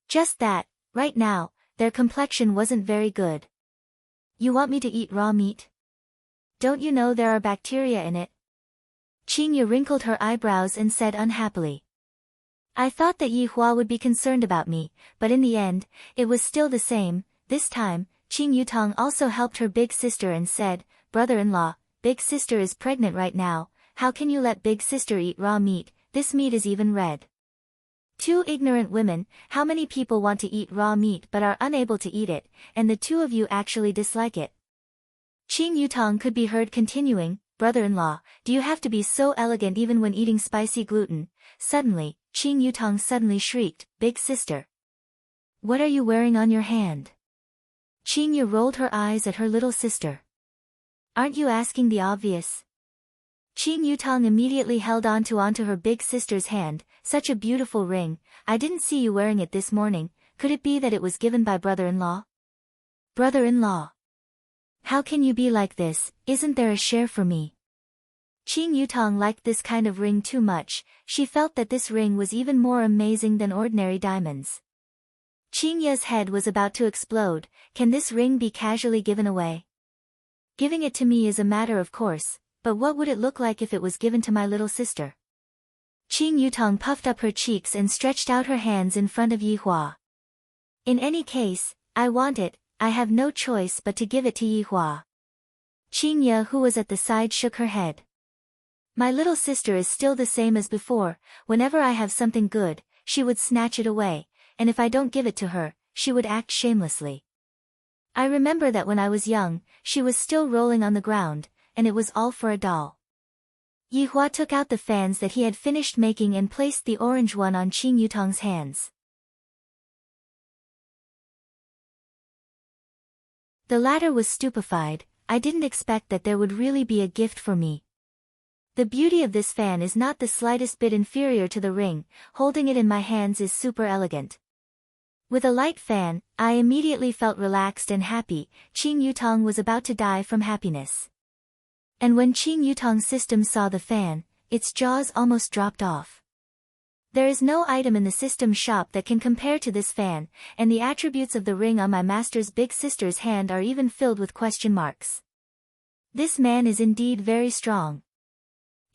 Just that, right now, their complexion wasn't very good. You want me to eat raw meat? Don't you know there are bacteria in it? Qingya wrinkled her eyebrows and said unhappily. I thought that Yihua would be concerned about me, but in the end, it was still the same. This time, Qing Yutong also helped her big sister and said, Brother-in-law, big sister is pregnant right now, how can you let big sister eat raw meat? This meat is even red. Two ignorant women, how many people want to eat raw meat but are unable to eat it, and the two of you actually dislike it? Qing Yutong could be heard continuing, Brother-in-law, do you have to be so elegant even when eating spicy gluten? Suddenly, Qing Yutong suddenly shrieked, Big sister. What are you wearing on your hand? Qingya rolled her eyes at her little sister. Aren't you asking the obvious? Qing Yutong immediately held onto her big sister's hand, such a beautiful ring, I didn't see you wearing it this morning, could it be that it was given by brother-in-law? Brother-in-law. How can you be like this, isn't there a share for me? Qing Yutong liked this kind of ring too much, she felt that this ring was even more amazing than ordinary diamonds. Qingya's head was about to explode, can this ring be casually given away? Giving it to me is a matter of course, but what would it look like if it was given to my little sister? Qing Yutong puffed up her cheeks and stretched out her hands in front of Yihua. In any case, I want it, I have no choice but to give it to Yihua. Qingya, who was at the side, shook her head. My little sister is still the same as before, whenever I have something good, she would snatch it away, and if I don't give it to her, she would act shamelessly. I remember that when I was young, she was still rolling on the ground, and it was all for a doll. Yihua took out the fans that he had finished making and placed the orange one on Qing Yutong's hands. The latter was stupefied, I didn't expect that there would really be a gift for me. The beauty of this fan is not the slightest bit inferior to the ring, holding it in my hands is super elegant. With a light fan, I immediately felt relaxed and happy, Qing Yutong was about to die from happiness. And when Qing Yutong's system saw the fan, its jaws almost dropped off. There is no item in the system shop that can compare to this fan, and the attributes of the ring on my master's big sister's hand are even filled with question marks. This man is indeed very strong.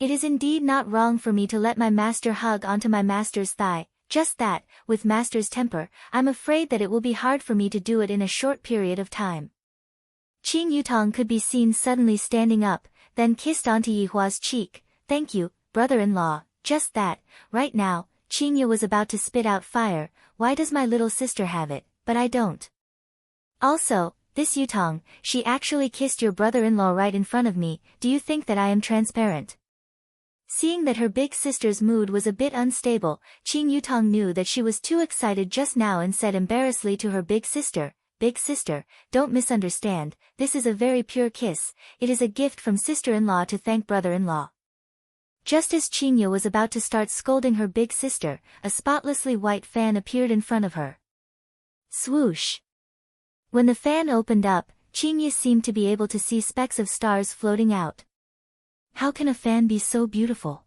It is indeed not wrong for me to let my master hug onto my master's thigh, just that, with master's temper, I'm afraid that it will be hard for me to do it in a short period of time. Qing Yutong could be seen suddenly standing up, then kissed onto Yihua's cheek, thank you, brother-in-law, just that, right now, Qingya was about to spit out fire, why does my little sister have it, but I don't? Also, this Yutong, she actually kissed your brother-in-law right in front of me, do you think that I am transparent? Seeing that her big sister's mood was a bit unstable, Qing Yutong knew that she was too excited just now and said embarrassedly to her big sister, don't misunderstand, this is a very pure kiss, it is a gift from sister-in-law to thank brother-in-law. Just as Qingya was about to start scolding her big sister, a spotlessly white fan appeared in front of her. Swoosh! When the fan opened up, Qingya seemed to be able to see specks of stars floating out. How can a fan be so beautiful?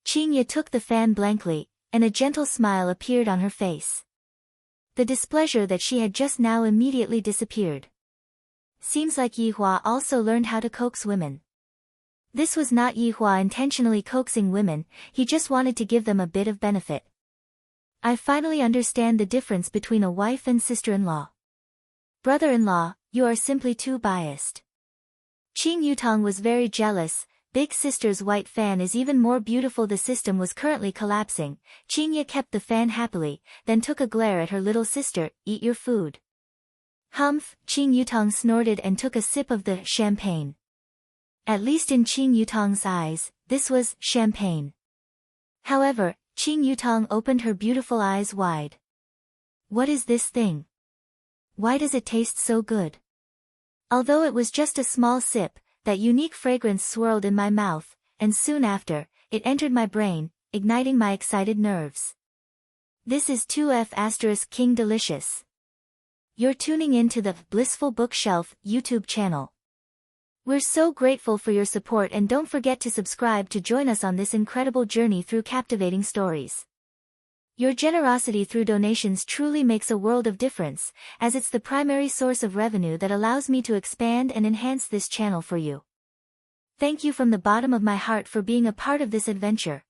Qingya took the fan blankly, and a gentle smile appeared on her face. The displeasure that she had just now immediately disappeared. Seems like Yihua also learned how to coax women. This was not Yihua intentionally coaxing women, he just wanted to give them a bit of benefit. I finally understand the difference between a wife and sister-in-law. Brother-in-law, you are simply too biased. Qing Yutong was very jealous. Big sister's white fan is even more beautiful. The system was currently collapsing. Qingya kept the fan happily, then took a glare at her little sister, eat your food. Humph, Qing Yutong snorted and took a sip of the champagne. At least in Qing Yutong's eyes, this was champagne. However, Qing Yutong opened her beautiful eyes wide. What is this thing? Why does it taste so good? Although it was just a small sip, that unique fragrance swirled in my mouth, and soon after, it entered my brain, igniting my excited nerves. This is 2F** King Delicious. You're tuning in to the Blissful Bookshelf YouTube channel. We're so grateful for your support and don't forget to subscribe to join us on this incredible journey through captivating stories. Your generosity through donations truly makes a world of difference, as it's the primary source of revenue that allows me to expand and enhance this channel for you. Thank you from the bottom of my heart for being a part of this adventure.